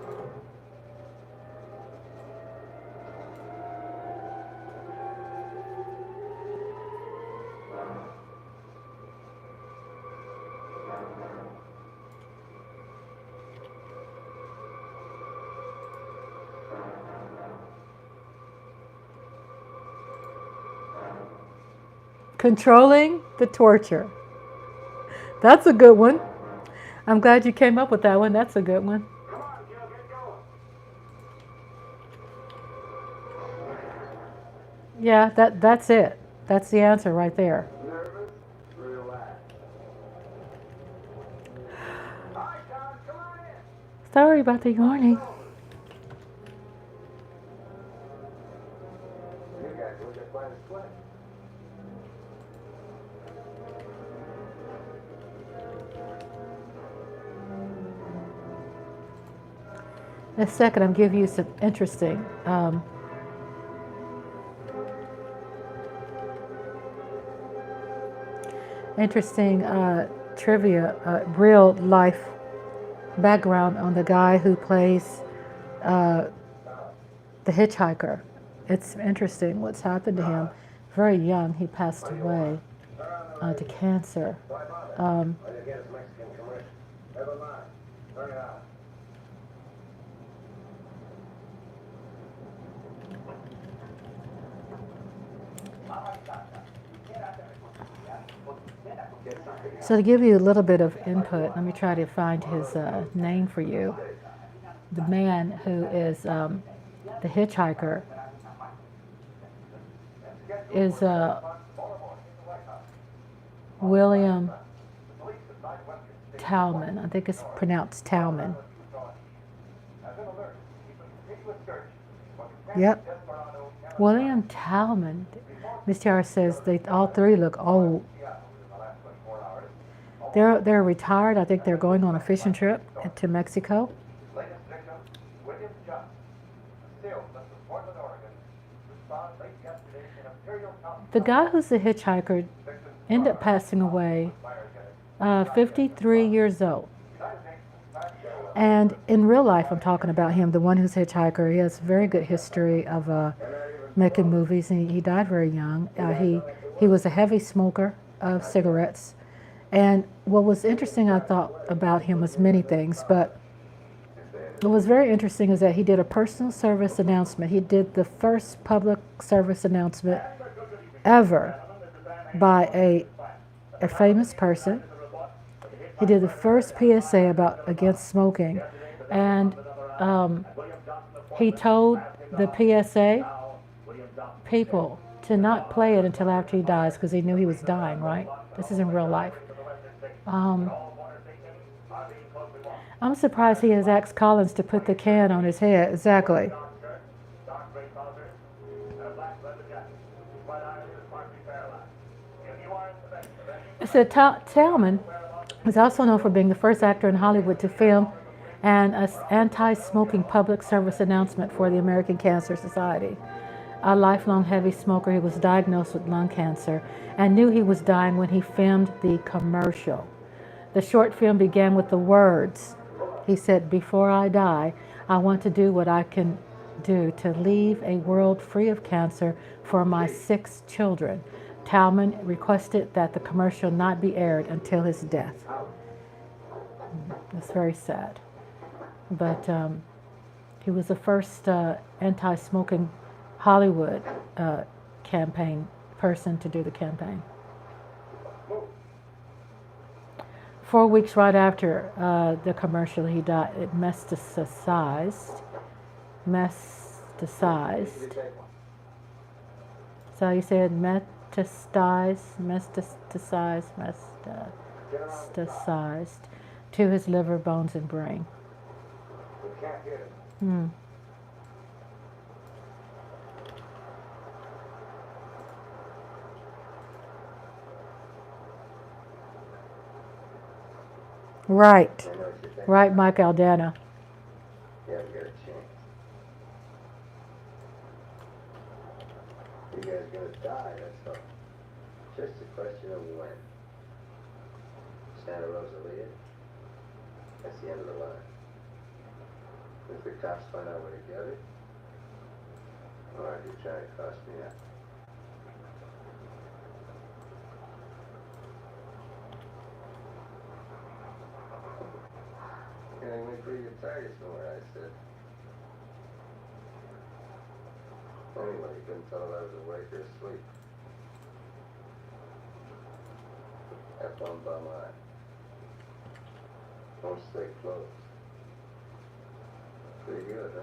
Controlling the torture. That's a good one. I'm glad you came up with that one. That's a good one. Come on, Gil, get going. Yeah, that's it. That's the answer right there. Nervous? Relax. All right, Tom, come on in. Sorry about the yawning. You guys look at quite a sweat. In a second, I'm giving you some interesting trivia, real life background on the guy who plays the hitchhiker. It's interesting what's happened to him. Very young, he passed away to cancer. Against Mexican commercial. Never mind. Turn it on. So to give you a little bit of input, let me try to find his name for you. The man who is the hitchhiker is William Talman. I think it's pronounced Talman. Yep. William Talman. Miss Tiara says they all three look old. They're retired. I think they're going on a fishing trip to Mexico. The guy who's the hitchhiker ended up passing away, 53 years old. And in real life, I'm talking about him, the one who's hitchhiker. He has a very good history of making movies, and he died very young. He was a heavy smoker of cigarettes. And what was interesting, I thought, about him was many things, but what was very interesting is that he did a personal service announcement. He did the first public service announcement ever by a famous person. He did the first PSA against smoking, and he told the PSA people to not play it until after he dies because he knew he was dying, right? This is in real life. I'm surprised he has asked Collins to put the can on his head. Exactly. So Talman is also known for being the first actor in Hollywood to film an anti-smoking public service announcement for the American Cancer Society. A lifelong heavy smoker, he was diagnosed with lung cancer and knew he was dying when he filmed the commercial. The short film began with the words, he said, "Before I die, I want to do what I can do to leave a world free of cancer for my 6 children." Talman requested that the commercial not be aired until his death. It's very sad. But he was the first anti-smoking Hollywood campaign person to do the campaign. 4 weeks right after the commercial, he died. It metastasized. So you said metastasized to his liver, bones, and brain. Right. Right, Mike Aldana. You haven't got a chance. You guys gonna die, that's all. Just a question of when. Santa Rosalia, that's the end of the line. If the cops find out where you got it, or are you trying to cost me out? Getting me pretty good target somewhere, I said. Anyway, you couldn't tell if I was awake or asleep. Have fun by mine. Don't stay close. Pretty good, huh?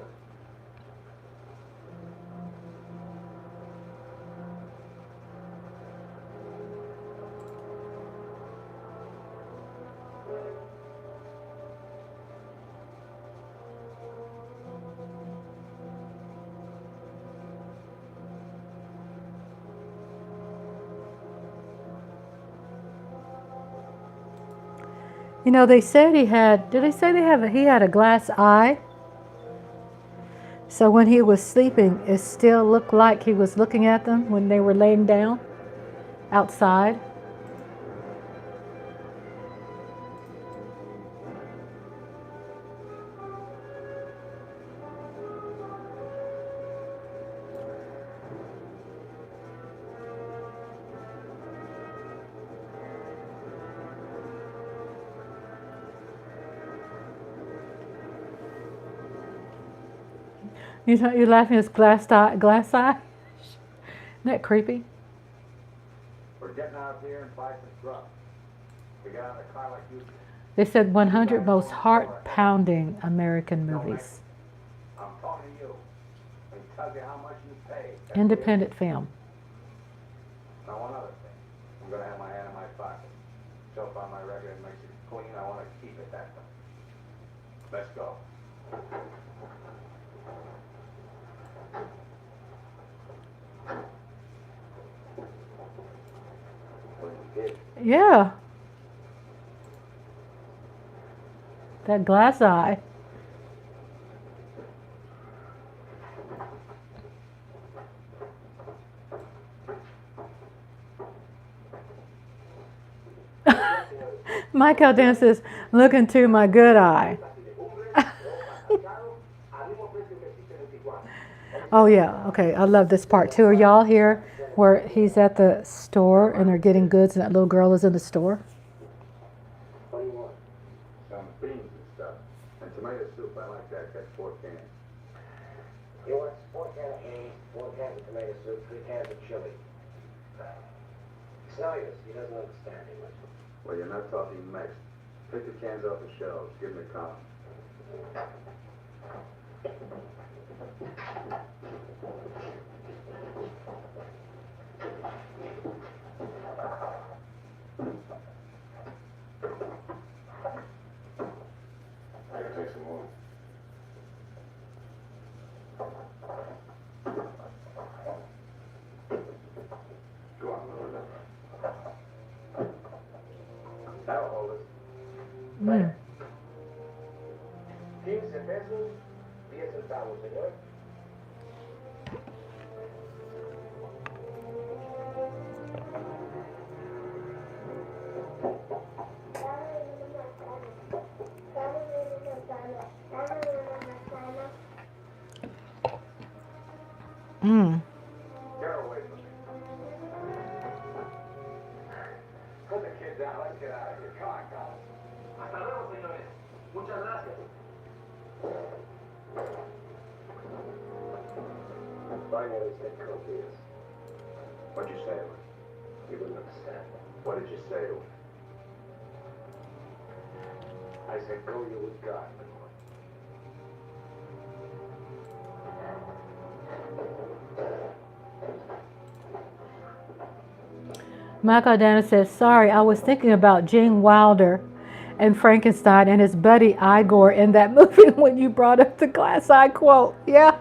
You know, they said he had, did they say he had a glass eye? So when he was sleeping, it still looked like he was looking at them when they were laying down outside. You're laughing at his glass eye? Isn't that creepy? We're getting out here and buy some drugs. We got out of a car like you did. They said 100 most heart-pounding American movies. I'm talking to you. And tell you how much you pay. Independent film. Now, one other thing. I'm going to have my hand in my pocket. So far, my record makes it clean. I want to keep it that way. Let's go. What you did? Yeah. That glass eye. Mike Aldana says, look into my good eye. Oh yeah, okay, I love this part too. Are y'all here where he's at the store and they're getting goods and that little girl is in the store? What do you want? Some beans and stuff. And tomato soup. I like that. That's 4 cans. You want 4 cans of beans, 4 cans of tomato soup, 3 cans of chili. It's no use. He doesn't understand English. Well, you're not talking Mex. Pick the cans off the shelves. Give me a column. I gotta take some more. Go on, load it up. That'll hold us. Mm. 15 pesos, 10 centavos, señor. Mm. Get her away from me. Put the kid down. Let's get out of here. Come on, Colin. Hasta luego, señores. Muchas gracias. Finally, said copious. What'd you say to him? You wouldn't understand. What did you say to him? I said, go you with God. Mike Aldana says, sorry, I was thinking about Gene Wilder and Frankenstein and his buddy Igor in that movie when you brought up the glass eye quote. Yeah.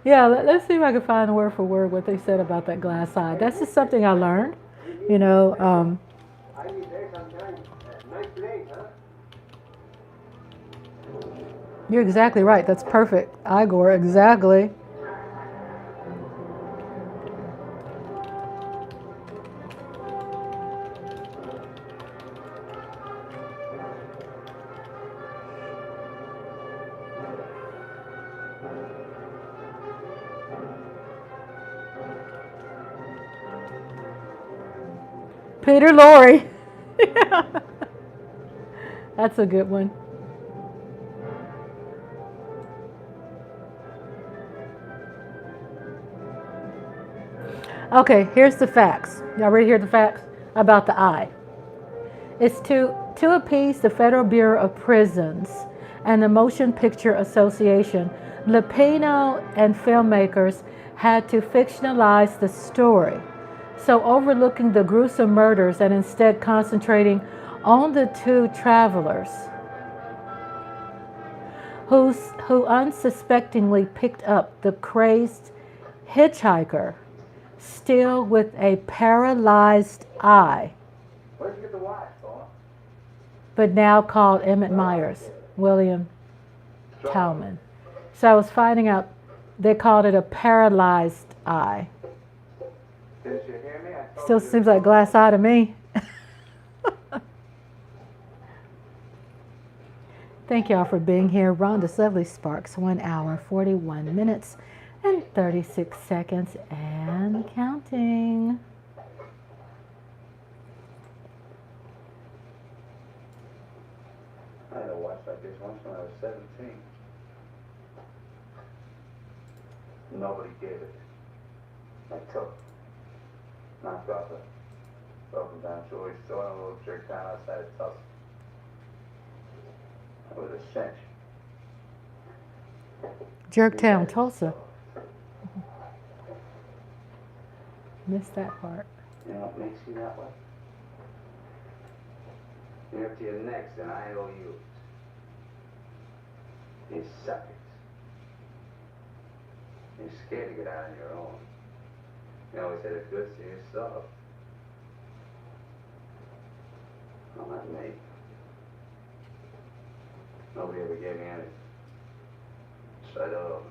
Yeah, let's see if I can find word for word what they said about that glass eye. That's just something I learned, you know. I need there sometime. Nice place, huh? You're exactly right. That's perfect. Igor, exactly. Peter Lorre. That's a good one. Okay, here's the facts. Y'all ready to hear the facts about the eye? It's to To appease the Federal Bureau of Prisons and the Motion Picture Association, Lupino and filmmakers had to fictionalize the story, so overlooking the gruesome murders and instead concentrating on the two travelers who unsuspectingly picked up the crazed hitchhiker, still with a paralyzed eye, Where'd you get the watch, boy? but now called Emmett Myers, William Talman. So I was finding out they called it a paralyzed eye. Did you hear me? I told Still you seems like glass eye to me. Thank y'all for being here. Rhonda's Lovely Sparks, 1 hour, 41 minutes, and 36 seconds, and counting. I had a watch like this once when I was 17. Nobody gave it. I took it. Knocked off a broken down jewelry store in a little jerk town outside of Tulsa. It was a cinch. Jerktown, Tulsa. Missed that part. You know what makes you that way? You're up to your necks in IOUs. You suckers. You're scared to get out on your own. You always had it good to yourself. Well, not me. Nobody ever gave me anything. So I don't.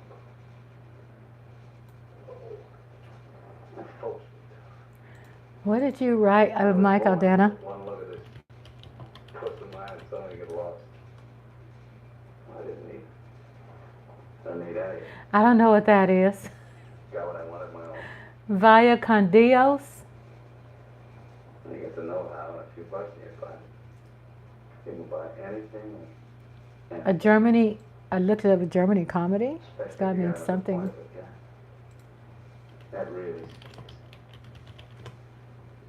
My folks. What did you write of Mike Aldana? One look at this puss of mine and tell me to get lost. I didn't need. I need that. I don't know what that is. Got what I wanted my own. Via con Dios. You get to know how, and a few bucks in your pocket. You can buy anything. A Germany, I looked it up, a Germany comedy. It's got to mean something. That really.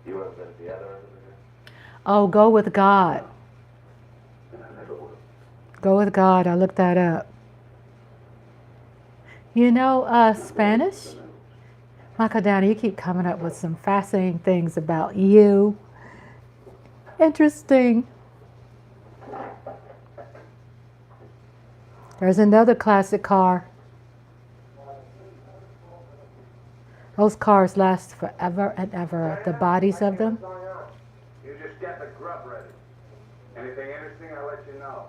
You ever been at the other end of it? Oh, Go with God. And I never will. Go with God. I looked that up. You know Spanish? Michael Downey, you keep coming up with some fascinating things about you. Interesting. There's another classic car. Those cars last forever and ever. The bodies of them. You just get the grub ready. Anything interesting, I'll let you know.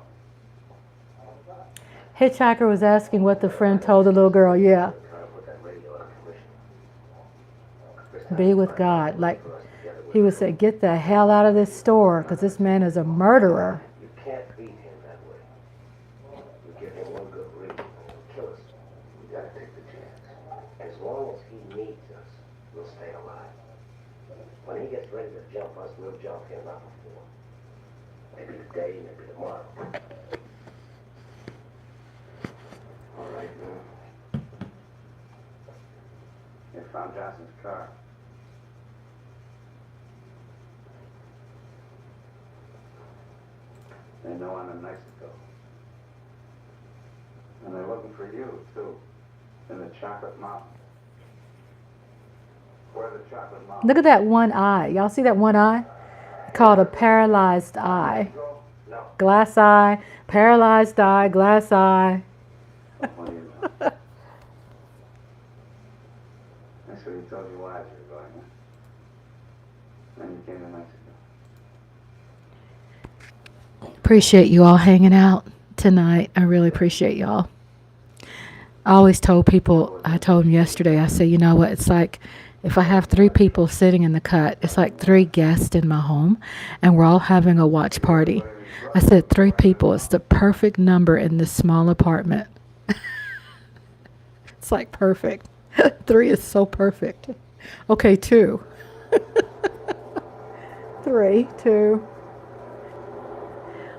Hitchhiker was asking what the friend told the little girl. Yeah. Be with God. Like he would say, get the hell out of this store because this man is a murderer. You can't beat him that way. You give him one good reason, he'll kill us. We gotta take the chance. As long as he needs us, we'll stay alive. When he gets ready to jump us, we'll jump him, not before. Maybe today, maybe tomorrow. All right, man. You found Johnson's car. They know I'm in Mexico. And they're looking for you, too. In the Chocolate Mountain. Where the Chocolate Mountain. Look at that one eye. Y'all see that one eye? Called a paralyzed eye. No. Glass eye, paralyzed eye, glass eye. What do you know? That's what he told you why you were going, huh? Then you came to Mexico. Appreciate you all hanging out tonight. I really appreciate y'all. I always told people, I told them yesterday, I said, you know what, it's like if I have 3 people sitting in the cut, it's like 3 guests in my home and we're all having a watch party. I said 3 people, it's the perfect number in this small apartment. It's like perfect. 3 is so perfect. Okay, 2. 3, 2.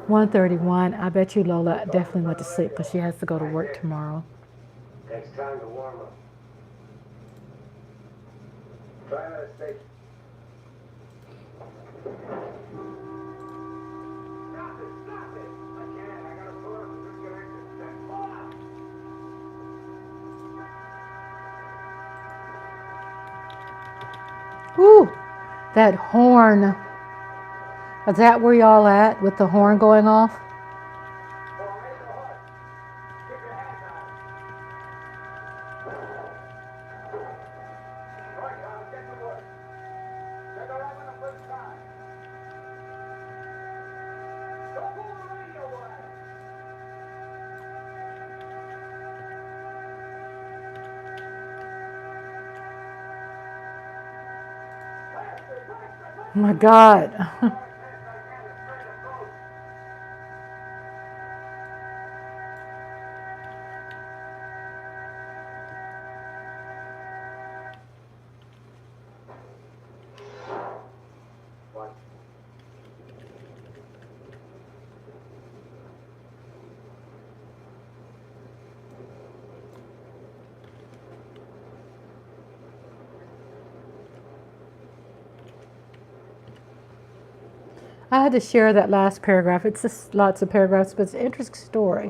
1:31. I bet you Lola definitely went to sleep because she has to go to work tomorrow. Takes time to warm up. Try another station. Ooh, that horn. Is that where y'all at with the horn going off? Oh my God. I had to share that last paragraph. It's just lots of paragraphs, but it's an interesting story.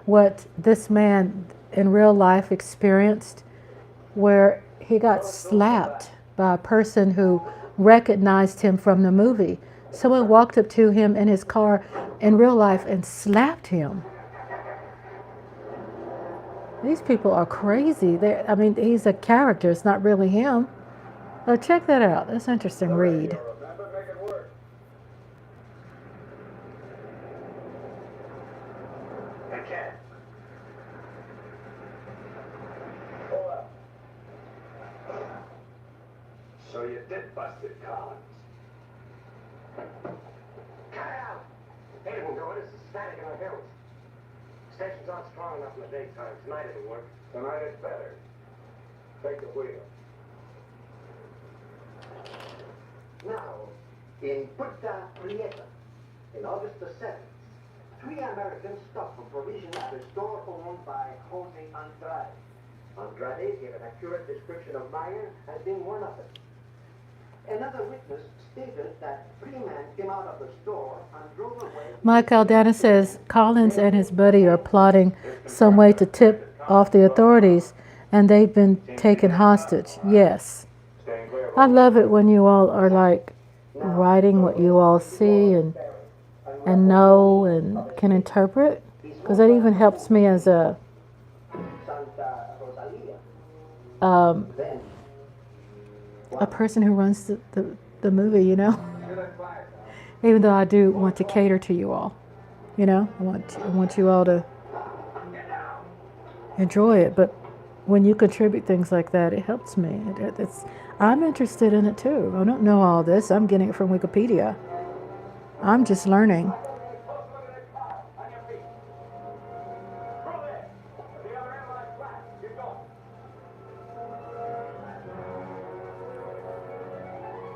What this man in real life experienced, where he got slapped by a person who recognized him from the movie. Someone walked up to him in his car in real life and slapped him. These people are crazy. I mean, he's a character. It's not really him. Oh, check that out. That's an interesting read. So you did bust it, Collins. Cut it out! They didn't do it. It's static in our hills. Stations aren't strong enough in the daytime. Tonight it'll work. Tonight it's better. Take the wheel. Now, in Puerto Prieta, in August the 7th, 3 Americans stopped for provision at a store owned by Jose Andrade. Andrade gave an accurate description of Meyer as being one of them. Another witness stated that 3 men came out of the store and drove away. Mike Aldana says Collins and his buddy are plotting some way to tip off the authorities, and they've been taken hostage. Yes. I love it when you all are like writing what you all see and know and can interpret, because that even helps me as a person who runs the movie, you know. Even though I do want to cater to you all, you know, I want you all to enjoy it. But when you contribute things like that, it helps me. I'm interested in it too. I don't know all this. I'm getting it from Wikipedia. I'm just learning.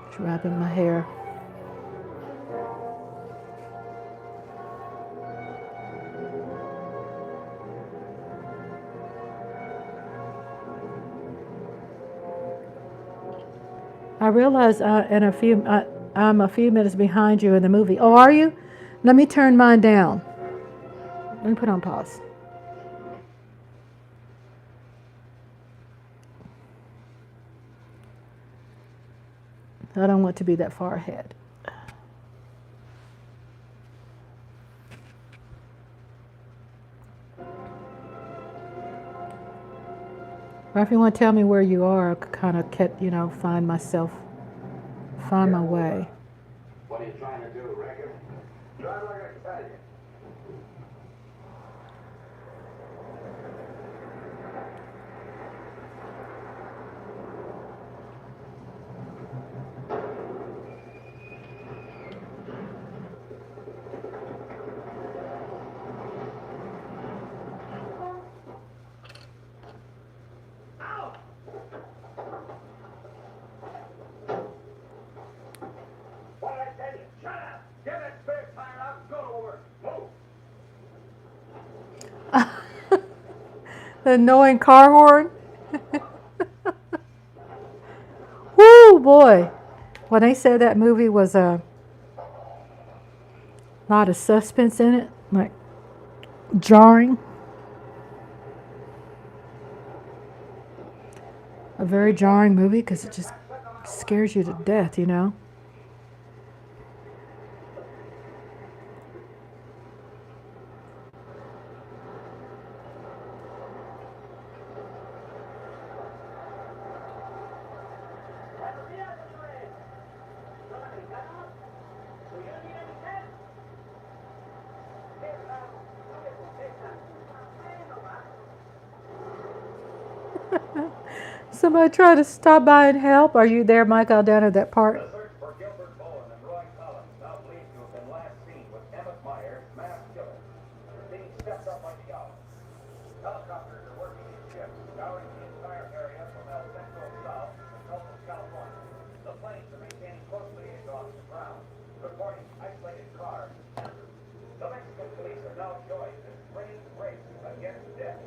Just wrapping my hair. I realize I'm a few minutes behind you in the movie. Oh, are you? Let me turn mine down. Let me put on pause. I don't want to be that far ahead. Or if you want to tell me where you are, I could kind of find my way. What are you trying to do, Record? Drive like I tell you. The annoying car horn. Woo, boy. When they said that movie was a lot of suspense in it, like jarring. A very jarring movie because it just Scares you to death, you know. Somebody try to stop by and help. Are you there, Michael, down at that part? The search for Gilbert Bowen and Roy Collins now believed to have been last seen with Emmett Myers, mass killer, being stepped up by the hour. Helicopters are working in shifts, scouring the entire area from El Centro south to Gulf of California. The planes are maintaining close liaison to the ground, reporting isolated cars and campers. The Mexican police are now joined in a strange race against death.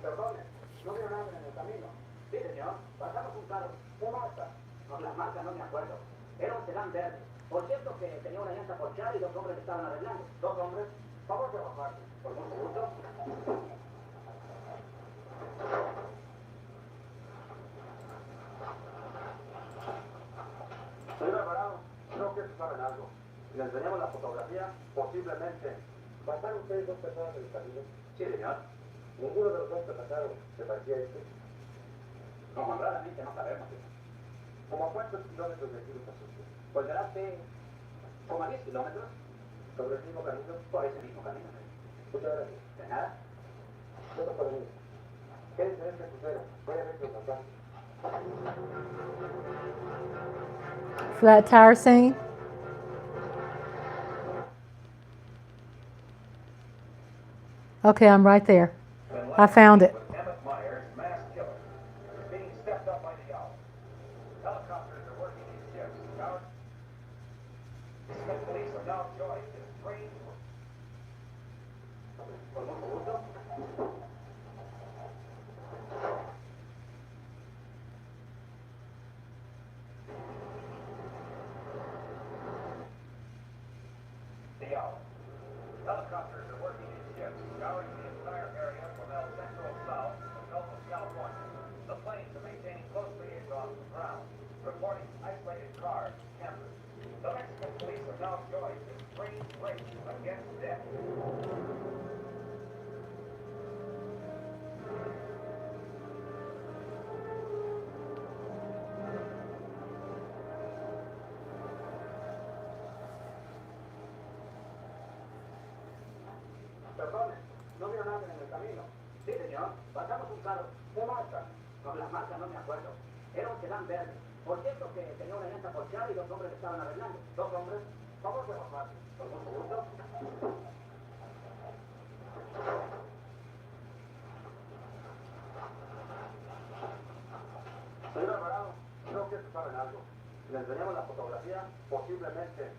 Perdone, no veo nada en el camino. Sí, señor. Pasamos un carro. ¿Qué marca? No, las marcas no me acuerdo. Era un sedán verde. Por cierto que tenía una llanta ponchada y dos hombres que estaban arreglando. ¿Dos hombres? Favor de bajarse. Por mucho gusto. Señor Alvarado, creo que saben algo. Si le enseñamos la fotografía, posiblemente. ¿Pasaron ustedes dos personas en el camino? Sí, señor. Ninguno de los dos que pasaron se parecía a este. Como honradamente no sabemos eso. ¿Cómo a cuántos kilómetros de aquí lo pasó usted? Pues será usted como a 10 kilómetros. ¿Sobre el mismo camino? Por ese mismo camino. Muchas gracias. De nada. Yo no puedo ir. Quédense en este crucero. Voy a ver qué nos pasa. Flat tire scene. Okay, I'm right there. I found it. Emmett Myers, mass killer, being stepped up by the hour. Helicopters are working in shifts, scouring. Mexican police are now joined in a strange. Por mucho gusto. The hour. Helicopters are working in shifts, scouring the entire area from El Centro south to the Gulf of California. The planes are maintaining close liaison to the ground, reporting isolated cars and campers. The Mexican police are now joined in a strange race against death. Perdone, no veo nada en el camino. Sí, señor. Pasamos un carro. ¿Qué marca? No, las marcas no me acuerdo. Era un sedán verde. Por cierto que tenía una llanta ponchada y dos hombres que estaban arreglando. ¿Dos hombres? Favor de bajarse. Por mucho gusto. Señor Alvarado, creo que saben algo. Si le enseñamos la fotografía, posiblemente.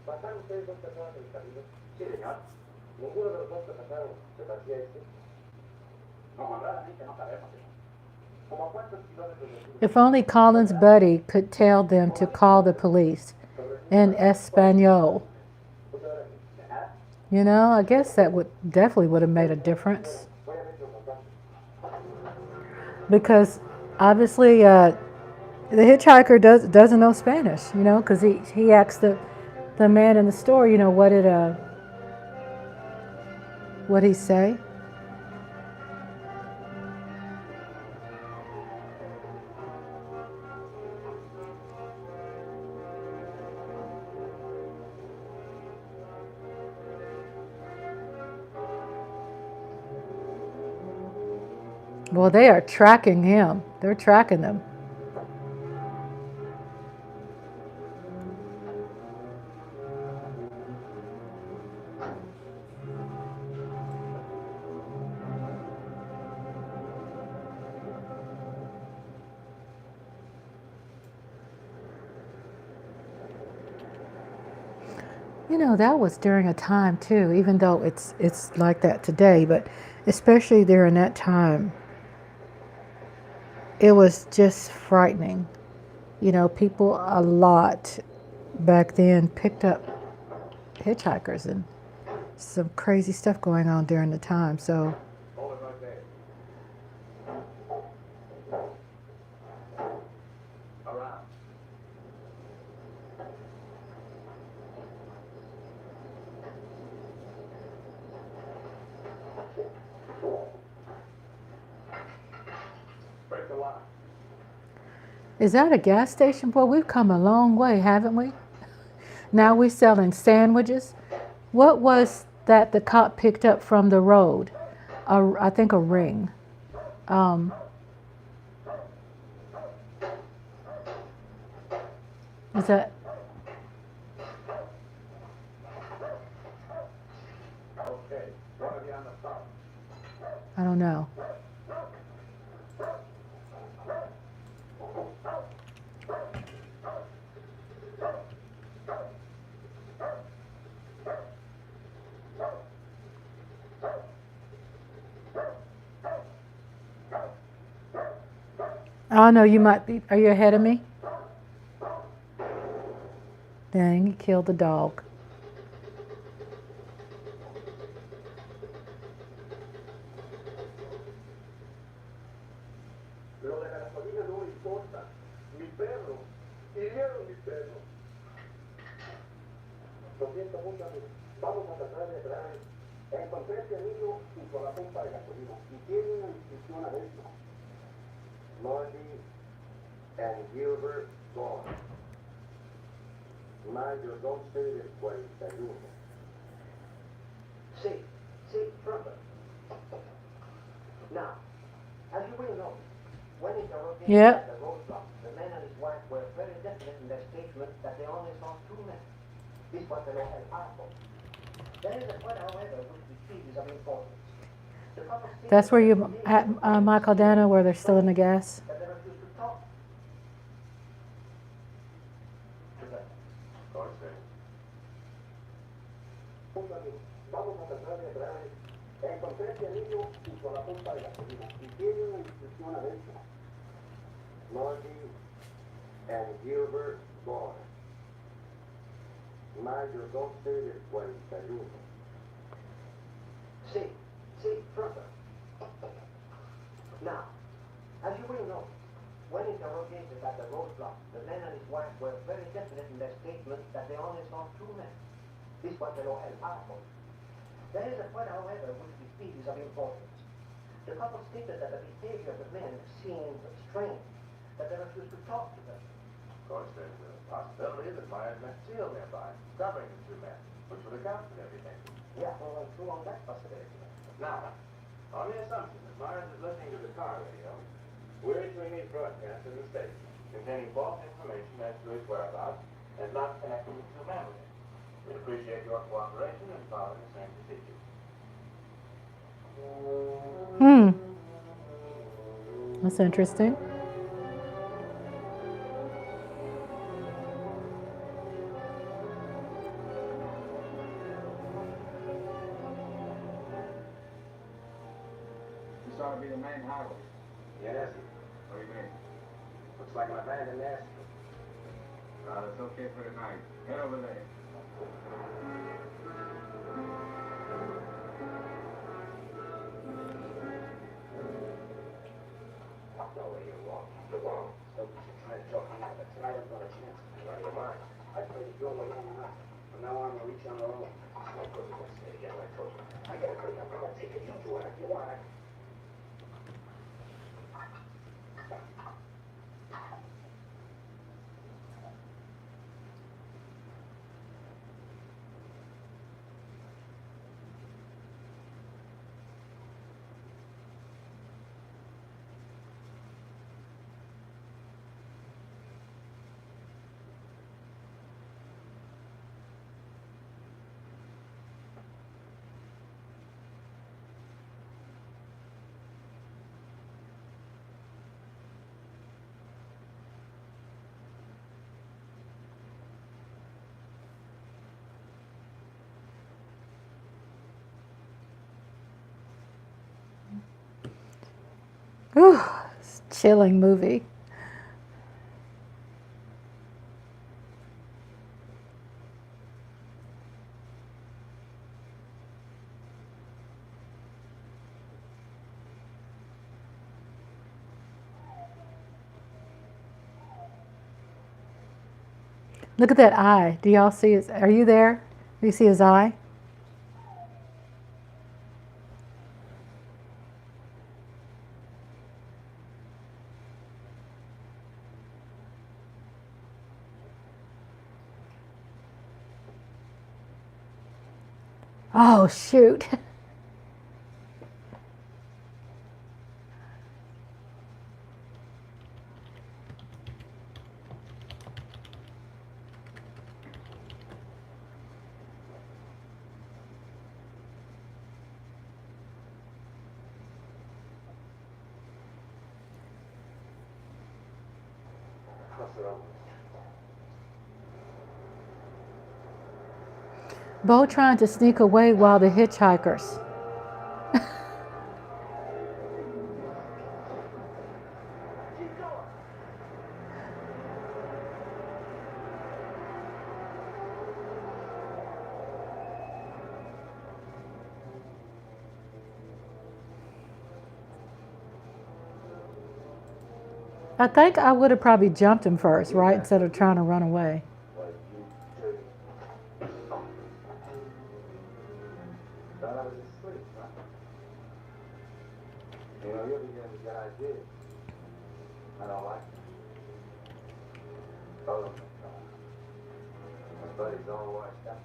¿Pasaron ustedes dos personas en el camino? Sí, señor. Ninguno de los dos que pasaron se parecía a este. Como honradamente no sabemos eso. ¿Cómo a cuántos kilómetros de aquí? If only Colin's buddy could tell them to call the police in Espanol. Muchas gracias. De nada. You know, I guess that would have made a difference. Voy a ver qué nos pasa. Because obviously the hitchhiker doesn't know Spanish, you know, because he asked the man in the store, you know, what'd he say? Well, they are tracking him. They're tracking them. You know, that was during a time too, even though it's like that today, but especially during that time, it was just frightening. You know, people a lot back then picked up hitchhikers and some crazy stuff going on during the time. So, Hold it right there. Around. Break the line. is that a gas station? Boy, we've come a long way, haven't we? Now we're selling sandwiches. What was that the cop picked up from the road? I think a ring. Um, is that? Okay. One of you on the phone. I don't know. Oh no, you might be. Are you ahead of me? Dang, he killed the dog. Lo de la gasolina no importa. Mi perro. Hirieron mi perro. Lo siento mucho, amigo. Vamos a tratar de atrás. Encontré a este amigo y con la pompa de gasolina. Y tiene una inscripción adentro. Marty and Gilbert Vaughn. Mayo 12 del 41. Sí, sí, Trumper. Now, as you will know, when interrogated Yep. at the roadblock, the man and his wife were very definite in their statement that they only saw two men. This was the local passport. There is a point, however, which we feel is of importance. The couple stated That's where that you at Michael Dana, where they're still in the gas. that they refused to talk to them. Of course, sir. Vamos a tratar de atrás. Encontré a este amigo y con la pompa de gasolina. Y tiene una inscripción adentro. Marty and Gilbert Vaughn. Mayo 12 del 41. Sí, sí, Trumper. Now, as you will know, when interrogated at the roadblock, the man and his wife were very definite in their statement that they only saw two men. This was the local passport. There is a point, however, which we feel is of importance. The couple stated that the behavior of the men seemed strange, that they refused to talk to them. Of course, there's a possibility that Myers met Seal nearby, covering the two men, which would account for everything. Yeah, well, true on that possibility. Now, on the assumption that Myers is listening to the car radio, we're issuing these broadcasts in the station, containing false information as to his whereabouts and not connecting the two men with him. We'd appreciate your cooperation in following the same procedure. That's interesting. This ought to be the main highway. Yeah, that's it. What do you mean? Looks like an abandoned nest. No, it's okay for tonight. Head over there. No way you're wrong. You're wrong. So we should try to talk you out of it. Tonight I've got a chance. You're out of your mind. I played your way long enough. From now on, we'll reach on our own. It's no good. We're going to say it again, like I told you. I got a great number. I'll take it. You do it if you want it. Whew, it's a chilling movie. Look at that eye. Do y'all see his? Are you there? Do you see his eye? Oh, shoot. Bo trying to sneak away while the hitchhikers. I think I would have probably jumped him first, right? Instead of trying to run away. Thought I was asleep, huh? You know, you're beginning to get ideas. I don't like it. Oh, my buddy's all washed up.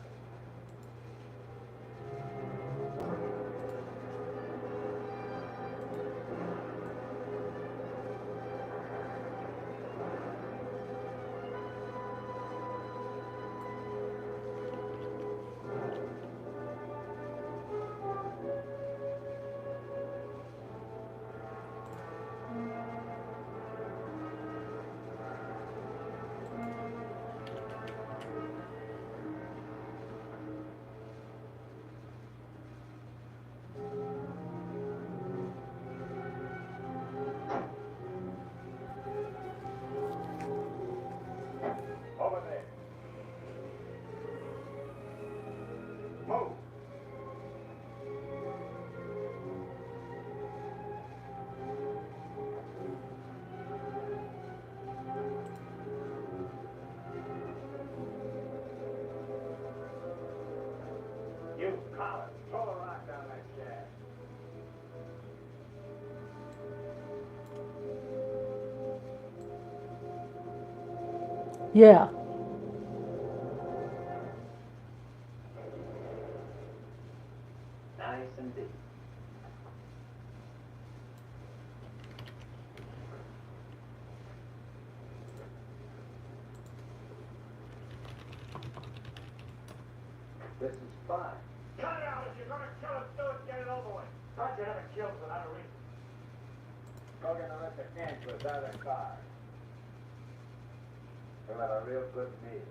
Over there. Move. You, Colin, throw a rock down that shaft. Yeah. Nice and deep. This is fine. Cut it out! If you're gonna kill us, do it, get it over with. Thought you never killed without a reason. Go get the rest of Kansas out of that car. We'll have a real good meal.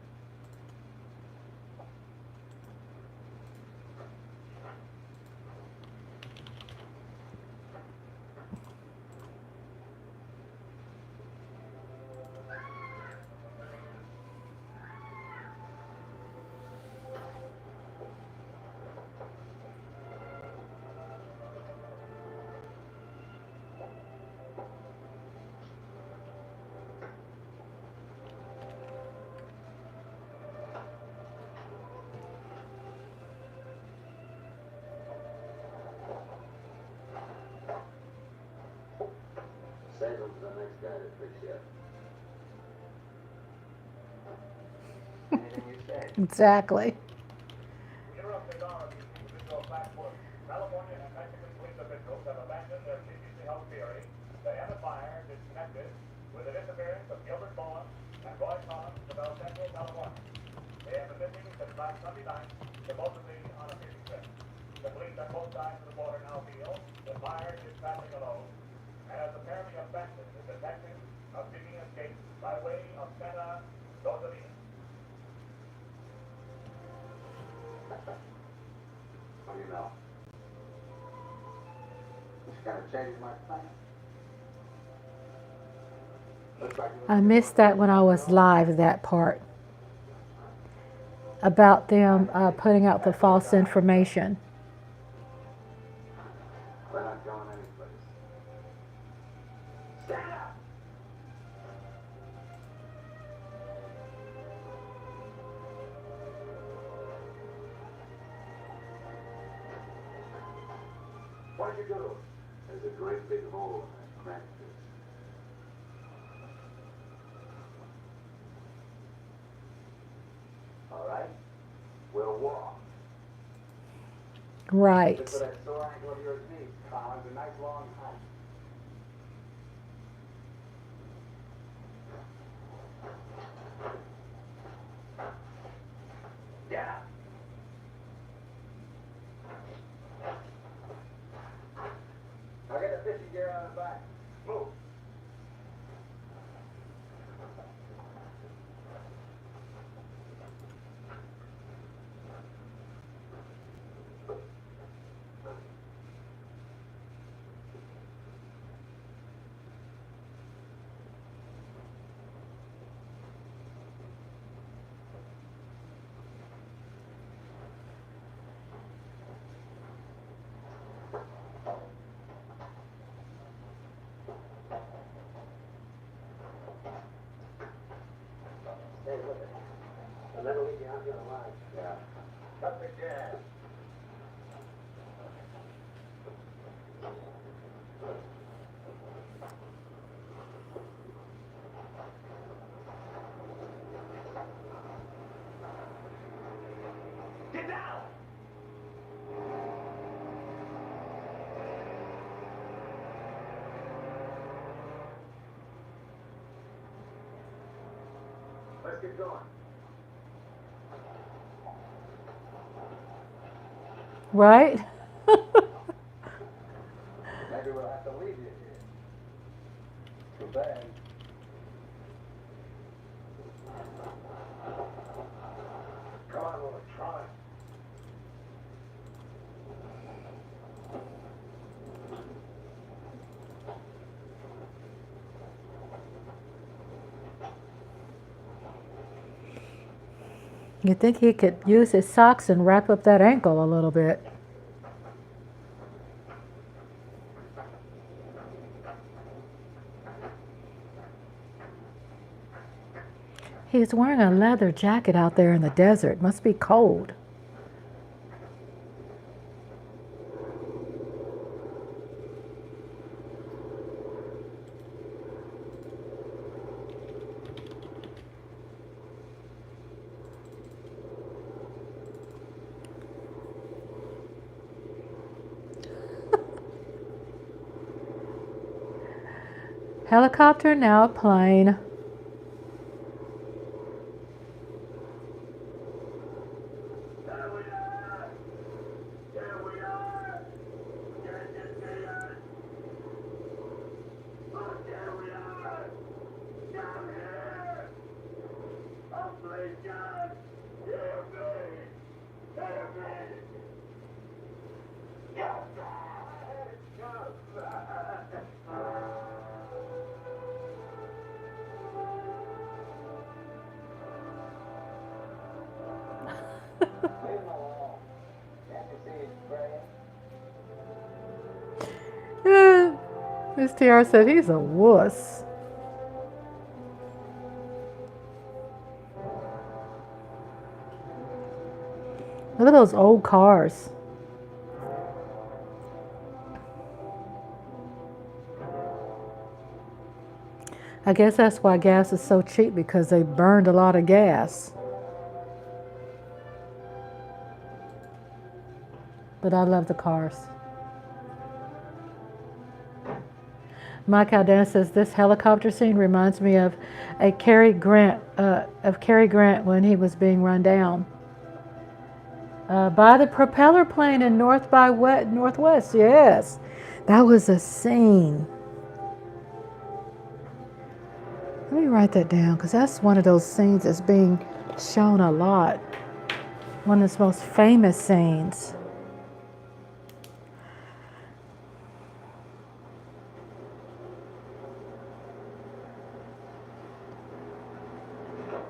Save them for the next guy to fix you up. Anything you say. Exactly. Interrupting all of these individual platforms. California and Mexican police officials have abandoned their previously held theory that Emmett Myers is connected with the disappearance of Gilbert Bowen and Roy Collins of El Centro, California. They have been missing since last Sunday night, supposedly on a fishing trip. The police on both sides of the border now feel that Myers is traveling alone and has apparently abandoned his intention of seeking escape by way of Santa Rosalina. What do you know? Just kind of changed my plan. Looks like I missed that when I was live, that part. About them putting out the false information. we're not going anyplace. Stand up! What'd you do? There's a great big hole in that crack fish. All right. We'll walk. Right. Look for that sore ankle of yours knee, Collins. A nice long hike. Yeah. Now get the fishing gear out of the back. Move. Stay with it. I'll never leave you out here alive. Yeah. Cut the gas. Get down! Let's get going. Right? Maybe we'll have to leave you here. Too bad. Come on, Willie. Try. You'd think he could use his socks and wrap up that ankle a little bit. He's wearing a leather jacket out there in the desert. Must be cold. Helicopter, now a plane. There we are! There we are! There we are! Oh, there we are! Down here! Oh, please, God! Hear me! Hear me! God! Leave him alone. Can't you see he's praying? Miss TR said he's a wuss. Look at those old cars. I guess that's why gas is so cheap, because they burned a lot of gas. But I love the cars. Mike Aldana says this helicopter scene reminds me of Cary Grant when he was being run down by the propeller plane in North by Northwest. Yes, that was a scene. Let me write that down, because that's one of those scenes that's being shown a lot. One of its most famous scenes.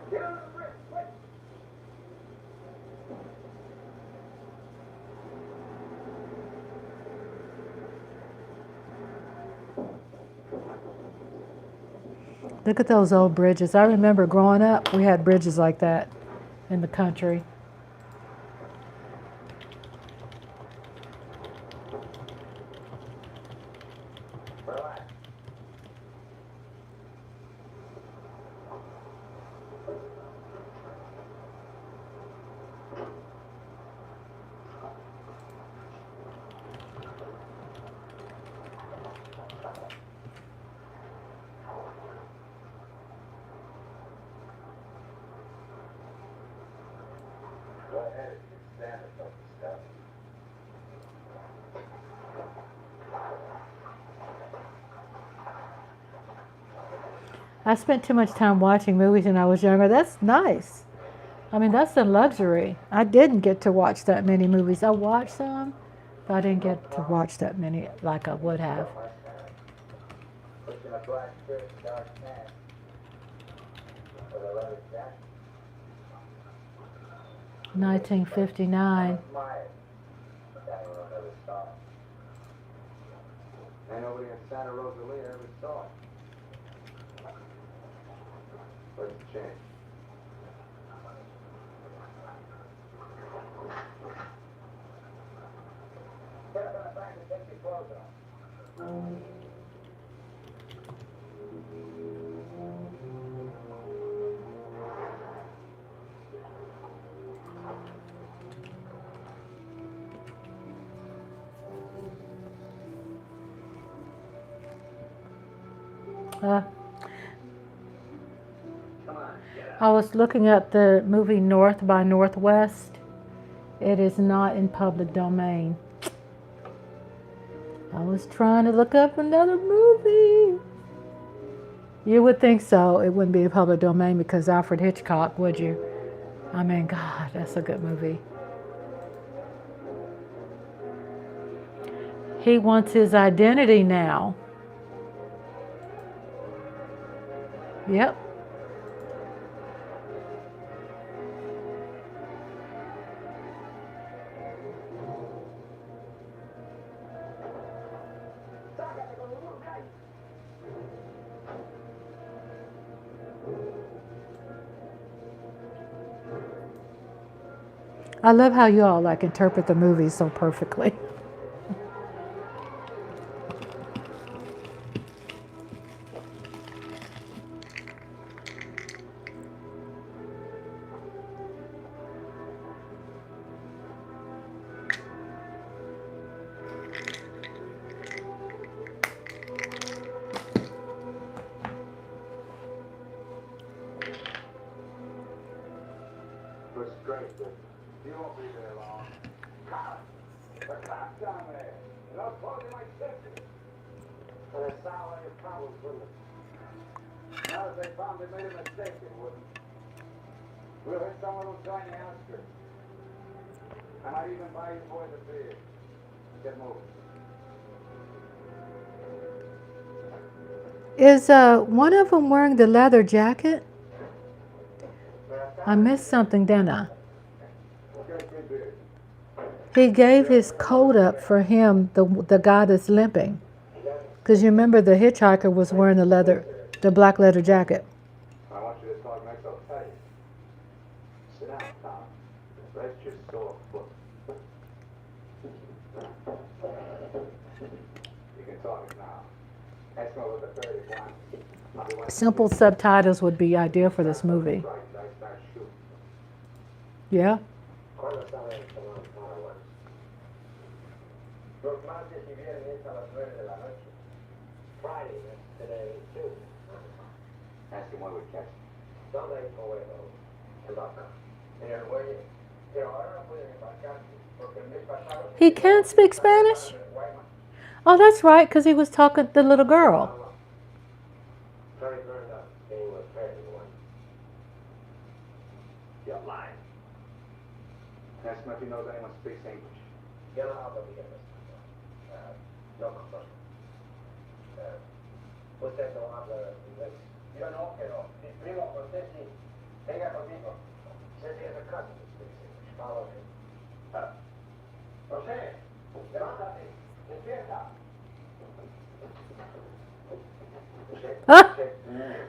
Get on the bridge, quick! Look at those old bridges. I remember growing up, we had bridges like that in the country. Relax. Go ahead if you can stand it, don't step. I spent too much time watching movies when I was younger. That's nice. I mean, that's a luxury. I didn't get to watch that many movies. I watched some, but I didn't get to watch that many like I would have. Pushing a black shirt and dark pants with a leather jacket. 1959. Smile. Daddy will never saw it. Ain't nobody in Santa Rosalia ever saw it. What's the change? Get up in the back and take your clothes off. I was looking at the movie North by Northwest. It is not in public domain. I was trying to look up another movie. You would think so. It wouldn't be in public domain because Alfred Hitchcock, would you? I mean, God, that's a good movie. He wants his identity now. Yep. I love how you all like interpret the movies so perfectly. Looks great, but you won't be there long. Colin, the cops down there. You know, closing my Census. And they solve all your problems, wouldn't it? Now that they found they made a mistake, they wouldn't. We'll hit someone who'll join the outskirts. I might even buy you boys a beer. Get moving. Is one of them wearing the leather jacket? I missed something, didn't I? He gave his coat up for him, the guy that's limping. Because you remember the hitchhiker was wearing the black leather jacket. I want you to talk next, I'll tell you. Sit down, Tom. Rest your sore foot. You can talk it now. Ask me what the 31. Simple subtitles would be ideal for this movie. Yeah? ¿Cuándo sale el salón Paraguay? Los martes y viernes a las 9 de la noche. Friday, that's today, too. Ask him what we catch. ¿Dónde puedo? En Vaca. En el muelle. Pero ahora no pueden embarcarse porque el mes pasado... He can't speak Spanish? Oh, that's right, because he was talking to the little girl. Very burned up. Getting with everyone. You're lying. Ask him if he knows anyone speaks English. Yo no hablo bien español. No conozco. Usted no habla inglés. Yo no, pero mi primo José sí. Venga conmigo. Ceci is a cousin who speaks English. Follow him. José, levántate. Despierta. Huh?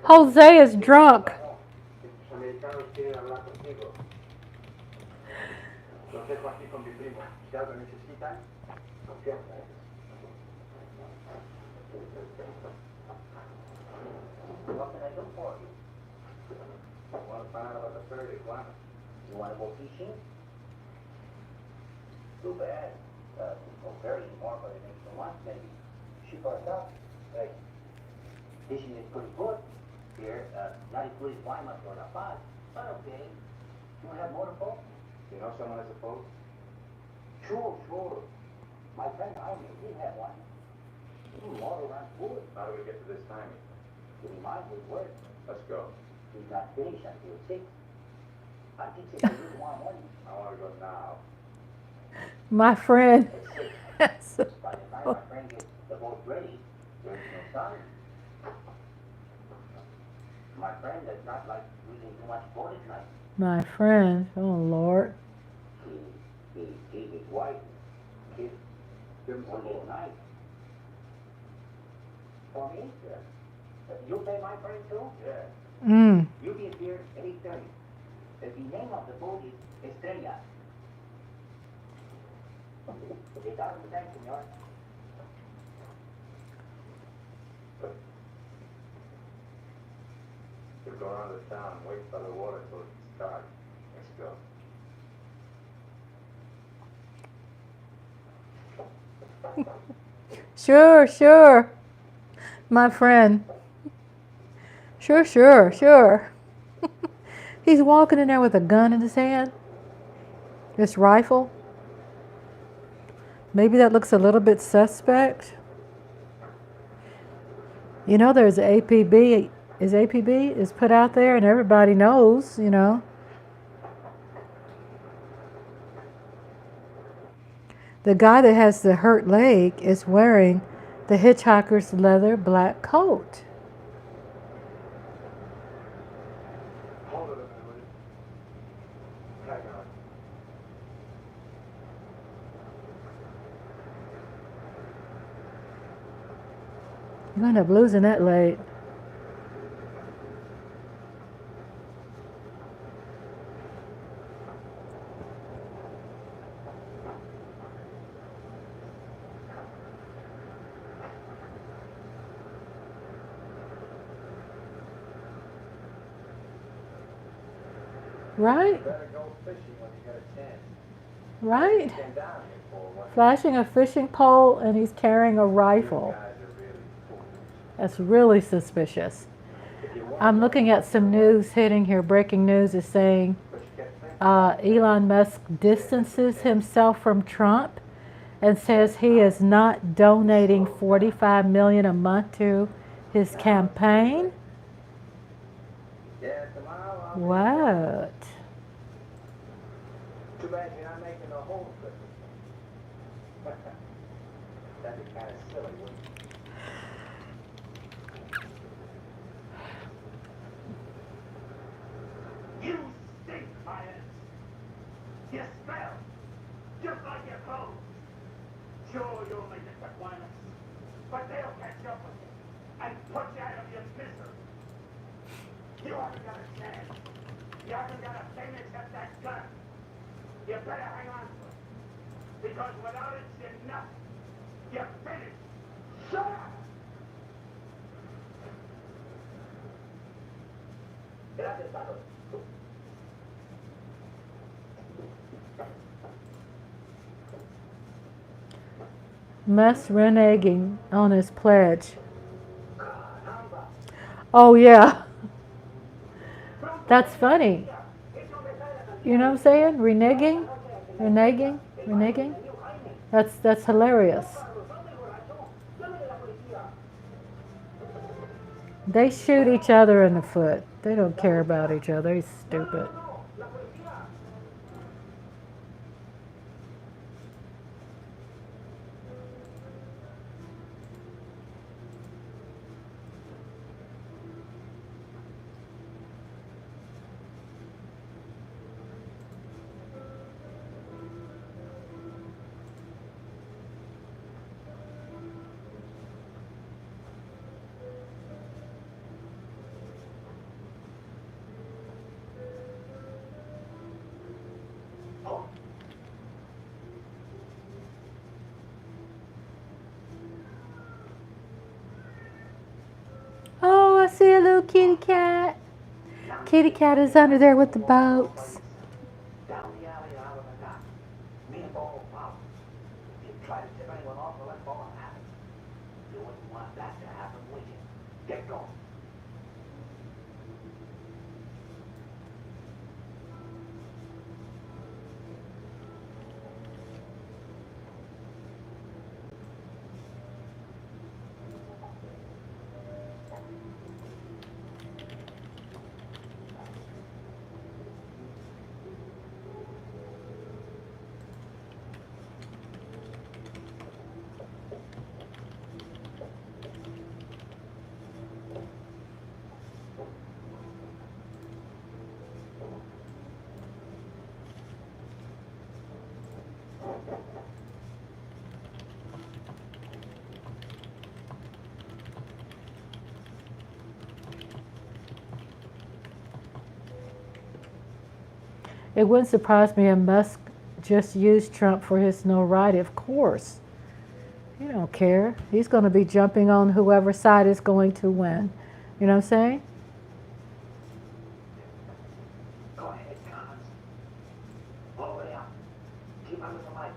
Jose is drunk. Los americanos quieren hablar contigo. Los dejo aquí con mi primo. Si algo necesitan, confianza. What can I do for you? I want to find out about the third iguana. You want to go fishing? Too bad. Go very more for the next 2 months, maybe. Ship us up. Hey, fishing is pretty good here. Not as good as Guaymas or La Paz, but okay. You have motorboat? You know someone has a boat? Sure, sure. My friend Jaime, he had one. Water runs good. How do we get to this timing? He reminds his work. Let's go. He's not finished until 6. I'll teach it to you tomorrow morning. I want to go now. My friend. At 6. By the time my friend gets the boat ready, there's no sun. My friend does not like using too much boat at night. My friend. Oh, Lord. He gave his wife kids Give him some only more. at night. For me? Yeah. You pay my friend too? Yeah. Mm. You get here at 8:30. The name of the boat is Estrella. $8, senor. We'll go around the town and wait by the water till it's dark. Let's go. Sure, sure. My friend. Sure, sure, sure. He's walking in there with a gun in his hand. This rifle. Maybe that looks a little bit suspect. You know, there's APB. APB is put out there and everybody knows, you know. The guy that has the hurt leg is wearing the hitchhiker's leather black coat. Hold it a minute, will you? Hang on. You're going to end up losing that leg. Right? You better go fishing when you get a chance. Right? Came down here for one. Flashing a fishing pole and he's carrying a You rifle. guys are really fools. That's really suspicious. If you want I'm looking at some news hitting here. Breaking news is saying but you get things. Elon Musk distances himself from Trump and says he is not donating $45 million a month to his campaign. Yeah, tomorrow I'll be- What? Too bad you're not making the whole trip. That'd be kind of silly, wouldn't it? You stink, Myers. You smell just like your clothes. Sure, you'll make it to Guaymas, but they'll catch up with you and put you out of your misery. You haven't got a chance. You haven't got a thing except that gun. You better hang on to it, because without it, you're nothing. You're finished. Shut up! Gracias, Carlos. Musk reneging on his pledge. Oh, yeah. That's funny. You know what I'm saying? Reneging? Reneging? Reneging? That's hilarious. They shoot each other in the foot. They don't care about each other. He's stupid. kitty cat. Kitty cat is under there with the boats. Down the alley out of the dock. Me and Bo will follow. If you try to tip anyone off or let Bo happen, you wouldn't want that to happen, would you? Get going. It wouldn't surprise me if Musk just used Trump for his notoriety, of course. He don't care. He's going to be jumping on whoever side is going to win. You know what I'm saying? Go ahead, Cons. All the way up. Keep under the lights.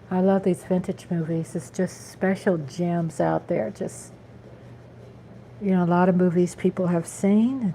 I love these vintage movies. It's just special gems out there. Just, you know, a lot of movies people have seen.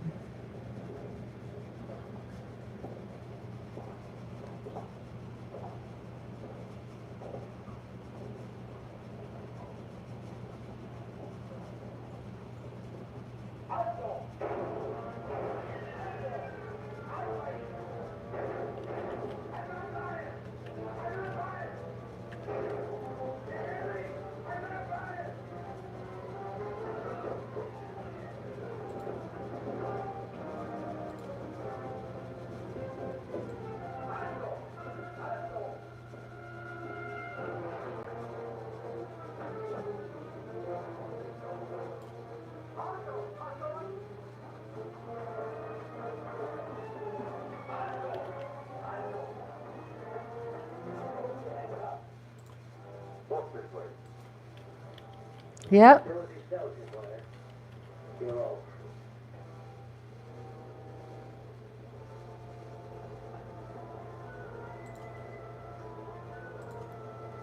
Walk this way. Yep. Rosie tells you, boy. You're over.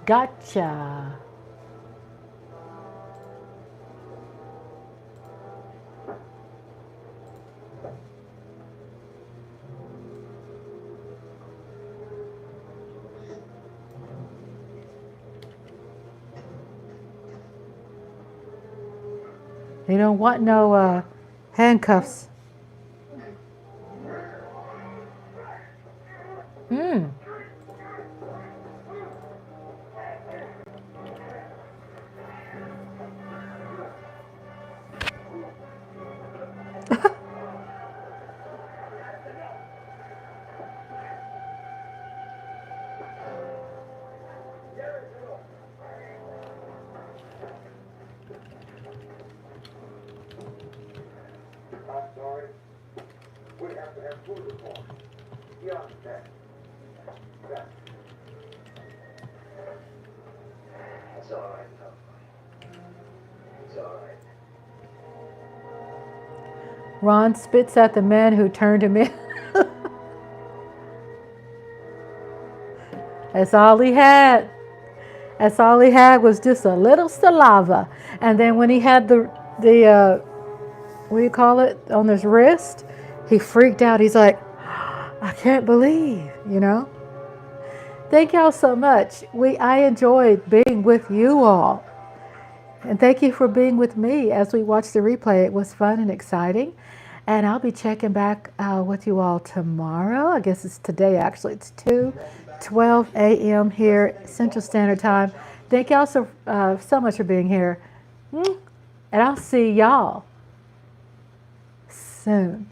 Gotcha. They don't want no handcuffs. Hmm. I'm sorry. We have to have food reform. You understand? Yeah. It's all right, though. It's all right. Ron spits at the man who turned him in. That's all he had. That's all he had was just a little saliva. And then when he had the what do you call it, on his wrist, he freaked out. He's like, I can't believe, you know. Thank y'all so much. I enjoyed being with you all. And thank you for being with me as we watched the replay. It was fun and exciting. And I'll be checking back with you all tomorrow. I guess it's today, actually. It's 2:12 a.m. here, Central Standard Time. Thank y'all so much for being here. And I'll see y'all soon.